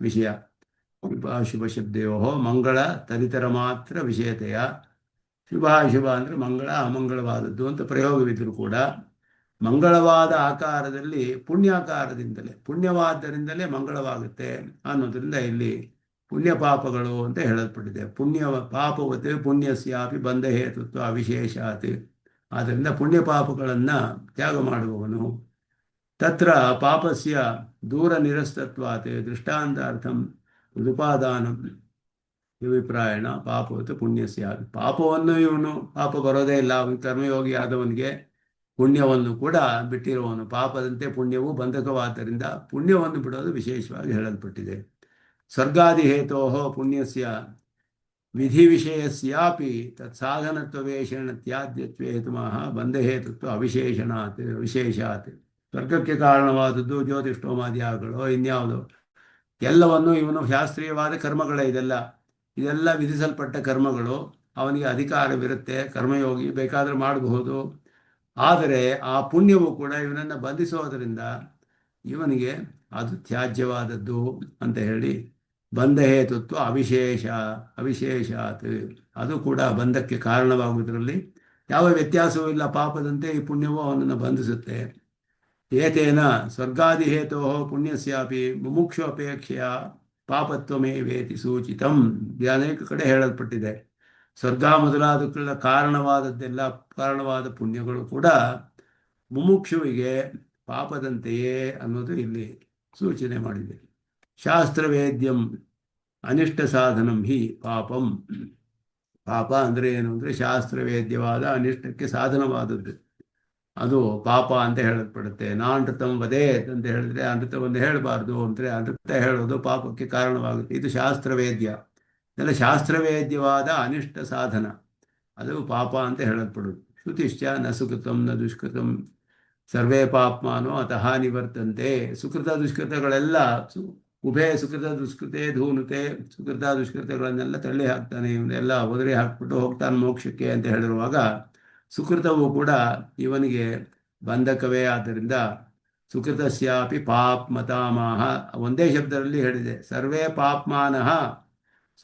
A: ವಿಷಯ. ಶುಭಾಶುಭ ಶಬ್ದಯೋ ಮಂಗಳ ತರಿತರ ಮಾತ್ರ ವಿಷಯತೆಯ. ಶುಭಾಶುಭ ಅಂದರೆ ಮಂಗಳ ಅಮಂಗಳವಾದದ್ದು ಅಂತ ಪ್ರಯೋಗವಿದ್ದರೂ ಕೂಡ ಮಂಗಳವಾದ ಆಕಾರದಲ್ಲಿ ಪುಣ್ಯಾಕಾರದಿಂದಲೇ, ಪುಣ್ಯವಾದ್ದರಿಂದಲೇ ಮಂಗಳವಾಗುತ್ತೆ ಅನ್ನೋದ್ರಿಂದ ಇಲ್ಲಿ ಪುಣ್ಯ ಪಾಪಗಳು ಅಂತ ಹೇಳಲ್ಪಟ್ಟಿದೆ. ಪುಣ್ಯ ಪಾಪವತ್ ಪುಣ್ಯಸ್ಯಾಪಿ ಬಂಧ ಹೇತುತ್ವ ಅವಿಶೇಷಾತ್. ಆದ್ದರಿಂದ ಪುಣ್ಯ ಪಾಪಗಳನ್ನು ತ್ಯಾಗ ಮಾಡುವವನು. ತತ್ರ ಪಾಪಸ್ಯ ದೂರ ನಿರಸ್ತತ್ವಾತ್ ದೃಷ್ಟಾಂತಾರ್ಥಂ ಉಪಾದಾನಂ ಅಭಿಪ್ರಾಯಣ ಪಾಪವತ್ ಪುಣ್ಯಸ್ಯ. ಪಾಪವನ್ನು ಇವನು ಪಾಪ ಬರೋದೇ ಇಲ್ಲ, ಅವನು ಕರ್ಮಯೋಗಿ ಆದವನಿಗೆ ಪುಣ್ಯವನ್ನು ಕೂಡ ಬಿಟ್ಟಿರುವವನು. ಪಾಪದಂತೆ ಪುಣ್ಯವು ಬಂಧಕವಾದ್ದರಿಂದ ಪುಣ್ಯವನ್ನು ಬಿಡೋದು ವಿಶೇಷವಾಗಿ ಹೇಳಲ್ಪಟ್ಟಿದೆ. ಸ್ವರ್ಗಾದಿ ಹೇತೋ ಪುಣ್ಯಸ್ಯ ವಿಧಿ ವಿಷಯಸ್ಯಾಪಿ ತತ್ಸಾಧನತ್ವೇಷಣ ತ್ಯಾದ್ಯತ್ವೇ ಹೇತುಮಃ ಬಂಧಹೇತುತ್ವ ಅವಿಶೇಷಣಾತ್ ವಿಶೇಷಾತ್. ಸ್ವರ್ಗಕ್ಕೆ ಕಾರಣವಾದದ್ದು ಜ್ಯೋತಿಷ್ಠೋಮಾದಿಯಾಗಗಳು ಇನ್ಯಾವುದು ಎಲ್ಲವನ್ನು ಇವನು ಶಾಸ್ತ್ರೀಯವಾದ ಕರ್ಮಗಳೇ ಇದೆಲ್ಲ ವಿಧಿಸಲ್ಪಟ್ಟ ಕರ್ಮಗಳು. ಅವನಿಗೆ ಅಧಿಕಾರವಿರುತ್ತೆ, ಕರ್ಮಯೋಗಿ ಬೇಕಾದರೆ ಮಾಡಬಹುದು. ಆದರೆ ಆ ಪುಣ್ಯವು ಕೂಡ ಇವನನ್ನು ಬಂಧಿಸೋದರಿಂದ ಇವನಿಗೆ ಅದು ತ್ಯಾಜ್ಯವಾದದ್ದು ಅಂತ ಹೇಳಿ ಬಂಧಹೇತುತ್ವ ಅವಿಶೇಷಾತ್. ಅದು ಕೂಡ ಬಂಧಕ್ಕೆ ಕಾರಣವಾಗುವುದರಲ್ಲಿ ಯಾವ ವ್ಯತ್ಯಾಸವೂ ಇಲ್ಲ. ಪಾಪದಂತೆ ಈ ಪುಣ್ಯವು ಅವನನ್ನು ಬಂಧಿಸುತ್ತೆ. ಏತೇನ ಸ್ವರ್ಗಾದಿ ಹೇತೋ ಪುಣ್ಯಸ್ಯಾಪಿ ಮುಮುಕ್ಷು ಅಪೇಕ್ಷೆಯ ಪಾಪತ್ವಮೇವೇತಿ ಸೂಚಿತಂ. ಅನೇಕ ಕಡೆ ಹೇಳಲ್ಪಟ್ಟಿದೆ. ಸ್ವರ್ಗ ಮೊದಲಾದಕ್ಕೆಲ್ಲ ಕಾರಣವಾದ ಪುಣ್ಯಗಳು ಕೂಡ ಮುಮುಕ್ಷುವಿಗೆ ಪಾಪದಂತೆಯೇ ಅನ್ನೋದು ಇಲ್ಲಿ ಸೂಚನೆ ಮಾಡಿದೆ. ಶಾಸ್ತ್ರವೇದ್ಯಂ ಅನಿಷ್ಟ ಸಾಧನಂ ಹಿ ಪಾಪಂ. ಪಾಪ ಅಂದರೆ ಏನು ಅಂದರೆ ಶಾಸ್ತ್ರವೇದ್ಯವಾದ ಅನಿಷ್ಟಕ್ಕೆ ಸಾಧನವಾದದ್ದು, ಅದು ಪಾಪ ಅಂತ ಹೇಳಲ್ಪಡುತ್ತೆ. ನಾನೃತಂ ವದೇತ್ ಅಂತ ಹೇಳಿದ್ರೆ ಅನೃತವನ್ನು ಹೇಳಬಾರ್ದು ಅಂದರೆ ಅನೃತ ಹೇಳೋದು ಪಾಪಕ್ಕೆ ಕಾರಣವಾಗುತ್ತೆ. ಇದು ಶಾಸ್ತ್ರವೇದ್ಯ, ಇದೆಲ್ಲ ಶಾಸ್ತ್ರವೇದ್ಯವಾದ ಅನಿಷ್ಟ ಸಾಧನ, ಅದು ಪಾಪ ಅಂತ ಹೇಳಲ್ಪಡುವುದು. ಶ್ರುತಿಶ್ಚ ನ ಸುಕೃತಂ ನ ದುಷ್ಕೃತಂ ಸರ್ವೇ ಪಾಪ್ಮಾನೋ ಅತಃ ನಿವರ್ತಂತೆ. ಸುಕೃತ ದುಷ್ಕೃತಗಳೆಲ್ಲ ಉಭಯ ಸುಕೃತ ದುಷ್ಕೃತೆ ಧೂನುತೆ. ಸುಕೃತ ದುಷ್ಕೃತಗಳನ್ನೆಲ್ಲ ತಳ್ಳಿ ಹಾಕ್ತಾನೆ, ಇವನ್ನೆಲ್ಲ ಒದರಿ ಹಾಕ್ಬಿಟ್ಟು ಹೋಗ್ತಾನೆ ಮೋಕ್ಷಕ್ಕೆ ಅಂತ ಹೇಳಿರುವಾಗ ಸುಕೃತವು ಕೂಡ ಇವನಿಗೆ ಬಂಧಕವೇ. ಆದ್ದರಿಂದ ಸುಕೃತಸ್ಯಾಪಿ ಪಾಪ್ ಮತಾಮಹ ಒಂದೇ ಶಬ್ದದಲ್ಲಿ ಹೇಳಿದೆ. ಸರ್ವೇ ಪಾಪ್ಮಾನಃ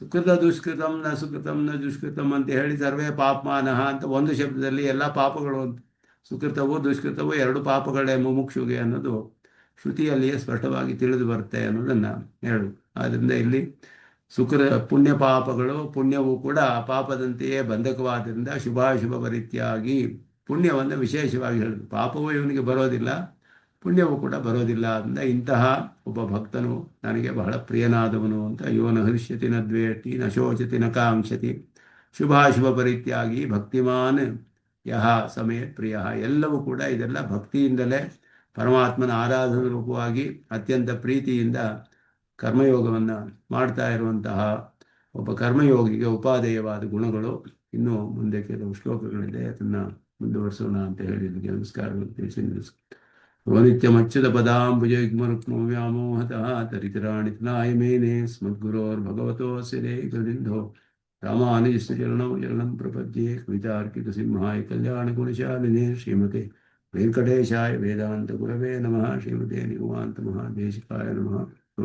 A: ಸುಕೃತ ದುಷ್ಕೃತಂ ನ ಸುಕೃತಂ ನ ದುಷ್ಕೃತಂ ಅಂತ ಹೇಳಿ ಸರ್ವೇ ಪಾಪ್ಮಾನಃ ಅಂತ ಒಂದು ಶಬ್ದದಲ್ಲಿ ಎಲ್ಲ ಪಾಪಗಳು, ಸುಕೃತವು ದುಷ್ಕೃತವು ಎರಡು ಪಾಪಗಳೇ ಮುಮುಕ್ಷುಗೆ ಅನ್ನೋದು ಶ್ರುತಿಯಲ್ಲಿಯೇ ಸ್ಪಷ್ಟವಾಗಿ ತಿಳಿದು ಬರುತ್ತೆ ಅನ್ನೋದನ್ನು ಹೇಳು. ಆದ್ದರಿಂದ ಇಲ್ಲಿ ಪುಣ್ಯ ಪಾಪಗಳು, ಪುಣ್ಯವು ಕೂಡ ಪಾಪದಂತೆಯೇ ಬಂಧಕವಾದ್ದರಿಂದ ಶುಭಾಶುಭ ಪರಿತ್ಯಾಗಿ ಪುಣ್ಯವನ್ನು ವಿಶೇಷವಾಗಿ ಹೇಳಿದ್ರು. ಪಾಪವು ಇವನಿಗೆ ಬರೋದಿಲ್ಲ, ಪುಣ್ಯವು ಕೂಡ ಬರೋದಿಲ್ಲ. ಆದ್ದರಿಂದ ಇಂತಹ ಒಬ್ಬ ಭಕ್ತನು ನನಗೆ ಬಹಳ ಪ್ರಿಯನಾದವನು ಅಂತ. ಯೋನ ಹೃಷ್ಯತಿ ನ ದ್ವೇಷ್ಟಿ ನ ಶೋಚತಿ ನ ಕಾಂಕ್ಷತಿ ಶುಭಾಶುಭ ಪರಿತ್ಯಾಗಿ ಭಕ್ತಿಮಾನ್ ಯಹ ಸಮಯ ಪ್ರಿಯ. ಎಲ್ಲವೂ ಕೂಡ ಇದೆಲ್ಲ ಭಕ್ತಿಯಿಂದಲೇ ಪರಮಾತ್ಮನ ಆರಾಧನಾ ರೂಪವಾಗಿ ಅತ್ಯಂತ ಪ್ರೀತಿಯಿಂದ ಕರ್ಮಯೋಗವನ್ನು ಮಾಡ್ತಾ ಇರುವಂತಹ ಒಬ್ಬ ಕರ್ಮಯೋಗಿಗೆ ಉಪಾದೇಯವಾದ ಗುಣಗಳು. ಇನ್ನೂ ಮುಂದೆ ಕೆಲವು ಶ್ಲೋಕಗಳಿದೆ, ಅದನ್ನು ಮುಂದುವರಿಸೋಣ ಅಂತ ಹೇಳಿ ನಮಸ್ಕಾರಗಳು ತಿಳಿಸಿ ನಿತ್ಯಮಚ್ಯುತ ಪದಾಂಬುಜಯುಗ್ಮರುಕ್ಮ ವ್ಯಾಮೋಹತಃ ತರಿತರಾಣಿ ತನಾಯ ಮೇನೆ ಸ್ಮದ್ಗುರೋರ್ಭಗವತೋಸ್ಯ ದೇಹಿಕೃದಿಂಧೋ ರಾಮಾನುಜಸ್ಯ ಚರಣಂ ಪ್ರಪದ್ಯೆ. ಕವಿತಾರ್ಕಿಕ ಸಿಂಹಾಯ ಕಲ್ಯಾಣ ಗುಣಶಾಲಿನೇ ಶ್ರೀಮತೆ वेंकटेशाय वेदांत गुरवे नमः। श्रीमते निगमांत महादेशिकाय नमः।